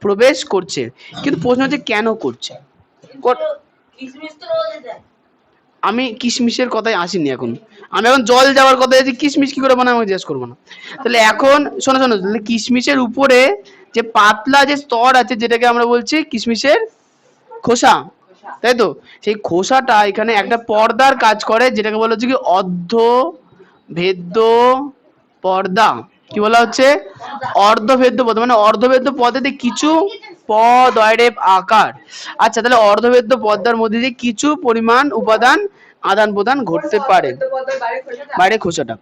প্রবেশ করছে। কিন্তু প্রশ্ন হচ্ছে কেন করছে? কিশমিশ তো রোদে দেয়। আমি কিশমিশের কথায় আসিনি এখন, আমি এখন জল যাওয়ার কথা আছি, কিশমিশ কি করে বানায় আমি জিজ্ঞেস করবো না। তাহলে এখন শোনো শোনো, তাহলে কিশমিশের উপরে যে পাতলা যে স্তর আছে যেটাকে আমরা বলছি কিশমিশের খোসা, তাই তো, সেই খোসাটা এখানে একটা পর্দার কাজ করে, যেটাকে বলা হচ্ছে কি অর্ধভেদ্য পর্দা। কি বলা হচ্ছে? অর্ধভেদ্য পর্দা, মানে অর্ধভেদ্য পর্দাতে কিছু পদ অয়রেপ আকার। আচ্ছা, তাহলে অর্ধভেদ্য পর্দার মধ্যে দিয়ে কিছু পরিমাণ উপাদান আদান প্রদান ঘটতে পারে, বাইরে খোসাটা।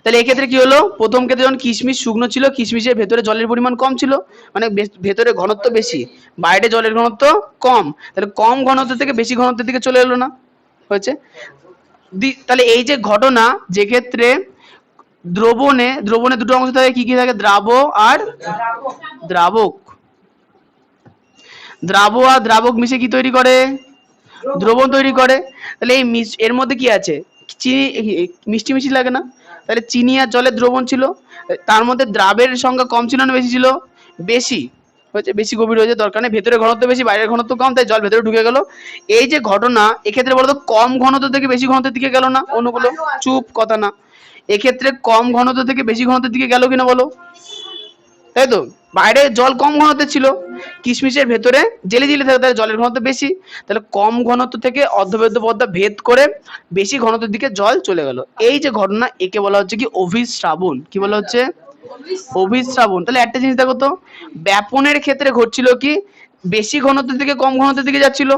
তাহলে এক্ষেত্রে কি হলো, প্রথম ক্ষেত্রে যখন কিশমিশ শুকনো ছিল, কিশমিশের ভেতরে জলের পরিমাণ কম ছিল, মানে ভেতরে ঘনত্ব বেশি, বাইরে জলের ঘনত্ব কম, তাহলে কম ঘনত্ব থেকে বেশি ঘনত্বের দিকে চলে এলো না, হয়েছে। তাহলে এই যে ঘটনা, যে ক্ষেত্রে দ্রবণে দুটো অংশ থাকে, কি কি থাকে, দ্রাব আর দ্রাবক। দ্রাব আর দ্রাবক মিশে কি তৈরি করে, দ্রবণ তৈরি করে। তাহলে এই এর মধ্যে কি আছে, চিনি, মিষ্টি মিষ্টি লাগে না, তাহলে চিনি আর জলের দ্রবণ ছিল, তার মধ্যে দ্রাবের সংখ্যা কম ছিল না বেশি ছিল, বেশি হয়েছে, বেশি গভীর হয়েছে, দরকার নেই, ভেতরে ঘনত্ব বেশি বাইরের ঘনত্ব কম, তাই জল ভেতরে ঢুকে গেল। এই যে ঘটনা, এক্ষেত্রে বলতো কম ঘনত্ব থেকে বেশি ঘনত্বের দিকে গেল না অণুগুলো, চুপ কথা না, এক্ষেত্রে কম ঘনত্ব থেকে বেশি ঘনত্বের দিকে গেল কিনা বলো, তাই তো, বাইরে জল কম ঘনত্বের ছিল, কিশমিশের ভেতরে জেলি জেলি থাকে, তাহলে জলের ঘনত্ব বেশি, তাহলে কম ঘনত্ব থেকে অর্ধভেদ্য পর্দা ভেদ করে বেশি ঘনত্বের দিকে জল চলে গেল। এই যে ঘটনা, একে বলা হচ্ছে কি অভিস্রাবণ। কি বলা হচ্ছে? অভিস্রাবণ। তাহলে একটা জিনিস দেখো তো, ব্যাপনের ক্ষেত্রে ঘটছিল কি, বেশি ঘনত্বের থেকে কম ঘনত্বের দিকে যাচ্ছিল,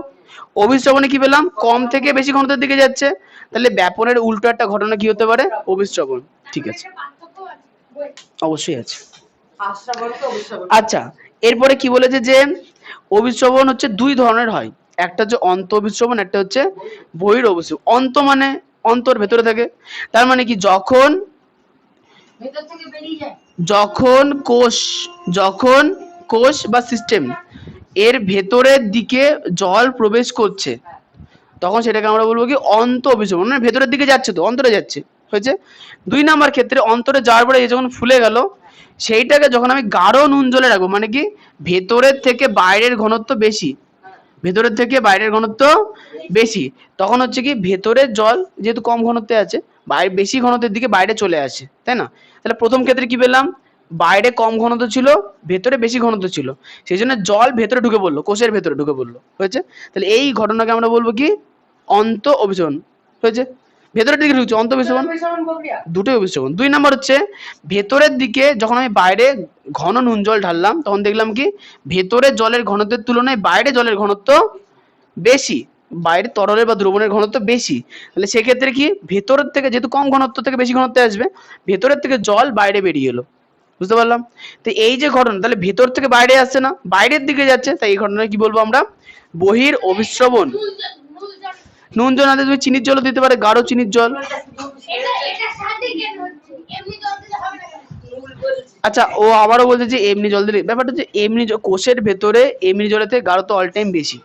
অভিস্রাবণে কি পেলাম, কম থেকে বেশি ঘনত্বের দিকে যাচ্ছে, তাহলে ব্যাপনের উল্টো একটা ঘটনা কি হতে পারে, অভিস্রাবণ। ঠিক আছে, একটা পার্থক্য আছে। অবশ্যই আছে। আশ্রাবণ তো অবিশ্রাবণ। আচ্ছা, এরপরে কি বলেছে যে অভিস্রবণ হচ্ছে দুই ধরনের হয়, একটা হচ্ছে অন্ত অভিস্রবণ, একটা হচ্ছে বহির অভিস্রবণ। অন্ত মানে অন্তর ভেতরে থাকে, তার মানে কি যখন ভেতর থেকে বেরিয়ে যায়। যখন কোষ বা সিস্টেম এর ভেতরের দিকে জল প্রবেশ করছে, তখন সেটাকে আমরা বলবো কি অন্ত অভিস্রবণ, মানে ভেতরের দিকে যাচ্ছে, তো অন্তরে যাচ্ছে, হয়েছে। 2 নাম্বার ক্ষেত্রে অন্তরে যাওয়ার পরে যখন ফুলে গেল, সেইটাকে যখন আমি গাঢ় নুন জলে রাখবো, মানে কি ভেতরের থেকে বাইরের ঘনত্ব বেশি, ভেতরের থেকে বাইরের ঘনত্ব বেশি, তখন হচ্ছে কি ভেতরের জল যেহেতু কম ঘনত্বে আছে, বাইরে বেশি ঘনত্বের দিকে বাইরে চলে আসে, তাই না। তাহলে প্রথম ক্ষেত্রে কি পেলাম, বাইরে কম ঘনত্ব ছিল, ভেতরে বেশি ঘনত্ব ছিল, সেই জন্য জল ভেতরে ঢুকে পড়লো, কোষের ভেতরে ঢুকে পড়লো, হয়েছে। তাহলে এই ঘটনাকে আমরা বলবো কি অন্ত অভিসরণ, হয়েছে। ভেতরের দিকে ঢুকছে অন্ত অভিসরণ, অবিশ্রাবণ প্রক্রিয়া। দুটোই অভিস্রবণ। 2 নম্বর হচ্ছে ভেতরের দিকে যখন আমি বাইরে ঘন নুন জল ঢাললাম, তখন দেখলাম কি ভেতরের জলের ঘনত্বের তুলনায় বাইরে জলের ঘনত্ব বেশি, বাইরে তরলের বা দ্রবণের ঘনত্ব বেশি, তাহলে সেক্ষেত্রে কি ভেতরের থেকে যেহেতু কম ঘনত্ব থেকে বেশি ঘনত্বে আসবে, ভেতরের থেকে জল বাইরে বেরিয়ে এলো, বুঝতে পারলাম। তো এই যে ঘটনা, তাহলে ভেতর থেকে বাইরে আসছে না, বাইরের দিকে যাচ্ছে, তাই এই ঘটনায় কি বলবো আমরা, বহির অভিস্রবণ। নুন জল না দিলে তুমি চিনির জলও দিতে পারে, গাঢ় চিনির জল। এটা সাথে কেন হচ্ছে? এমনি জল দিলে হবে না কেন? আচ্ছা, ও আবারও বলছে যে এমনি জল দিলে, ব্যাপারটা হচ্ছে এমনি কোষের ভেতরে এমনি জলেতে গাঢ়ত্ব অল টাইম বেশি,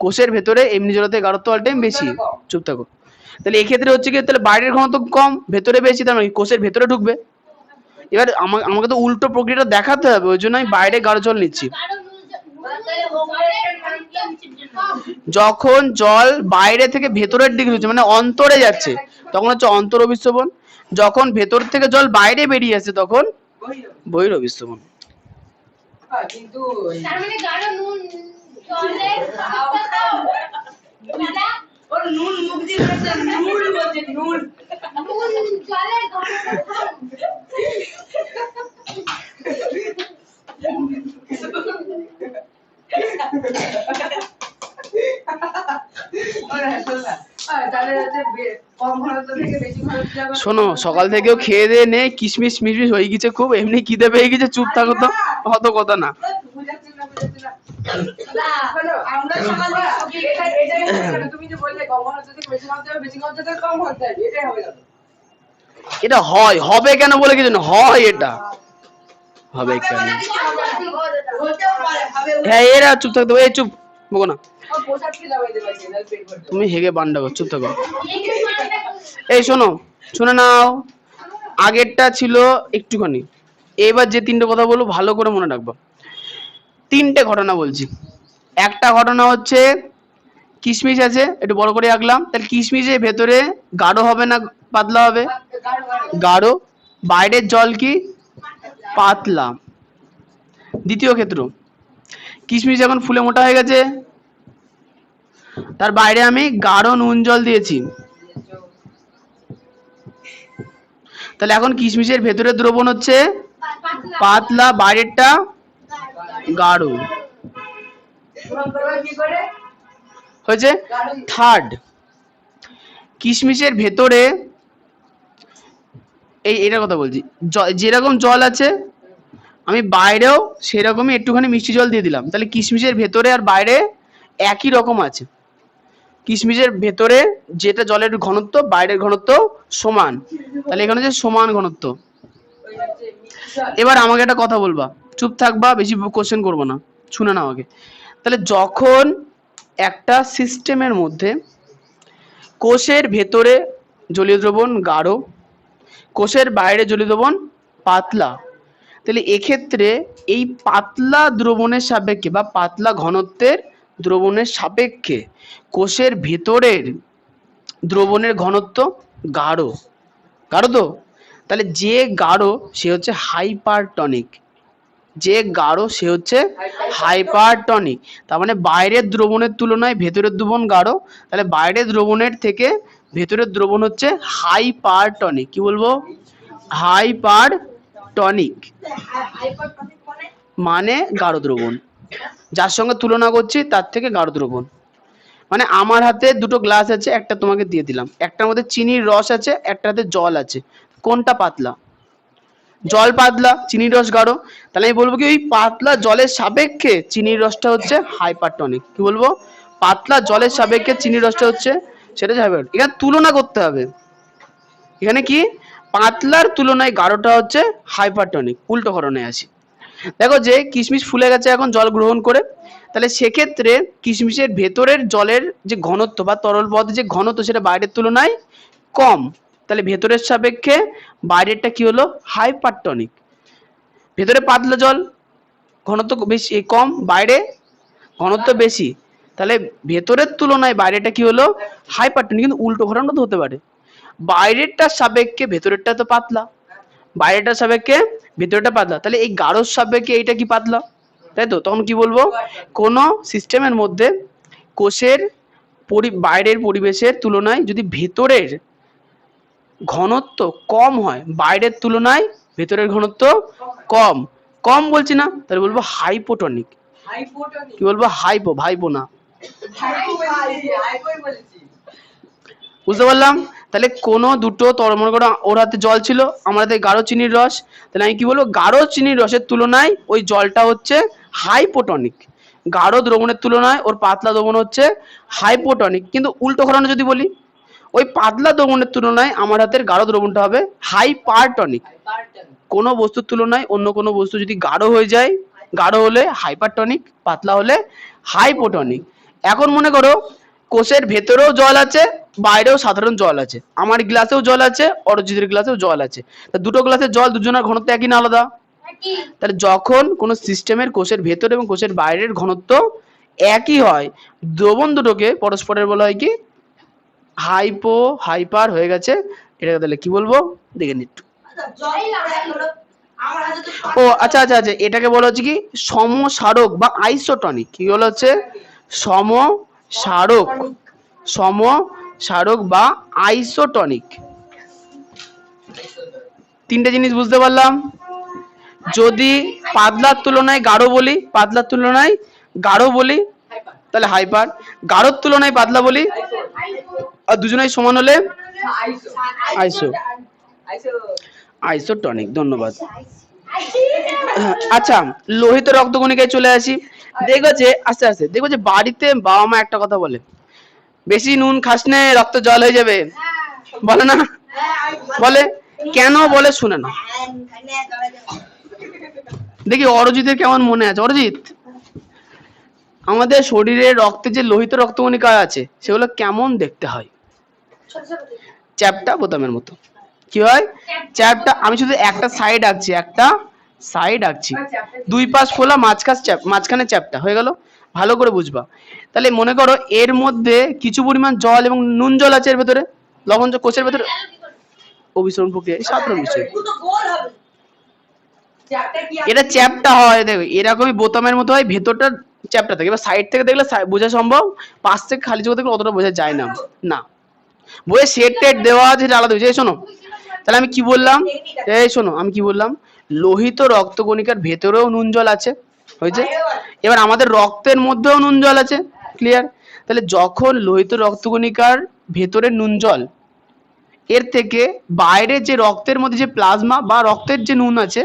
কোষের ভেতরে এমনি জলেতে গাঢ়ত্ব অল টাইম বেশি, চুপ থাকো। তাহলে এই ক্ষেত্রে হচ্ছে কি, তাহলে বাইরের ঘনত্ব কম ভেতরে বেশি, তার মানে কোষের ভেতরে ঢুকবে। এবার আমাকে তো উল্টো প্রক্রিয়াটা দেখাতে হবে, ওই জন্য আমি বাইরে গাঢ় জল নিচ্ছি। কারণ যখন জল বাইরে থেকে ভেতরের দিকে ঢুকছে, মানে অন্তরে যাচ্ছে, তখন হচ্ছে অন্তর অভিস্রবণ। যখন ভেতর থেকে জল বাইরে বেরিয়ে আসছে, তখন বহিরব স্তবন। কিন্তু তার মানে গাঢ় নুন জলে দাদা ওর নুন মুখ দিয়ে বলছে, নুন বলছে, নুন। নুন জলে গাঢ় তাহলে হচ্ছে কম ঘনত্ব থেকে বেশি ঘনত্ব যাবে। শোনো, সকাল থেকেও খেয়ে দিয়ে নে কিশমিশ মিশমিশ হয়ে গেছে, খুব এমনি খিদে পেয়ে গেছে, চুপ থাকো তো, অত কথা না। বুঝাচ্ছি না, বুঝাচ্ছি না। না, আমরা সকাল থেকে তুমি যে বললে কম ঘনত্ব থেকে বেশি ঘনত্ব যাবে, বেশি ঘনত্ব থেকে কম ঘনত্ব যাবে, এটাই হবে যাবে। এটা হয়, হবে কেন বলে কিছু না, হয়, এটা হবে কেন। হতেও পারে, হবে। হ্যাঁ, এরা চুপ থাকতে হবে, এই চুপ বকো না, ও পোশাকটি যাবে এদের বাড়িতে, এদের পেট ভরতে। তুমি হেগে বান্ডা কর, চুপ থাকো। এই শোনো, শুনে নাও, আগেরটা ছিল একটুখানি, এবার যে তিনটে কথা বলবো ভালো করে মনে রাখবো। তিনটে ঘটনা বলছি। একটা ঘটনা হচ্ছে কিশমিশ আছে, একটু বড় করে আঁকলাম, তাহলে কিশমিশের ভেতরে গাঢ় হবে না পাতলা হবে? গাঢ়। বাইরের জল কি? পাতলা। দ্বিতীয় ক্ষেত্র, কিশমিশ যখন ফুলে মোটা হয়ে গেছে, তার বাইরে আমি গাঢ় নুন জল দিয়েছি, তাহলে এখন কিশমিশের ভেতরে দ্রবণ হচ্ছে পাতলা, বাইরেরটা গাঢ়। কি করে? হয়েছে। থার্ড, কিশমিশের ভেতরে এটার কথা বলছি, যেরকম জল আছে আমি বাইরেও সেরকমই একটুখানি মিষ্টি জল দিয়ে দিলাম, তাহলে কিশমিশের ভেতরে আর বাইরে একই রকম আছে। কিশমিশের ভেতরে যেটা জলের ঘনত্ব, বাইরের ঘনত্ব সমান, তাহলে এখানে হচ্ছে সমান ঘনত্ব। এবার আমাকে একটা কথা বলবা, চুপ থাকবা, বেশি কোশ্চেন করবো না, শুনে নাও আগে। তাহলে যখন একটা সিস্টেমের মধ্যে কোষের ভেতরে জলীয় দ্রবণ গাঢ়, কোষের বাইরে জলীয় দ্রবণ পাতলা, তাহলে এক্ষেত্রে এই পাতলা দ্রবণের সাপেক্ষে বা পাতলা ঘনত্বের দ্রবণের সাপেক্ষে কোষের ভেতরের দ্রবণের ঘনত্ব গাঢ়। গাঢ় তো? তাহলে যে গাঢ় সে হচ্ছে হাইপারটনিক, যে গাঢ় সে হচ্ছে হাইপারটনিক। তার মানে বাইরের দ্রবণের তুলনায় ভেতরের দ্রবণ গাঢ়, তাহলে বাইরের দ্রবণের থেকে ভেতরের দ্রবণ হচ্ছে হাইপারটনিক। কি বলবো? হাইপারটনিক হাইপারটনিক মানে মানে গাঢ় দ্রবণ, যার সঙ্গে তুলনা করছি তার থেকে গাঢ় দ্রবণ। মানে আমার হাতে দুটো গ্লাস আছে, একটা তোমাকে দিয়ে দিলাম, একটার মধ্যে চিনির রস আছে, একটাতে জল আছে, কোনটা পাতলা? জল পাতলা, চিনির রস গাঢ়, তাহলে আমি বলবো কি ওই পাতলা জলের সাপেক্ষে চিনির রসটা হচ্ছে হাইপারটনিক। কি বলবো? পাতলা জলের সাপেক্ষে চিনির রসটা হচ্ছে সেটা হাইপারটনিক। এখানে তুলনা করতে হবে, এখানে কি পাতলার তুলনায় গাঢ়টা হচ্ছে হাইপারটনিক। উল্টো ঘটনে আসি, দেখো যে কিশমিশ ফুলে গেছে এখন জল গ্রহণ করে, তাহলে সেক্ষেত্রে কিশমিশের ভেতরের জলের যে ঘনত্ব বা তরল পদের যে ঘনত্ব সেটা বাইরের তুলনায় কম, তাহলে ভেতরের সাপেক্ষে বাইরেরটা কি হলো? হাইপারটনিক। ভেতরে পাতলা জল, ঘনত্ব বেশি কম, বাইরে ঘনত্ব বেশি, তাহলে ভেতরের তুলনায় বাইরেটা কি হলো? হাইপারটনিক। কিন্তু উল্টো ঘটনা তো হতে পারে, বাইরেরটার সাপেক্ষে ভেতরেরটা তো পাতলা, বাইরেটার সাপেক্ষে ভেতরটা পাতলা, তাহলে এই গাঢ়র সাপেক্ষে এইটা কি পাতলা, তাই তো? তখন কি বলবো? কোন সিস্টেমের মধ্যে কোষের বাইরের পরিবেশের তুলনায় যদি ভেতরের ঘনত্ব কম হয়, বাইরের তুলনায় ভেতরের ঘনত্ব কম, কম বলছি না, তাহলে বলবো হাইপোটনিক। হাইপোটনিক। কি বলবো? ভাইপো না। হাইপোই বলেছি। বুঝতে পারলাম? তাহলে কোনো দুটো মনে করো ওর হাতে জল ছিল, আমার হাতে গাঢ় চিনির রস, তাহলে আমি কি বলবো? গাঢ় চিনির রসের তুলনায় ওই জলটা হচ্ছে হাইপোটনিক, গাঢ় দ্রবণের তুলনায় ওর পাতলা দ্রবণ হচ্ছে হাইপোটনিক। কিন্তু উল্টো ঘটনা যদি বলি, ওই পাতলা দ্রবণের তুলনায় আমার হাতের গাঢ় দ্রবণটা হবে হাইপারটনিক। কোনো বস্তুর তুলনায় অন্য কোনো বস্তু যদি গাঢ় হয়ে যায়, গাঢ় হলে হাইপারটনিক, পাতলা হলে হাইপোটনিক। এখন মনে করো কোষের ভেতরেও জল আছে, বাইরেও সাধারণ জল আছে, আমার গ্লাসেও জল আছে, অরিজিতের গ্লাসেও জল আছে, তা দুটো গ্লাসের জল দুজনের ঘনত্ব একই না আলাদা? তাহলে যখন কোনো সিস্টেমের কোষের ভেতর এবং কোষের বাইরের ঘনত্ব একই হয়, দ্রবণ দুটোকে পরস্পরের বলা হয় কি? হাইপার হয়ে গেছে। এটা তাহলে কি বলবো? দেখে নিন একটু। জলই আমরা হলো আমার হাতে তো ও আচ্ছা আচ্ছা আচ্ছা, এটাকে বলা হচ্ছে কি সমসারক বা আইসোটনিক। কি বলা হচ্ছে? সমসারক, সমসারক বা আইসোটনিক। তিনটে জিনিস বুঝতে পারলাম। যদি পাতলার তুলনায় গাঢ় বলি, পাতলার তুলনায় গাঢ় বলি তাহলে হাইপার, গাঢ়র তুলনায় পাতলা বলি আর দুজনেই সমান হলে আইসো আইসো, আইসো আইসোটনিক। ধন্যবাদ। আচ্ছা, লোহিত রক্তকণিকায় চলে আসি। দেখো যে আস্তে আস্তে দেখো যে বাড়িতে বাবা মা একটা কথা বলে, বেশি নুন খাস নে রক্ত জল হয়ে যাবে, বলে না? বলে কেন বলে শুনে না। দেখি অরজিতের কেমন মনে আছে। অরজিৎ, আমাদের শরীরে রক্তে যে লোহিত রক্তকণিকা আছে সেগুলো কেমন দেখতে হয়? চ্যাপ্টা বোতামের মতো। কি হয়? চ্যাপ্টা। আমি শুধু একটা সাইড আঁকছি, একটা সাইড আঁকছি, দুই পাশ ফোলা, মাঝখানে চ্যাপ্টা হয়ে গেল। ভালো করে বুঝবা। তাহলে মনে করো এর মধ্যে কিছু পরিমাণ জল এবং নুন জল আছে এর ভেতরে, লবণ কোষের ভেতরে অভিসরণ প্রক্রিয়া, এই সাধারণ বিষয়। পুরো গোল হবে। চ্যাপ্টা কি এটা চ্যাপ্টা হয়, দেখো এরকমই বোতামের মতো হয়, ভেতরটা চ্যাপ্টা থাকে। এবার সাইড থেকে দেখলে বোঝা সম্ভব, পাশ থেকে খালি চোখে দেখলে অতটা বোঝা যায় না। না, বইয়ে সেট টেট দেওয়া আছে, এটা আলাদা বিষয়। এই শোনো, তাহলে আমি কি বললাম? এই শোনো, আমি কি বললাম? লোহিত রক্তকণিকার ভেতরেও নুন জল আছে, হয়েছে? এবার আমাদের রক্তের মধ্যেও নুন জল আছে, ক্লিয়ার? তাহলে যখন লোহিত রক্তকণিকার ভেতরে নুন জল, এর থেকে বাইরে যে রক্তের মধ্যে যে প্লাজমা বা রক্তের যে নুন আছে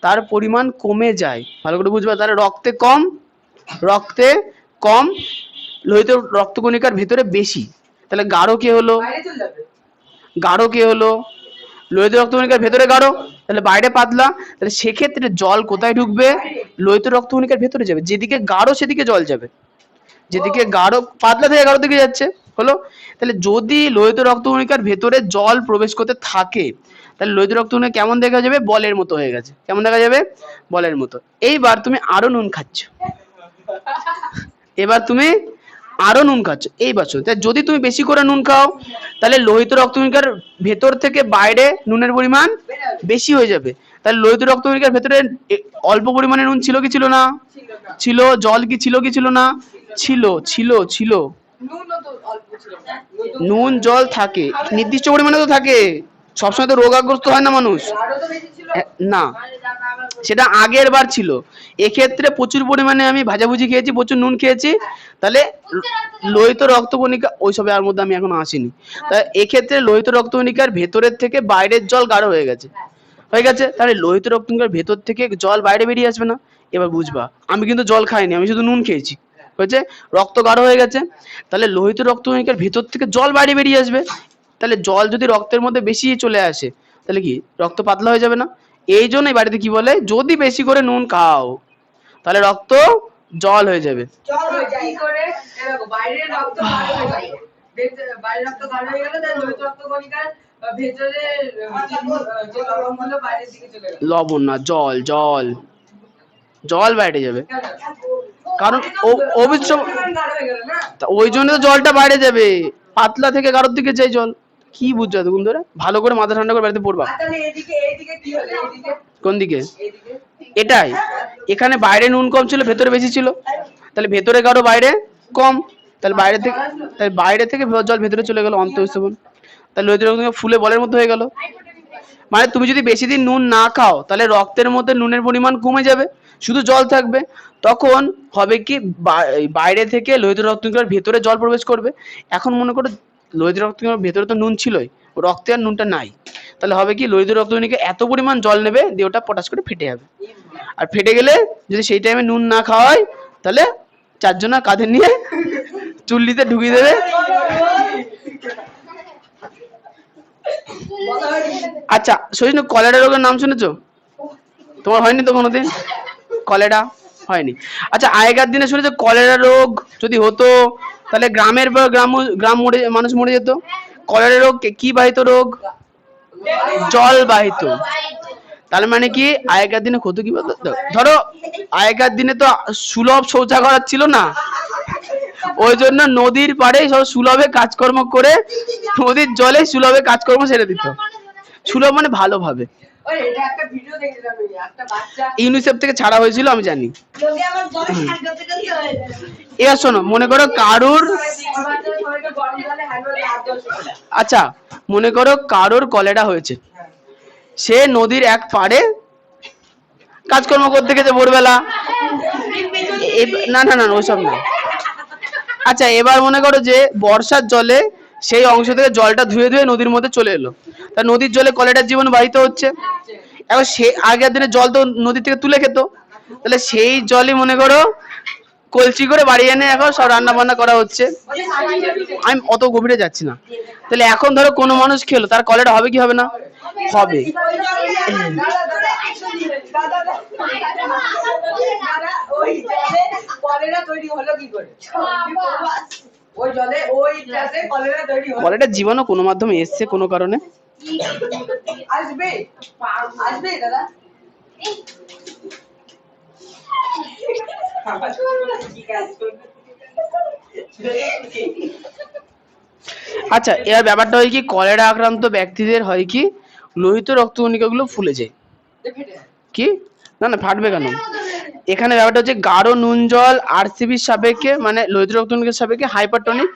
তার পরিমাণ কমে যায়। ভালো করে বুঝবা। তাহলে রক্তে কম, রক্তে কম, লোহিত রক্তকণিকার ভেতরে বেশি। তাহলে গাঢ় কে হলো? বাইরে চলে যাবে। গাঢ় কে হলো? লোহিত রক্তকণিকার ভেতরে গাঢ়, তাহলে বাইরে পাতলা। তাহলে সেক্ষেত্রে জল কোথায় ঢুকবে? লোহিত রক্তকণিকার ভেতরে যাবে। যেদিকে গাঢ় সেদিকে জল যাবে, যেদিকে গাঢ়, পাতলা থেকে গাঢ় দিকে যাচ্ছে, হলো? তাহলে যদি লোহিত রক্তকণিকার ভেতরে জল প্রবেশ করতে থাকে তাহলে লোহিত রক্তকণিকা কেমন দেখা যাবে? বলের মতো হয়ে গেছে। কেমন দেখা যাবে? বলের মতো। এইবার তুমি আরো নুন খাচ্ছ, এবার তুমি আরো নুন খাচ্ছ। এইবার শোনো, তাহলে যদি তুমি বেশি করে নুন খাও তাহলে লোহিত রক্তকণিকার ভেতর থেকে বাইরে নুনের পরিমাণ বেশি হয়ে যাবে। তাহলে লোহিত রক্তকণিকার ভেতরে অল্প পরিমাণে নুন ছিল কি ছিল না? ছিল না। ছিল। জল কি ছিল কি ছিল না? ছিল ছিল ছিল। নুনও তো অল্প ছিল না। নুন জল থাকে, নির্দিষ্ট পরিমাণে তো থাকে, সবসময় তো রোগাগ্রস্ত হয় না মানুষ। আরো তো বেশি ছিল। না, সেটা আগের বার ছিল। এক্ষেত্রে প্রচুর পরিমাণে আমি ভাজাভুজি খেয়েছি, প্রচুর নুন খেয়েছি, তাহলে লোহিত রক্তকণিকা ওইসবে আর মধ্যে আমি এখনো আসিনি। তাই এক্ষেত্রে লোহিত রক্তকণিকার ভেতরের থেকে বাইরের জল গাঢ় হয়ে গেছে, হয়ে গেছে। তাহলে লোহিত রক্তকণিকার ভেতর থেকে জল বাইরে বেরিয়ে আসবে না। এবার বুঝবা, আমি কিন্তু জল খাইনি, আমি শুধু নুন খেয়েছি, হয়েছে? রক্ত গাঢ় হয়ে গেছে। তাহলে লোহিত রক্তকণিকার ভেতর থেকে জল বাইরে বেরিয়ে আসবে। তাহলে জল যদি রক্তের মধ্যে বেশি চলে আসে তাহলে কি রক্ত পাতলা হয়ে যাবে না? এই জন্যই বাড়িতে কি বলে, যদি বেশি করে নুন খাও তাহলে রক্ত জল হয়ে যাবে। জল হয়ে যায়। কি করে? এই দেখো, বাইরের রক্ত গাঢ় হয়ে গেল। বাইরের রক্ত গাঢ় হয়ে গেল, তাই লোহিত রক্তকণিকার ভেতরে যে লবণগুলো বাইরের দিকে চলে গেল। লবণ না, জল, জল, জল বাইরে যাবে। কেন? কারণ অবিশ্রম, গাঢ় হয়ে গেল না? ওই জন্য তো জলটা বাইরে যাবে, পাতলা থেকে গাঢ়র দিকে যায় জল। কি বুঝছো এতক্ষণ ধরে? ভালো করে মাথা ঠান্ডা করে বাড়িতে পড়বা। আর তাহলে এইদিকে কি হলো? এইদিকে কোন দিকে? এইদিকে এটাই, এখানে বাইরে নুন কম ছিল, ভেতরে বেশি ছিল, তাহলে ভেতরে গাঢ়, বাইরে কম। তাহলে বাইরে থেকে জল ভেতরে চলে গেল, অন্তঃস্থবন। তাহলে লোহিত রক্তকণিকা ফুলে বলের মধ্যে হয়ে গেল। মানে তুমি যদি বেশি দিন নুন না খাও তাহলে রক্তের মধ্যে নুনের পরিমাণ কমে যাবে, শুধু জল থাকবে। তখন হবে কি, বাইরে থেকে লোহিত রক্তকণিকার ভেতরে জল প্রবেশ করবে। এখন মনে করো লোহিত রক্তকণিকার ভেতরে তো নুন ছিলই, রক্তে আর নুনটা নাই। তাহলে হবে কি, লোহিত রক্তকণিকা এত পরিমাণ জল নেবে দিয়ে ওটা পটাশ করে ফেটে যাবে। আর ফেটে গেলে যদি সেই টাইমে নুন না খাওয়ায় তাহলে চারজনা কাঁধে নিয়ে চুল্লিতে ঢুকিয়ে দেবে। আচ্ছা সহিষ্ণু, কলেরা রোগের নাম শুনেছো? তোমার হয়নি তো কোনোদিন? কলেরা হয়নি? আচ্ছা আগেকার দিনে শুনেছো কলেরা রোগ যদি হতো তাহলে গ্রামের বা গ্রাম মরে, মানুষ মরে যেত? কলেরা রোগ কি বাহিত রোগ? জল বাহিত। তাহলে মানে কি আগেকার দিনে কত কি বলতো, ধরো আগেকার দিনে তো সুলভ শৌচাগার ছিল না, ওই জন্য নদীর পাড়ে সব সুলভে কাজকর্ম করে নদীর জলে সুলভে কাজকর্ম সেরে দিত। সুলভ মানে ভালোভাবে। ওই এটা একটা ভিডিও দেখেছিলাম আমি, একটা বাচ্চা ইউনিসেফ থেকে ছাড়া হয়েছিল আমি জানি। যদি আমার জলে ছাড় করতে করতে হয়ে যায়। এবার শোনো, মনে করো কারুর, বাচ্চা সবাইকে গরম জলে হ্যান্ড ওয়াশ হাত ধোয়া। আচ্ছা মনে করো কারোর কলেরা হয়েছে, সে নদীর এক পাড়ে কাজকর্ম করতে গেছে ভোরবেলা। না না না ওইসব না। আচ্ছা এবার মনে করো যে বর্ষার জলে সেই অংশ থেকে জলটা ধুয়ে ধুয়ে নদীর মধ্যে চলে এলো, তা নদীর জলে কলেরার জীবন বাহিত হচ্ছে। এবার সে আগের দিনে জল তো নদী থেকে তুলে খেত, তাহলে সেই জলই মনে করো কলসি করে বাড়ি এনে এখন সব রান্না বান্না করা হচ্ছে। আমি অত গভীরে যাচ্ছি না। তাহলে এখন ধরো কোনো মানুষ খেলো, তার কলেরা হবে কি হবে না? হবে। ওই জলে কলেরা তৈরি হলো কি করে? ওই জলে ওই গ্যাসে কলেরা তৈরি হলো। কলেরার জীবাণু কোনো মাধ্যমে এসছে কোনো কারণে। আসবে আসবে দাদা। আচ্ছা এর ব্যাপারটা হয় কি, কলেরা আক্রান্ত ব্যক্তিদের হয় কি লোহিত রক্তকণিকাগুলো ফুলে যায়। কি না না ফাটবে কেন? এখানে ব্যাপারটা হচ্ছে গাঢ় নুন জল আরসিবির সাপেক্ষে মানে লোহিত রক্তকণিকার সাপেক্ষে হাইপারটনিক।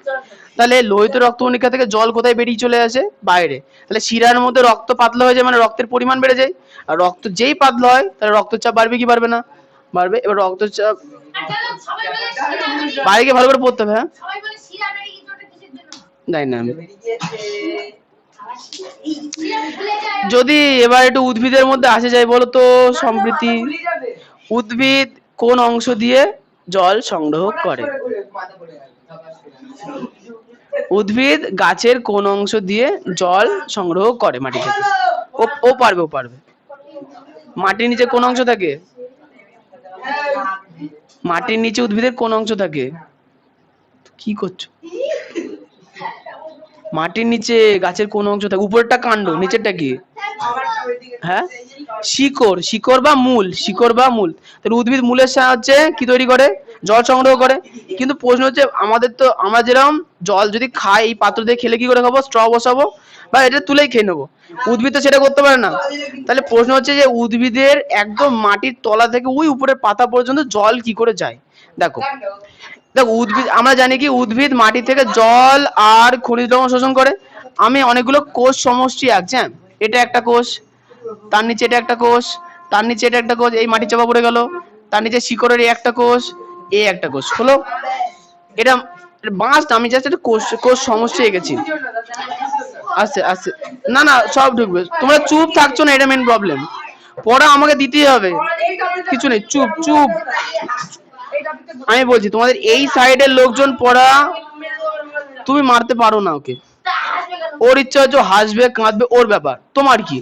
তাহলে লোহিত রক্তকণিকা থেকে জল কোথায় বেরিয়ে চলে আসে? বাইরে। তাহলে শিরার মধ্যে রক্ত পাতলা হয়ে যায়, মানে রক্তের পরিমাণ বেড়ে যায়। আর রক্ত যেই পাতলা হয় তাহলে রক্তচাপ বাড়বে কি বাড়বে না? বাড়বে। এবার রক্তচাপ বাইরে গিয়ে ভালো করে পড়তে হবে। হ্যাঁ জানি না আমি। যদি এবার একটু উদ্ভিদের মধ্যে আসে যায় বলো তো সম্প্রীতি, উদ্ভিদ কোন অংশ দিয়ে জল সংগ্রহ করে? উদ্ভিদ গাছের কোন অংশ দিয়ে জল সংগ্রহ করে মাটি থেকে? ও পারবে, ও পারবে। মাটির নিচে কোন অংশ থাকে? মাটির নিচে উদ্ভিদের কোন অংশ থাকে? কি করছো? মাটির নিচে গাছের কোন অংশ থাকে? উপরেরটা কাণ্ড, নিচেরটা কি? হ্যাঁ শিকড়, শিকড় বা মূল, শিকড় বা মূল। তাহলে উদ্ভিদ মূলের সাহায্যে কি তৈরি করে? জল সংগ্রহ করে। কিন্তু প্রশ্ন হচ্ছে আমাদের তো, আমরা যেরকম জল যদি খাই এই পাত্র দিয়ে খেলে কি করে খাবো? স্ট্র বসাবো বা এটা তুলেই খেয়ে নেবো। উদ্ভিদ তো সেটা করতে পারে না। তাহলে প্রশ্ন হচ্ছে যে উদ্ভিদের একদম মাটির তলা থেকে ওই উপরের পাতা পর্যন্ত জল কি করে যায়? দেখো দেখো উদ্ভিদ, আমরা জানি কি উদ্ভিদ মাটি থেকে জল আর খনিজ লবণ শোষণ করে। আমি অনেকগুলো কোষ সমষ্টি আঁকছি। হ্যাঁ এটা একটা কোষ, তার নিচে এটা একটা কোষ, তার নিচে এটা একটা কোষ, এই মাটি চাপা পড়ে গেল, তার নিচে শিকড়ের এই একটা কোষ, এই একটা কোষ হলো। এটা বাঁশ, আমি জাস্ট একটা কোষ কোষ সমষ্টি এঁকেছি। আস্তে আস্তে, না না সব ঢুকবে। তোমরা চুপ থাকছো না, এটা মেন প্রবলেম। পড়া আমাকে দিতেই হবে, কিছু নেই, চুপ চুপ। আমি বলছি তোমাদের এই সাইডের লোকজন পড়া, তুমি মারতে পারো না ওকে, ওর ইচ্ছা হচ্ছে হাসবে কাঁদবে, ওর ব্যাপার, তোমার কি?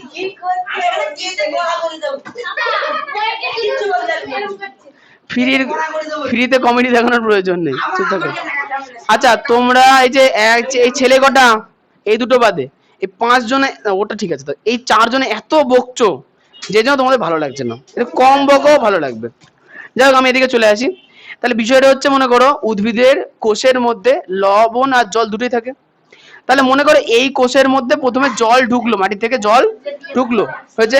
ফ্রিতে কমেডি দেখানোর প্রয়োজন নেই, চুপ থাকো। আচ্ছা তোমরা এই ছেলে কটা, এই দুটো বাদে এই 5 জনে, ওটা ঠিক আছে, তো এই 4 জনে এত বকছো যে জন্য তোমাদের ভালো লাগছে না। একটু কম বকো, ভালো লাগবে। যাই হোক আমি এদিকে চলে আসি। তাহলে বিষয়টা হচ্ছে মনে করো উদ্ভিদের কোষের মধ্যে লবণ আর জল দুটোই থাকে। তাহলে মনে করো এই কোষের মধ্যে প্রথমে জল ঢুকলো, মাটি থেকে জল ঢুকলো, হয়েছে।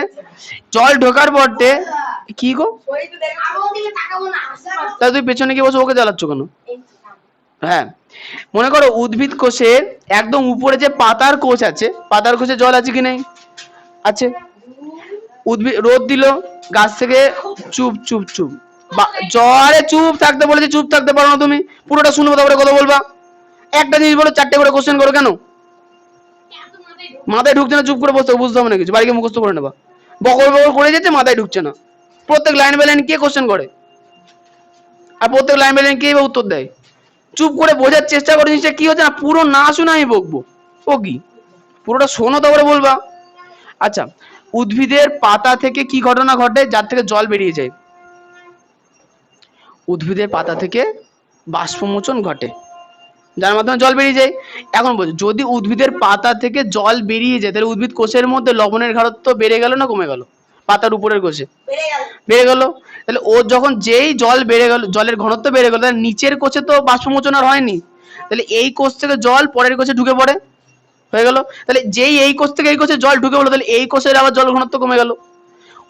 জল ঢোকার পরতে কি গো, তাহলে তুই পেছনে গিয়ে বসে ওকে জ্বালাচ্ছ কেন? হ্যাঁ মনে করো উদ্ভিদ কোষের একদম উপরে যে পাতার কোষ আছে, পাতার কোষে জল আছে কি নেই? আছে। উদ্ভিদ রোদ দিল গাছ থেকে, চুপ চুপ চুপ, জলে চুপ থাকতে বলেছে, চুপ থাকতে পারো না তুমি? পুরোটা শুনবো তারপরে কথা বলবা। একটা জিনিস বলো 4টে করে কোশ্চেন করো কেন? মাথায় ঢুকছে না, চুপ করে বসতে বুঝতে হবে না কিছু, বাড়িকে মুখস্থ করে নেবা। বকর বকর করে যাচ্ছে, মাথায় ঢুকছে না। প্রত্যেক লাইন বাই লাইন কে কোশ্চেন করে আর প্রত্যেক লাইন বাই লাইন কে উত্তর দেয়? চুপ করে বোঝার চেষ্টা করে জিনিসটা কি হচ্ছে না, পুরো না শুনে আমি বকবো। ও কি পুরোটা শোনো তারপরে বলবা। আচ্ছা উদ্ভিদের পাতা থেকে কি ঘটনা ঘটে যার থেকে জল বেরিয়ে যায়? উদ্ভিদের পাতা থেকে বাষ্পমোচন ঘটে, যার মাধ্যমে জল বেরিয়ে যায়। এখন বলছি যদি উদ্ভিদের পাতা থেকে জল বেরিয়ে যায় তাহলে উদ্ভিদ কোষের মধ্যে লবণের ঘনত্ব বেড়ে গেল না কমে গেল? পাতার উপরের কোষে বেড়ে গেল। তাহলে ও যখন যেই জল বেড়ে গেল, জলের ঘনত্ব বেড়ে গেল, তাহলে নিচের কোষে তো বাষ্পমোচন আর হয়নি। তাহলে এই কোষ থেকে জল পরের কোষে ঢুকে পড়ে, হয়ে গেল। তাহলে যেই এই কোষ থেকে এই কোষে জল ঢুকে গেলো, তাহলে এই কোষের আবার জল ঘনত্ব কমে গেল।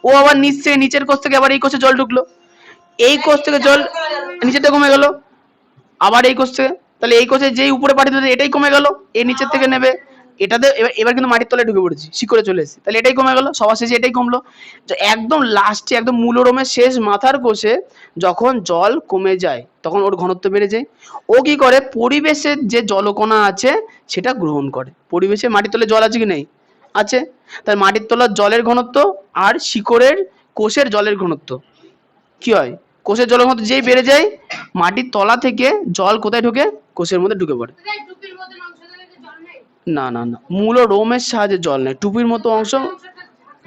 ও আবার নিচের কোষ থেকে আবার এই কোষে জল ঢুকলো, এই কোষ থেকে জল নিচেতে কমে গেল, আবার এই কোষ থেকে, তাহলে এই কোষে যেই উপরে পাঠিয়ে দিল এটাই কমে গেল, এই নিচের থেকে নেবে এটাতে, এবার কিন্তু মাটির তলায় ঢুকে পড়েছি, শিকড়ে চলে এসেছে, তাহলে এটাই কমে গেল, সবার শেষে এটাই কমলো। তো একদম লাস্টে একদম মূলরোমের শেষ মাথার কোষে যখন জল কমে যায় তখন ওর ঘনত্ব বেড়ে যায়। ও কি করে, পরিবেশের যে জলকণা আছে সেটা গ্রহণ করে। পরিবেশে মাটির তলায় জল আছে কি নেই? আছে। তাই মাটির তলার জলের ঘনত্ব আর শিকড়ের কোষের জলের ঘনত্ব কি হয়, কোষের জলের ঘনত্ব যেই বেড়ে যায় মাটির তলা থেকে জল কোথায় ঢোকে, কোষের মধ্যে ঢুকে পড়ে। টুপির মতন অংশ থেকে জল নেই, না না না, মূল রোমের সাহায্যে জল নেই, টুপির মতো অংশ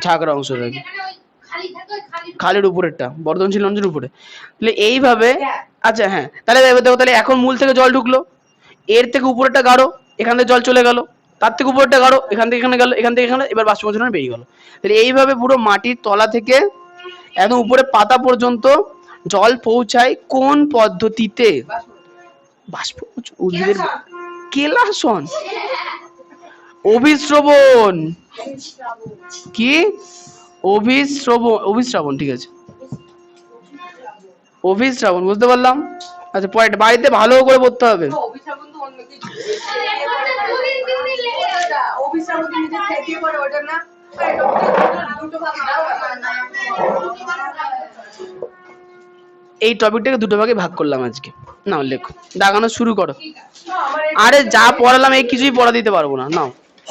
ঝাঁকড়া অংশ থাকে, যেখানে ওই খালি থাকে ওই খালি খালের উপরেরটা, বর্ধনশীল অংশের উপরে। তাহলে এইভাবে, আচ্ছা হ্যাঁ, তাহলে এবার দেখো, তাহলে এখন মূল থেকে জল ঢুকলো, এর থেকে উপরেরটা গাঢ়, এখান থেকে জল চলে গেল, তার থেকে উপরেরটা গাঢ়, এখান থেকে এখানে গেল, এখান থেকে এখানে, এবার বাষ্পমোচনে বেরিয়ে গেল। তাহলে এইভাবে পুরো মাটির তলা থেকে একদম উপরে পাতা পর্যন্ত জল পৌঁছায় কোন পদ্ধতিতে? বাষ্পমোচন, উদ্ভিদের কেলাসন, অভিস্রবণ, কি অভিস্রবণ, ঠিক আছে, অভিস্রবণ, বুঝতে পারলাম। আচ্ছা পয়েন্ট বাড়িতে ভালো করে পড়তে হবে। অভিশাপন তো অন্য কিছু। দুদিন লেগে যাবে। অভিশাপন তো নিজে থেকে করে ওটা না। দুটো ভাগ দাও। এই টপিকটাকে দুটো ভাগে ভাগ করলাম আজকে। নাও লেখো, দাগানো শুরু করো। আরে যা পড়ালাম এই কিছুই পড়া দিতে পারবো না, নাও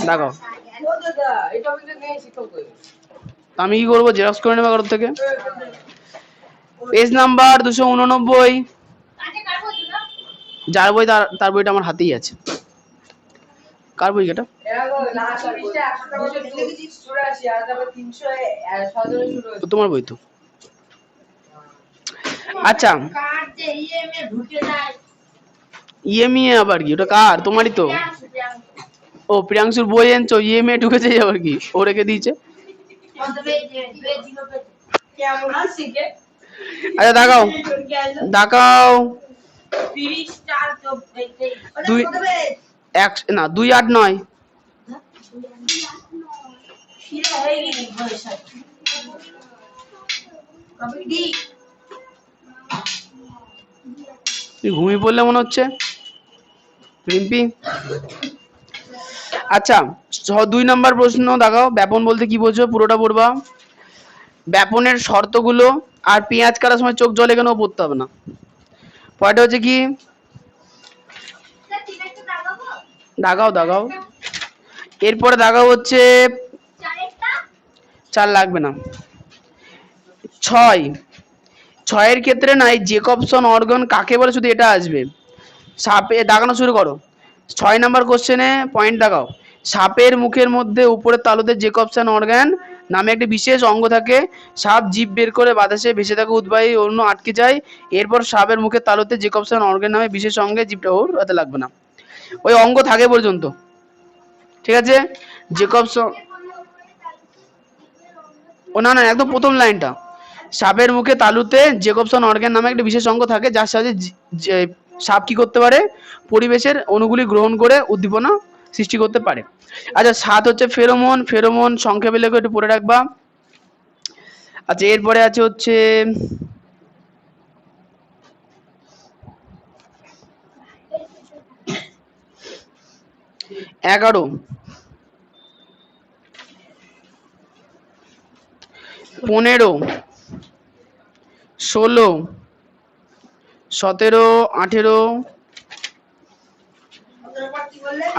দাগাও। এটা কিন্তু নেই শিক্ষক। আমি কি করবো, জেরক্স করে নেবো ঘর থেকে। Page number 289। কাছে কাটবো না, যার বই তার বইটা আমার হাতেই আছে। কার বই এটা? তোমার বই তো। আচ্ছা, কার যে ইএমএ ঢুকে যায়, ইএমএ আবার কি, ওটা কার? তোমারই তো। ও প্রিয়াংশুর বই এনেছো, ইএমএ ঢুকেছে আবার কি, ও রেখে দিয়েছে। কেমন আছে কে? আচ্ছা দাগাও দাগাও। 30 4 24 দুই এক না 2 8 9। ফিরে হয়ে গেলি বয়স আছে কবিডি। তুই ঘুমিয়ে পড়লে মনে হচ্ছে রিম্পি। আচ্ছা 2 নম্বর প্রশ্ন দাগাও, ব্যাপন বলতে কি বোঝো পুরোটা পড়বা। ব্যাপনের শর্তগুলো, আর পেঁয়াজ কাটার সময় চোখ জলে কেন পড়তে হবে না। পয়েন্ট হচ্ছে কি, স্যার ঠিক আছে দাগাবো, দাগাও দাগাও। এরপরে দাগাও হচ্ছে চারেরটা 4 লাগবে না, 6। 6 এর ক্ষেত্রে নাই জেকবসন অর্গান কাকে বলে, শুধু এটা আসবে। সাপে দাগানো শুরু করো। 6 নাম্বার কোশ্চেনে পয়েন্ট দাগাও। সাপের মুখের মধ্যে উপরের তালুতে জেকবসন অর্গান নামে একটি বিশেষ অঙ্গ থাকে। সাপ জিভ বের করে বাতাসে ভেসে থাকা উদ্বায়ী অন্য আটকে যায়। এরপর সাপের মুখের তালুতে জেকবসন অর্গান নামে বিশেষ অঙ্গে জিভটা হাতে লাগবে না, ওই অঙ্গ থাকে পর্যন্ত, ঠিক আছে। জেকবসন, ও না না একদম প্রথম লাইনটা, সাপের মুখে তালুতে জেকবসন অর্গান নামে একটা বিশেষ অঙ্গ থাকে যার সাহায্যে সাপ কি করতে পারে, পরিবেশের অণুগুলি গ্রহণ করে উদ্দীপনা সৃষ্টি করতে পারে। আচ্ছা 7 হচ্ছে ফেরোমন। ফেরোমন সংক্ষেপে লেখো, একটু পড়ে রাখবা। আচ্ছা এরপরে আছে হচ্ছে এগারো, 15, 16, 17, 18,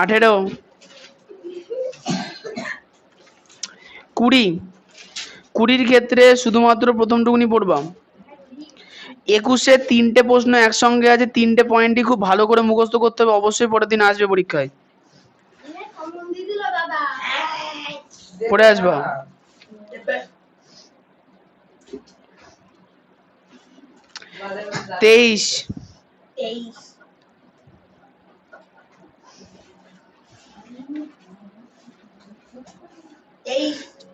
18, 20। 20-র ক্ষেত্রে শুধুমাত্র প্রথমটুকুনি পড়বা। 21-এ 3টে প্রশ্ন একসঙ্গে আছে, 3টে পয়েন্টই খুব ভালো করে মুখস্থ করতে হবে, অবশ্যই পরের দিন আসবে পরীক্ষায়, কমন দিয়ে দিল দাদা, পড়ে আসবা। 23,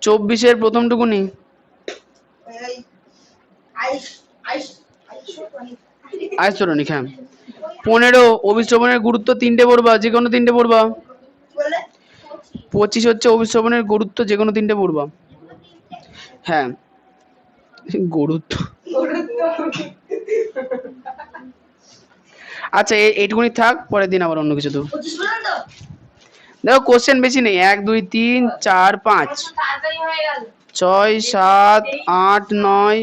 24-এর প্রথমটুকুনি, 22 হ্যাঁ। 15 অভিশ্রবণের গুরুত্ব 3টে পড়বা, যে কোনো 3টে পড়বা। 25 হচ্ছে অভিশ্রবণের গুরুত্ব, যে কোনো তিনটে পড়বা। হ্যাঁ, গুরুত্ব। আচ্ছা এইটুকুনি থাক, পরের দিন আবার অন্য কিছু দেবো। 25 পর্যন্ত দেখো কোশ্চেন বেশি নেই, 1 2 3 4 5 তাড়াতাড়ি হয়ে গেল। 6 7 8 9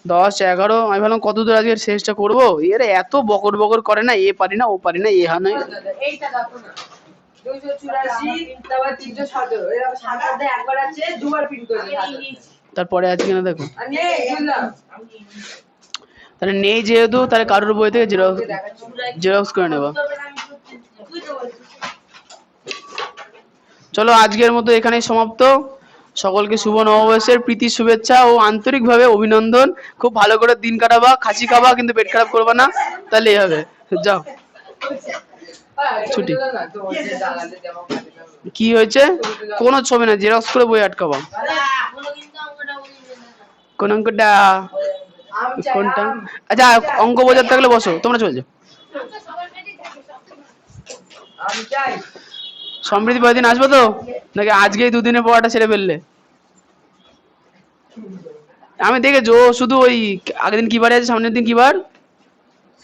10 11। আমি ভাবলাম কত দূর আজকে শেষটা করবো, এরা এত বকর বকর করে না, এ পারি না ও পারি না, এ হা নয়। এইটা দেখো না, 284, তারপর 317, এরকম 7 অধ্যায় একবার আছে, দুবার প্রিন্ট করে তারপরে আছে কিনা দেখো। আর নেই বুঝলাম। তাহলে নেই যেহেতু, তাহলে কারোর বই থেকে জেরক্স করে নেবা। তুই তো বলছিস। চলো আজকের মতো এখানেই সমাপ্ত। সকলকে শুভ নববর্ষের প্রীতি শুভেচ্ছা ও আন্তরিকভাবে অভিনন্দন। খুব ভালো করে দিন কাটাবা, খাসি খাবা, কিন্তু পেট খারাপ করবা না, তাহলেই হবে। যাও, ছুটি। না তো ওই যে দাঁড়ালে যেমন খালি কি হয়েছে? কোনো ছবি না, জেরক্স করে বই আটকাবা। এখনো কিন্তু অঙ্কটা বুঝবে না। কোন অঙ্কটা? আম চাই, কোনটা? আম। আচ্ছা অঙ্ক বোঝার থাকলে বসো, তোমরা চলে যাও। তো সবার কাছেই থাকে সব। আম চাই। সমৃদ্ধি পরের দিন আসবে তো, নাকি আজকেই দুদিনের পড়াটা ছেড়ে ফেললে? আমি দেখেছি ও শুধু ওই আগের দিন কি বার আছে, সামনের দিন কি বার?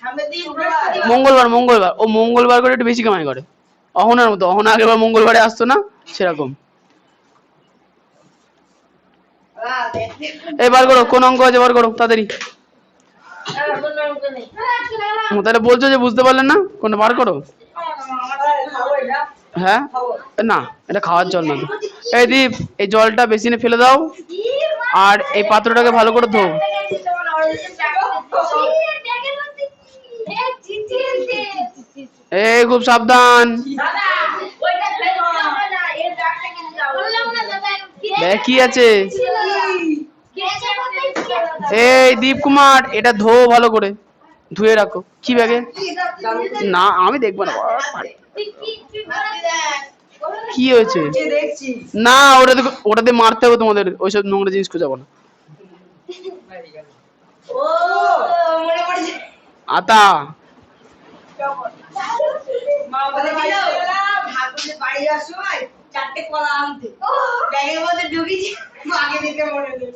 সামনের দিন বৃহস্পতিবার। মঙ্গলবার। ও মঙ্গলবার করে একটু বেশি কামাই করে, অহনার মতো। অহনা আগেরবার মঙ্গলবারে আসতো না, সেরকম। এই বার করো, কোন অঙ্ক আছে বার করো তাড়াতাড়ি। আর কোনো অঙ্ক নেই। তাহলে বলছো যে বুঝতে পারলেন না, কোনটা বার করো। খাবো এটা, হ্যাঁ খাবো। না, এটা খাওয়ার জল না তো। এই দীপ, এই জলটা বেসিনে ফেলে দাও, আর এই পাত্রটাকে ভালো করে ধো। এই খুব সাবধান। দাদা ওইটা ফেলো না, এর ব্যাগটা কিনে দাও। দেখ কি আছে। এই দীপ কুমার, এটা ধো ভালো করে, ধুয়ে রাখো। কি ব্যাগে? না আমি দেখবো না। কি হয়েছে? যে দেখছি না ওটাতে মারতে হবে তোমাদের, ওইসব নোংরা জিনিস খোঁজাবো না। ও মনে পড়েছে। আতা মা বলে দিল ঠাকুরের বাড়ি যাওয়ার সময় 4টে কলা আনতে, ব্যাগের মধ্যে ঢুকিয়েছি, মাকে দেখে মনে নেই।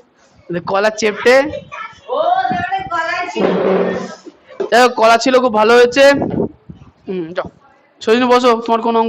কলা চেপটে, ও তাহলে কলাই ছিল। কলা ছিল, খুব ভালো হয়েছে। যাও সজিনী বসো, তোমার কোন অঙ্ক